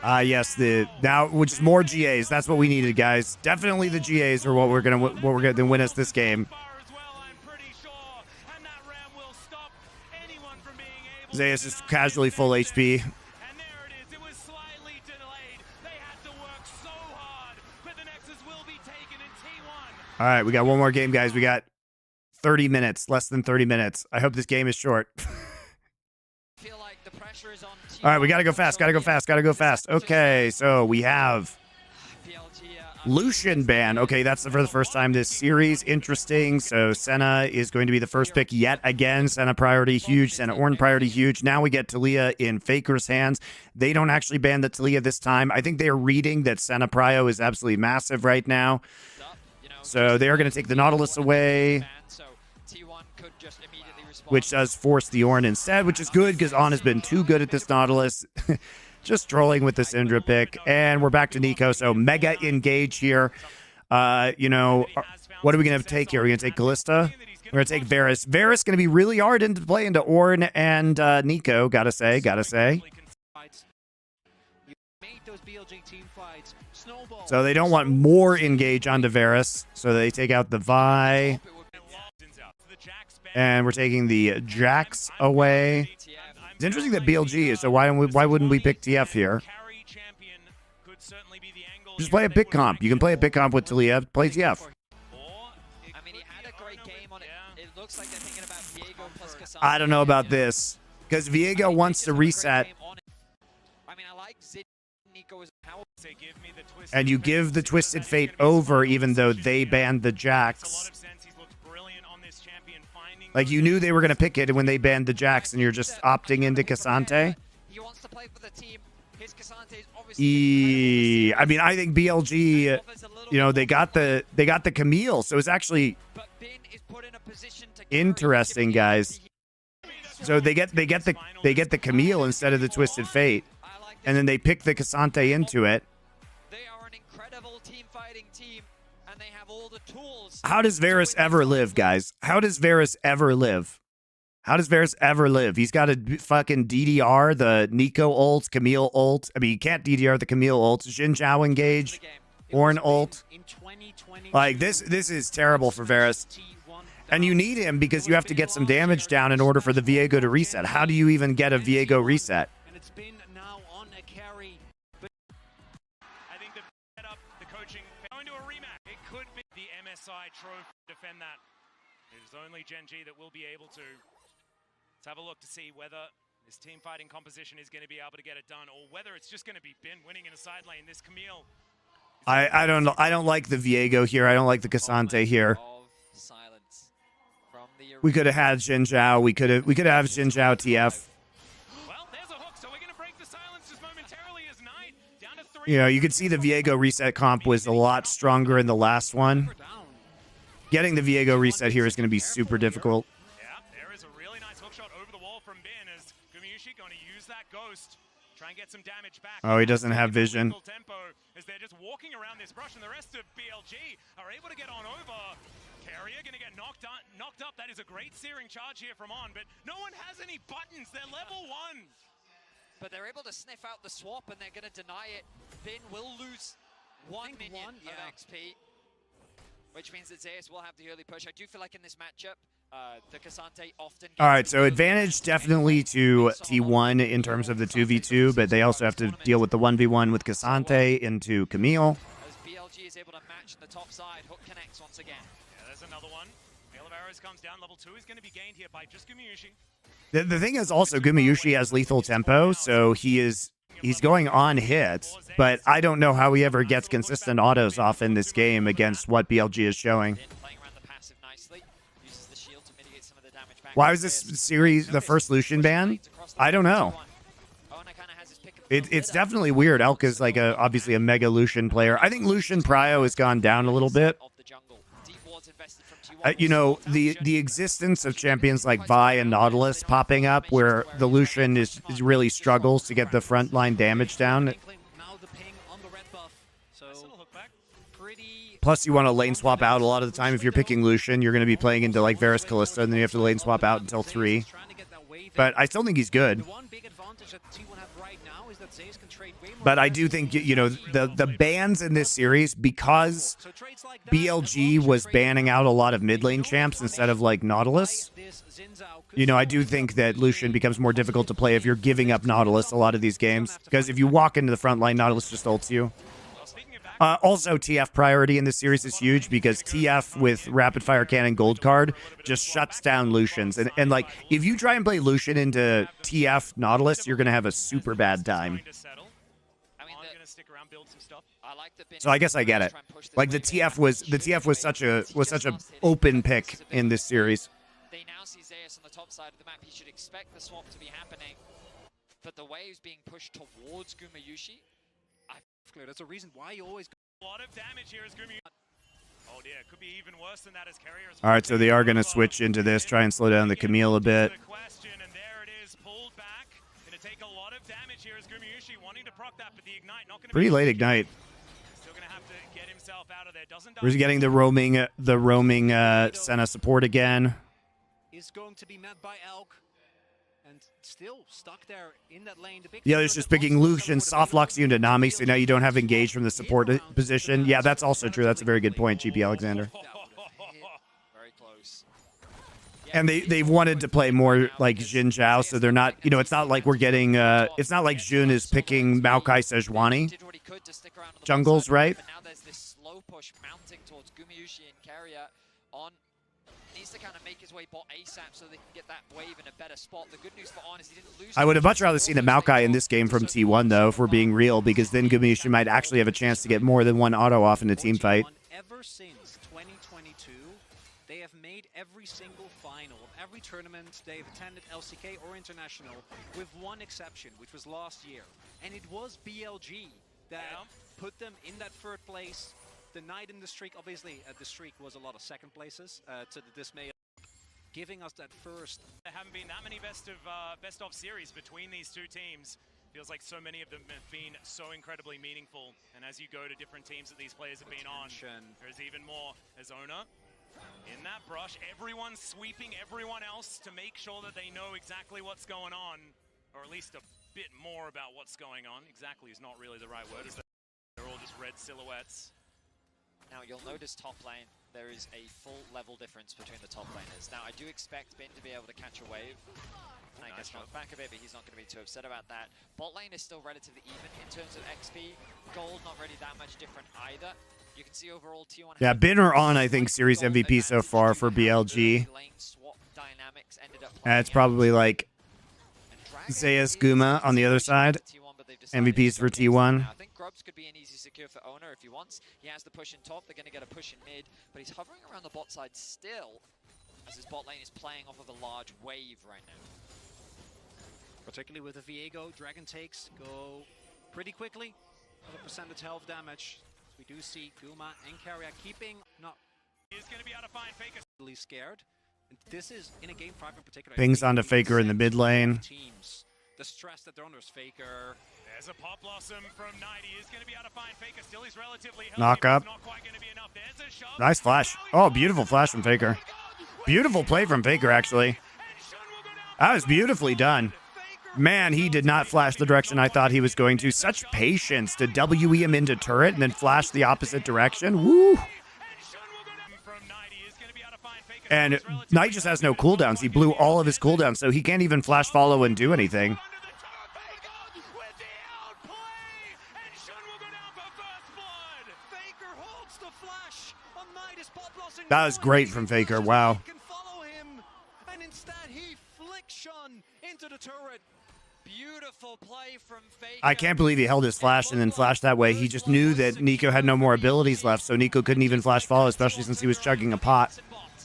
Yes, which is more GAs. That's what we needed, guys. Definitely the GAs are what we're gonna win us this game. Zeus is casually full HP. And there it is. It was slightly delayed. They had to work so hard, but the Nexus will be taken in T1. All right, we got one more game, guys. We got 30 minutes, less than 30 minutes. I hope this game is short. Feel like the pressure is on T1. All right, we gotta go fast. Gotta go fast. Gotta go fast. Okay, so we have Lucian ban. Okay, that's for the first time this series. Interesting. So Senna is going to be the first pick yet again. Senna priority huge. Senna Ornn priority huge. Now we get Talia in Faker's hands. They don't actually ban the Talia this time. I think they are reading that Senna prio is absolutely massive right now. So they are going to take the Nautilus away, which does force the Ornn instead, which is good because On has been too good at this Nautilus. Just trolling with the Syndra pick. And we're back to Nico. So mega engage here. You know, what are we going to take here? We're going to take Callista. We're going to take Varus. Varus going to be really hard into play into Ornn and Nico, gotta say. So they don't want more engage onto Varus, so they take out the Vi. And we're taking the Jax away. It's interesting that BLG is, so why wouldn't we pick TF here? Just play a pick comp. You can play a pick comp with Talia. Play TF. I mean, he had a great game on it. It looks like they're thinking about Viego plus Cassandra. I don't know about this, because Viego wants to reset. I mean, I like Zid. Nico is power. And you give the Twisted Fate over, even though they banned the Jax. Like, you knew they were going to pick it when they banned the Jax, and you're just opting into Cassante. He wants to play for the team. His Cassante is obviously I mean, I think BLG, you know, they got the Camille, so it's actually interesting, guys. So they get the Camille instead of the Twisted Fate, and then they pick the Cassante into it. They are an incredible team fighting team, and they have all the tools. How does Varus ever live, guys? How does Varus ever live? How does Varus ever live? He's got to fucking DDR the Nico ult, Camille ult. I mean, you can't DDR the Camille ult. Xin Zhao engage, Ornn ult. Like, this is terrible for Varus. And you need him because you have to get some damage down in order for the Viego to reset. How do you even get a Viego reset? And it's been now on a carry. I think the setup, the coaching, going to a rematch. It could be the MSI trophy to defend that. It is only Gen G that will be able to. Let's have a look to see whether this team fighting composition is going to be able to get it done, or whether it's just going to be Bin winning in a side lane. This Camille. I don't know. I don't like the Viego here. I don't like the Cassante here. We could have had Xin Zhao. We could have Xin Zhao TF. Well, there's a hook, so we're going to break the silence just momentarily as Knight down to 3. You know, you could see the Viego reset comp was a lot stronger in the last one. Getting the Viego reset here is going to be super difficult. Yeah, there is a really nice hook shot over the wall from Bin as Gumayushi going to use that ghost. Try and get some damage back. Oh, he doesn't have vision. Tempo as they're just walking around this brush, and the rest of BLG are able to get on over. Carrier going to get knocked up. That is a great searing charge here from On, but no one has any buttons. They're level 1. But they're able to sniff out the swap, and they're going to deny it. Bin will lose one minion of XP, which means that Zeus will have the early push. I do feel like in this matchup, the Cassante often... All right, so advantage definitely to T1 in terms of the 2v2, but they also have to deal with the 1v1 with Cassante into Camille. As BLG is able to match the top side, hook connects once again. Yeah, there's another one. Hail of Arrows comes down. Level 2 is going to be gained here by just Gumayushi. The thing is also Gumayushi has lethal tempo, so he's going on hits, but I don't know how he ever gets consistent autos off in this game against what BLG is showing. Why was this series the first Lucian ban? I don't know. It's definitely weird. Elk is like obviously a mega Lucian player. I think Lucian Prio has gone down a little bit. You know, the existence of champions like Vi and Nautilus popping up where the Lucian is really struggles to get the frontline damage down. Plus, you want to lane swap out a lot of the time. If you're picking Lucian, you're going to be playing into like Varus Callista, and then you have to lane swap out until 3. But I still think he's good. But I do think, you know, the bans in this series, because BLG was banning out a lot of mid lane champs instead of like Nautilus, you know, I do think that Lucian becomes more difficult to play if you're giving up Nautilus a lot of these games. Because if you walk into the front line, Nautilus just ults you. Also, TF priority in this series is huge because TF with Rapid Fire Cannon Gold card just shuts down Lucians. And like, if you try and play Lucian into TF Nautilus, you're going to have a super bad time. So I guess I get it. Like the TF was such a open pick in this series. They now see Zeus on the top side of the map. He should expect the swap to be happening. But the way he's being pushed towards Gumayushi, that's a reason why you always... A lot of damage here as Gumayushi... Oh dear, could be even worse than that as Carrier... All right, so they are going to switch into this, try and slow down the Camille a bit. And there it is, pulled back. Going to take a lot of damage here as Gumayushi wanting to proc that, but the Ignite not going to... Pretty late Ignite. Still going to have to get himself out of there. We're getting the roaming Senna support again. Is going to be met by Elk. And still stuck there in that lane. The other's just picking Lucian, soft locks you into Nami, so now you don't have engage from the support position. Yeah, that's also true. That's a very good point, GP Alexander. Very close. And they've wanted to play more like Jin Zhao, so they're not, you know, it's not like we're getting, it's not like Jun is picking Maokai Sejuani jungles, right? But now there's this slow push mounting towards Gumayushi and Carrier on. Needs to kind of make his way bot ASAP so they can get that wave in a better spot. The good news for On is he didn't lose. I would have much rather seen a Maokai in this game from T1, though, if we're being real, because then Gumayushi might actually have a chance to get more than one auto off in a team fight. Ever since 2022, they have made every single final of every tournament they've attended, LCK or international, with one exception, which was last year. And it was BLG that put them in that third place. The night in the streak, obviously, the streak was a lot of second places to the dismay, giving us that first. There haven't been that many best of series between these two teams. Feels like so many of them have been so incredibly meaningful. And as you go to different teams that these players have been on, there's even more. As Ona in that brush, everyone's sweeping everyone else to make sure that they know exactly what's going on, or at least a bit more about what's going on. Exactly is not really the right word. They're all just red silhouettes. Now you'll notice top lane, there is a full level difference between the top laners. Now I do expect Bin to be able to catch a wave. And I guess knock back a bit, but he's not going to be too upset about that. Bot lane is still relatively even in terms of XP. Gold not really that much different either. You can see overall T1. Yeah, Bin or On, I think, series MVP so far for BLG. It's probably like Zeus Guma on the other side. MVPs for T1. I think Grubs could be an easy secure for Owner if he wants. He has the push in top, they're going to get a push in mid, but he's hovering around the bot side still, as his bot lane is playing off of a large wave right now. Particularly with the Viego, Dragon takes go pretty quickly for the percentage health damage. We do see Guma and Carrier keeping not. He's going to be able to find Faker. Scared. And this is in a game 5 in particular. Pings onto Faker in the mid lane. Teams. The stress that they're under is Faker. There's a pop blossom from Knight. He is going to be able to find Faker. Still, he's relatively healthy. Knock up. Not quite going to be enough. There's a shove. Nice flash. Oh, beautiful flash from Faker. Beautiful play from Faker, actually. That was beautifully done. Man, he did not flash the direction I thought he was going to. Such patience to WE him into turret and then flash the opposite direction. Woo! And Knight just has no cooldowns. He blew all of his cooldowns, so he can't even flash follow and do anything. That was great from Faker. Wow. Beautiful play from Faker. I can't believe he held his flash and then flashed that way. He just knew that Nico had no more abilities left, so Nico couldn't even flash follow, especially since he was chugging a pot.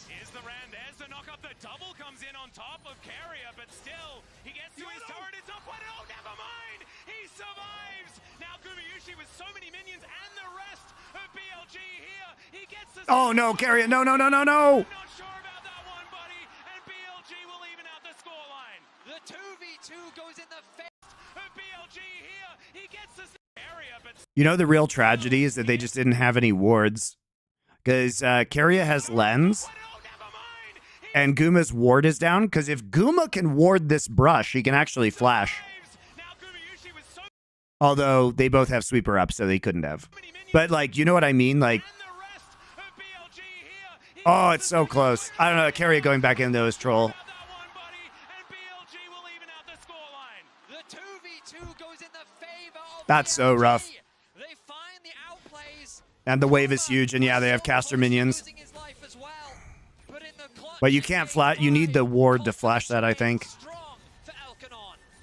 Here's the Ram, there's the knock up, the double comes in on top of Carrier, but still, he gets to his turret, it's up one, oh, never mind! He survives! Now Gumayushi with so many minions and the rest of BLG here, he gets the... Oh no, Carrier, no, no, no, no, no! Not sure about that one, buddy, and BLG will even out the scoreline. The 2v2 goes in the face of BLG here, he gets the area, but... You know, the real tragedy is that they just didn't have any wards. Because Carrier has lens, and Guma's ward is down. Because if Guma can ward this brush, he can actually flash. Although they both have sweeper up, so they couldn't have. But, like, you know what I mean? Like, oh, it's so close. I don't know. Carrier going back into his troll. That's so rough. And the wave is huge, and yeah, they have caster minions. But you can't flash. You need the ward to flash that, I think.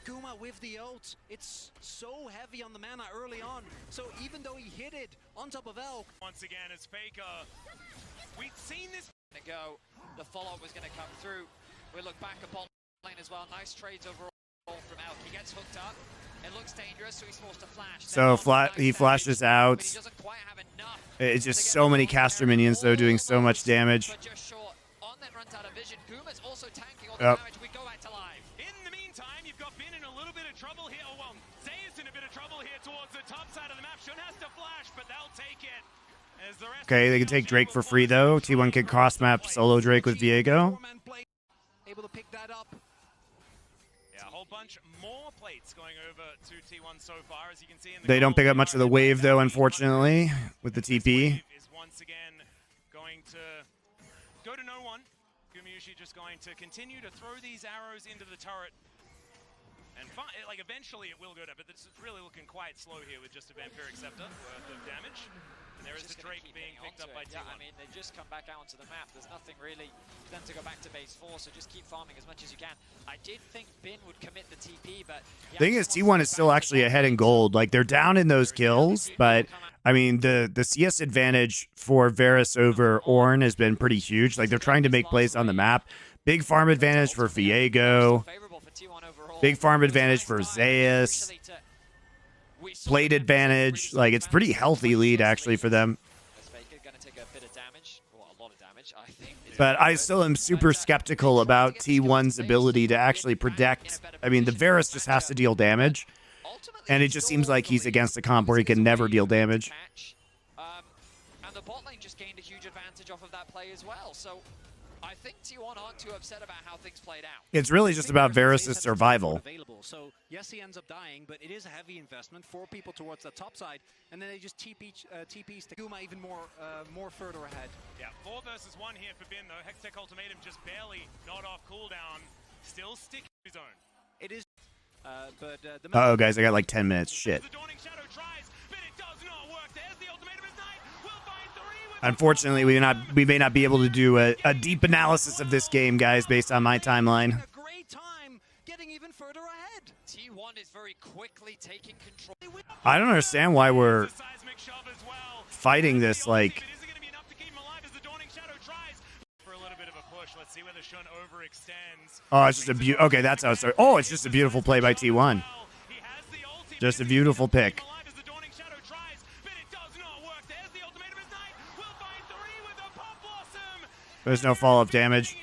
Guma with the ult. It's so heavy on the mana early on. So even though he hit it on top of Elk. Once again, as Faker, we've seen this. Go. The follow-up was going to come through. We look back upon lane as well. Nice trades overall from Elk. He gets hooked up. It looks dangerous, so he's forced to flash. So he flashes out. But he doesn't quite have enough. It's just so many caster minions, though, doing so much damage. But just short. On that runs out of vision. Guma's also tanking all the damage. We go back to live. In the meantime, you've got Bin in a little bit of trouble here. Oh, well, Zay's in a bit of trouble here towards the top side of the map. Shun has to flash, but they'll take it. As the rest Okay, they can take Drake for free, though. T1 can cross-map solo Drake with Viego. Able to pick that up. yeah, a whole bunch more plates going over to T1 so far, as you can see in the They don't goal. pick up much of the wave, though, unfortunately, with the TP. Is once again going to go to no one. Gumushi just going to continue to throw these arrows into the turret. And like eventually it will go down, but it's really looking quite slow here with just a vampiric scepter worth of damage. And there is the Drake being picked up by T1. Yeah, I mean, they just come back out onto the map. There's nothing really for them to go back to base 4, so just keep farming as much as you can. I did think Bin would commit the TP, but... Thing is, T1 is still actually ahead in gold. Like, they're down in those kills, but... I mean, the CS advantage for Varus over Ornn has been pretty huge. Like, they're trying to make plays on the map. Big farm advantage for Viego. Big farm advantage for Zeus. Plate advantage. Like, it's pretty healthy lead, actually, for them. But I still am super skeptical about T1's ability to actually protect. I mean, the Varus just has to deal damage. And it just seems like he's against a comp where he can never deal damage. And the bot lane just gained a huge advantage off of that play as well. So I think T1 aren't too upset about how things played out. It's really just about Varus' survival. So yes, he ends up dying, but it is a heavy investment. 4 people towards the top side, and then they just TPs to Guma even more further ahead. Yeah, 4 versus 1 here for Bin though. Hextech Ultimatum just barely not off cooldown. Still sticking to his own. It is. Uh-oh, guys, I got like 10 minutes. Shit. Unfortunately, we may not be able to do a deep analysis of this game, guys, based on my timeline. A great time getting even further ahead. T1 is very quickly taking control. I don't understand why we're fighting this, like... Oh, it's just a okay, that's how it started. Oh, it's just a beautiful play by T1. Just a beautiful pick. There's no follow-up damage.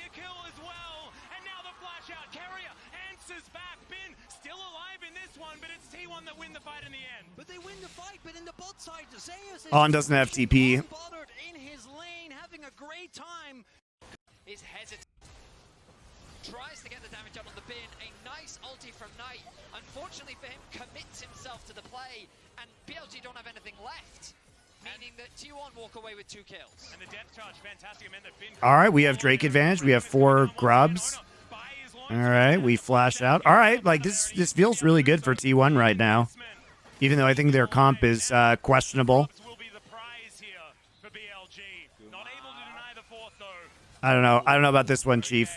On doesn't have TP. Is hesitant. Tries to get the damage up on the Bin. A nice ulti from Knight. Unfortunately for him, commits himself to the play, and BLG don't have anything left. Meaning that T1 walk away with 2 kills. And the depth charge, fantastic. All right, we have Drake advantage. We have 4 grubs. All right, we flash out. All right, like this feels really good for T1 right now. Even though I think their comp is questionable. I don't know. I don't know about this one, Chief.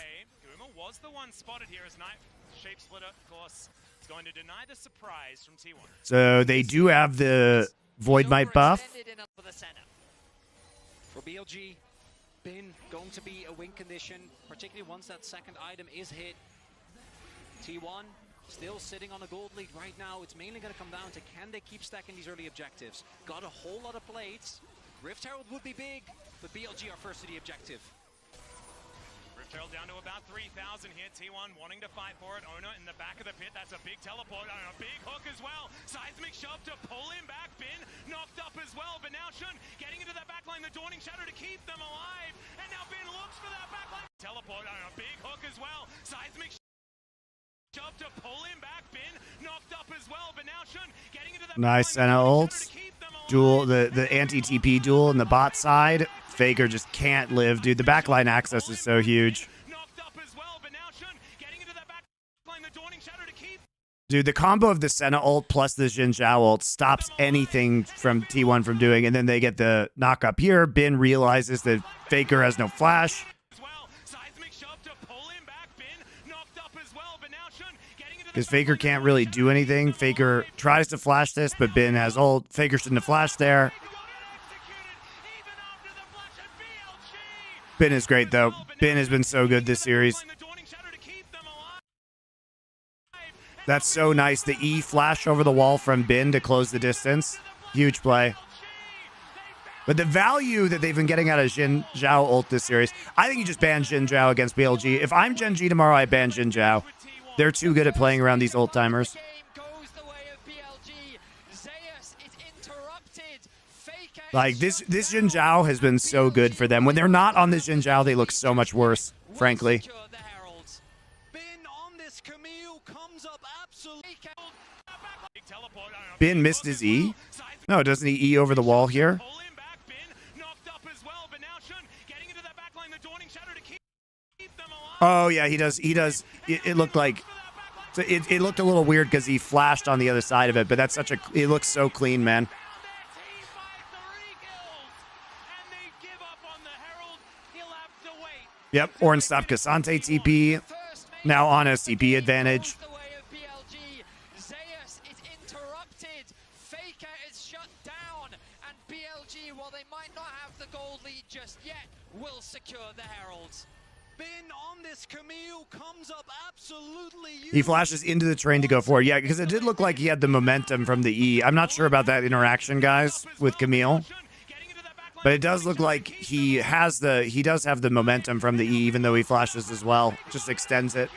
Was the one spotted here as Knight shape splitter, of course, is going to deny the surprise from T1. So they do have the Void Might buff. For BLG, Bin going to be a win condition, particularly once that second item is hit. T1 still sitting on a gold lead right now. It's mainly going to come down to can they keep stacking these early objectives. Got a whole lot of plates. Rift Herald would be big, but BLG are first to the objective. Rift down to about 3,000 here. T1 wanting to fight for it. Ona in the back of the pit. That's a big teleport and a big hook as well. Seismic shove to pull him back. Bin knocked up as well. But now Shun getting into that backline. The Dawning Shadow to keep them alive. And now Bin looks for that backline. Teleport and a big hook as well. Seismic shove to pull him back. Bin knocked up as well. But now Shun getting into that nice Senna ults. Duel, the anti-TP duel in the bot side. Faker just can't live, dude. The backline access is so huge. Dude, the combo of the Senna ult plus the Xin Zhao ult stops anything from T1 from doing, and then they get the knock up here. Bin realizes that Faker has no flash. Because Faker can't really do anything. Faker tries to flash this, but Bin has ult. Faker shouldn't have flashed there. Bin is great, though. Bin has been so good this series. That's so nice. The E flash over the wall from Bin to close the distance. Huge play. But the value that they've been getting out of Xin Zhao ult this series, I think you just ban Xin Zhao against BLG. If I'm Gen G tomorrow, I ban Xin Zhao. They're too good at playing around these ult timers. Goes the way of BLG. Zeus is interrupted. Faker Like, this Jin Zhao has been so good for them. When they're not on this Jin Zhao, they look so much worse, frankly. Bin missed his E? No, doesn't he E over the wall here? Oh, yeah, he does. He does. It looked like... It looked a little weird because he flashed on the other side of it, but that's such a... It looks so clean, man. Yep, Orin stopped Cassante TP. Now on a CP advantage. While they might not have the gold lead just yet, will secure the Heralds. Bin on this Camille comes up absolutely. He flashes into the train to go forward. Yeah, because it did look like he had the momentum from the E. I'm not sure about that interaction, guys, with Camille. But it does look like he does have the momentum from the E, even though he flashes as well. Just extends it.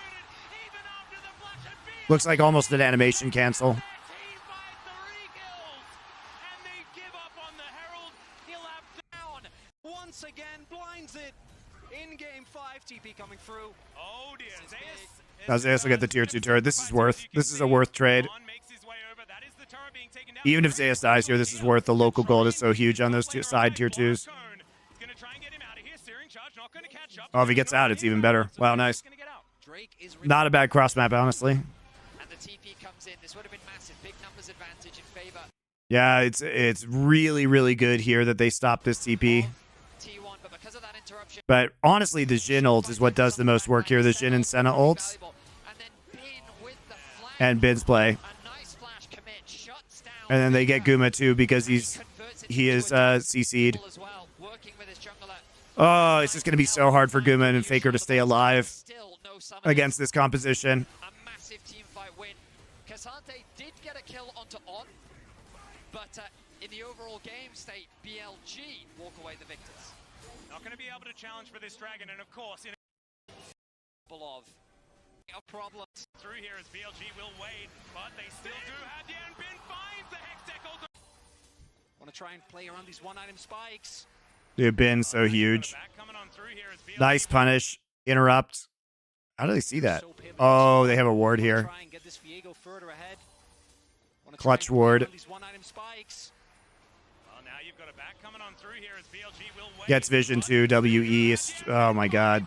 Looks like almost an animation cancel. Once again blinds it in game 5. TP coming through. Oh dear. Now Zeus will get the tier 2 turret. This is a worth trade. Even if Zeus dies here, this is worth. The local gold is so huge on those side tier 2s. Oh, if he gets out, it's even better. Wow, nice. Not a bad cross map, honestly. And the TP comes in. This would have been massive. Big numbers advantage in favor. Yeah, it's really, really good here that they stopped this TP. But honestly, the Jhin ult is what does the most work here. The Jhin and Senna ults. And Bin's play. And then they get Guma too because he is CC'd. Oh, it's just going to be so hard for Guma and Faker to stay alive against this composition. A massive team fight win. Cassante did get a kill onto On, but in the overall game state, BLG walk away the victors. Not going to be able to challenge for this dragon, and of course, in a problem through here as BLG will wait, but they still do have the end. Bin finds the Hextech. Want to try and play around these one-item spikes. Dude, Bin's so huge. Nice punish. Interrupt. How do they see that? Oh, they have a ward here. Clutch ward. Gets vision too. WE. Oh my god.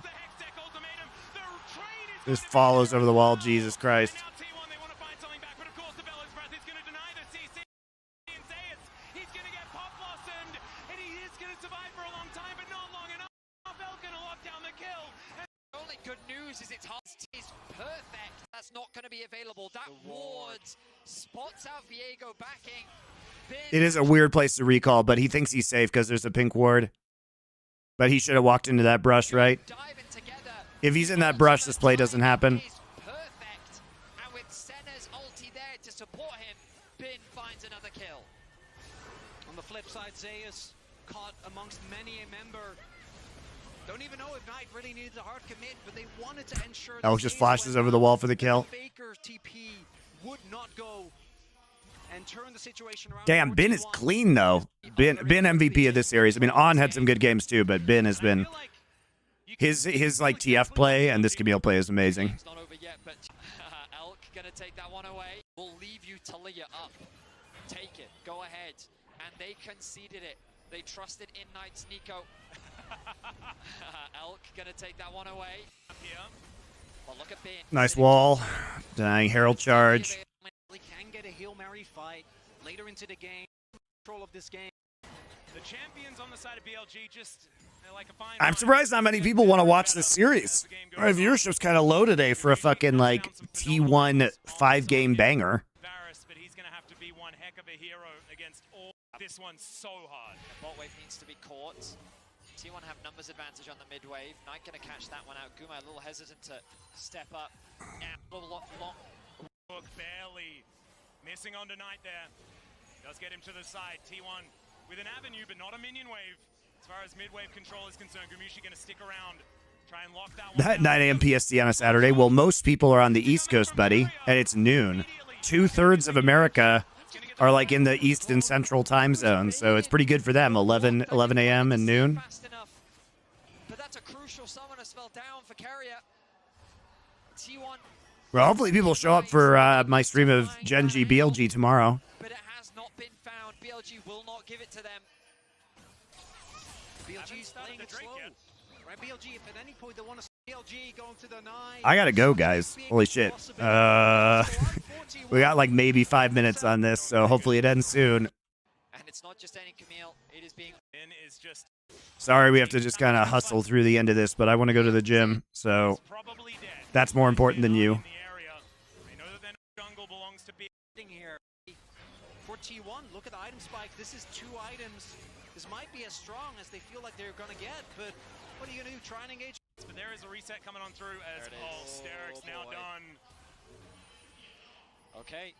Just follows over the wall. Jesus Christ. Good news is it's hard. Is perfect. That's not going to be available. That wards spots out Viego backing. It is a weird place to recall, but he thinks he's safe because there's a pink ward. But he should have walked into that brush, right? If he's in that brush, this play doesn't happen. Perfect. And with Senna's ulti there to support him, Bin finds another kill. On the flip side, Zeus caught amongst many a member. Don't even know if Knight really needed a hard commit, but they wanted to ensure Elk just flashes over the wall for the kill. Faker TP would not go and turn the situation around. Damn, Bin is clean though. Bin MVP of this series. I mean, On had some good games too, but Bin has been his like TF play and this Camille play is amazing. It's not over yet, but Elk gonna take that one away. We'll leave you Talia up. Take it. Go ahead. And they conceded it. They trusted in Knight's Nico. Elk gonna take that one away. Well, look at Bin. Nice wall. Denying Herald charge. Can get a Hail Mary fight later into the game. Control of this game. The champions on the side of BLG just like a fine. I'm surprised not many people want to watch this series. Our viewership's kind of low today for a fucking like T1 5-game banger. But he's gonna have to be one heck of a hero against all. This one's so hard. The bot wave needs to be caught. T1 have numbers advantage on the mid wave. Knight gonna catch that one out. Guma a little hesitant to step up. Yeah, a little long. Look, barely missing on Knight there. Does get him to the side. T1 with an avenue, but not a minion wave. As far as mid-wave control is concerned, Gumushi gonna stick around. Try and lock that one. That 9 a.m. PST on a Saturday. Well, most people are on the East Coast, buddy, and it's noon. 2/3 of America are like in the East and Central time zone, so it's pretty good for them. 11 a.m. and noon. But that's a crucial summoner spell down for Carrier. T1. Well, hopefully people show up for my stream of Genji BLG tomorrow. But it has not been found. BLG will not give it to them. BLG's playing it slow. Right, BLG, if at any point they want to BLG going to the 9. I gotta go, guys. Holy shit. We got like maybe 5 minutes on this, so hopefully it ends soon. And it's not just any Camille. It is being... Sorry, we have to just kind of hustle through the end of this, but I want to go to the gym, so that's more important than you. Here for T1, look at the item spike. This is 2 items. This might be as strong as they feel like they're gonna get, but what are you gonna do? Try and engage. But there is a reset coming on through as Steric's now done. Okay.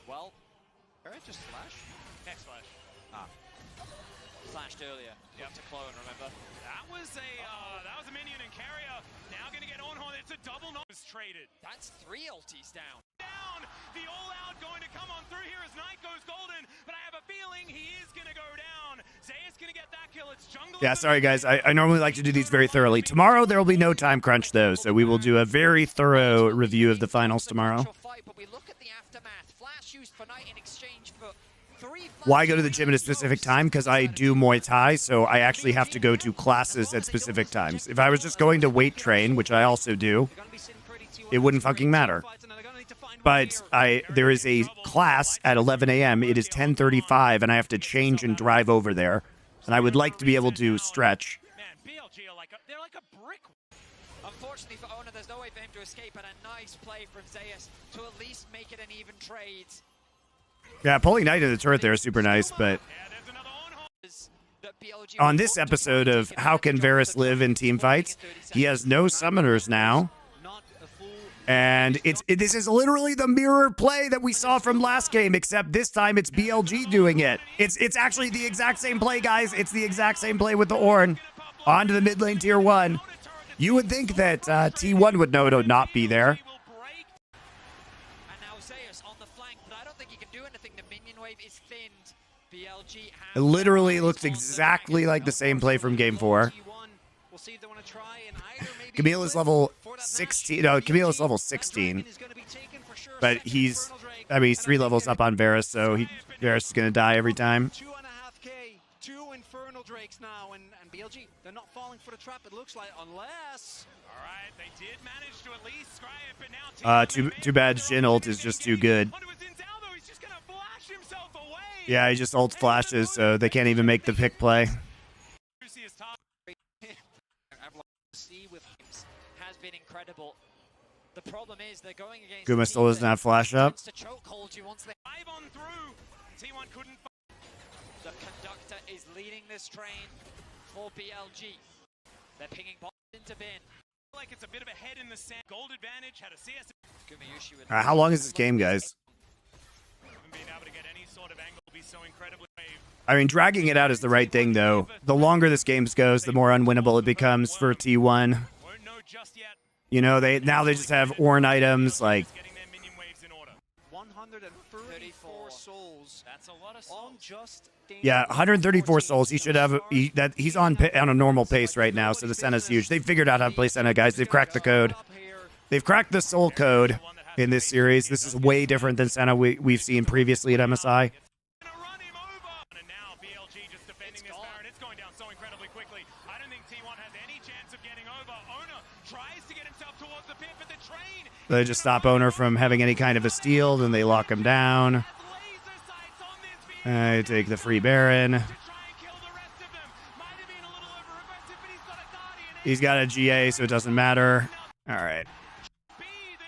Well, Alright, just flash. Next flash. flashed earlier. Yep. To clone, remember? That was a minion and carrier. Now gonna get on horn. It's a double knock. Traded. That's 3 ultis down. The all-out going to come on through here as Knight goes golden, but I have a feeling he is going to go down. Zayas going to get that kill. It's jungle. Yeah, sorry guys. I normally like to do these very thoroughly. Tomorrow there will be no time crunch though, so we will do a very thorough review of the finals tomorrow. Why go to the gym at a specific time? Because I do Muay Thai, so I actually have to go to classes at specific times. If I was just going to weight train, which I also do, it wouldn't fucking matter. But there is a class at 11 a.m. It is 10:35, and I have to change and drive over there. And I would like to be able to stretch. Man, BLG are they're like a brick. Unfortunately for Ona, there's no way for him to escape, and a nice play from Zayas to at least make it an even trade. Yeah, pulling Knight in the turret there is super nice, but on this episode of How Can Varus Live in Team Fights, he has no summoners now. And this is literally the mirror play that we saw from last game, except this time it's BLG doing it. It's actually the exact same play, guys. It's the exact same play with the Ornn. On to the mid lane tier 1. You would think that T1 would know to not be there. And now Zayas on the flank, but I don't think he can do anything. The minion wave is thinned. BLG It literally looks exactly like the same play from game 4. We'll see if they want to try and either maybe Camille is level 16. No, Camille is level 16. But he's 3 levels up on Varus, so Varus is going to die every time. 2.5K, 2 Infernal Drakes now, and BLG, they're not falling for the trap, it looks like, unless... All right, they did manage to at least scry it, but now... Too bad Jhin ult is just too good. He's just gonna flash himself away. Yeah, he just ult flashes, so they can't even make the pick play. Has been incredible. The problem is they're going against Guma still doesn't have flash up. The conductor is leading this train for BLG. They're pinging bombs into bin. Like it's a bit of a head in the sand. Gold advantage had a CS. How long is this game, guys? Being able to get any sort of angle will be so incredibly brave. I mean, dragging it out is the right thing, though. The longer this game goes, the more unwinnable it becomes for T1. Won't know just yet. You know, they just have Ornn items, like... 134 souls. That's a lot of souls. On just Yeah, 134 souls. He should have... He's on a normal pace right now, so the Senna's huge. They figured out how to play Senna, guys. They've cracked the code. They've cracked the soul code in this series. This is way different than Senna we've seen previously at MSI. They just stop Owner from having any kind of a steal, then they lock him down. I take the free Baron. He's got a GA, so it doesn't matter. All right.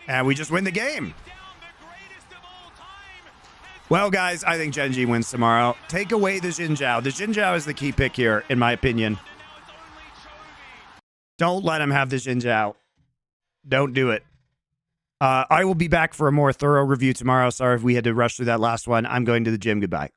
And we just win the game. Well, guys, I think Genji wins tomorrow. Take away the Xin Zhao. The Xin Zhao is the key pick here, in my opinion. Don't let him have the Xin Zhao. Don't do it. I will be back for a more thorough review tomorrow. Sorry if we had to rush through that last one. I'm going to the gym. Goodbye.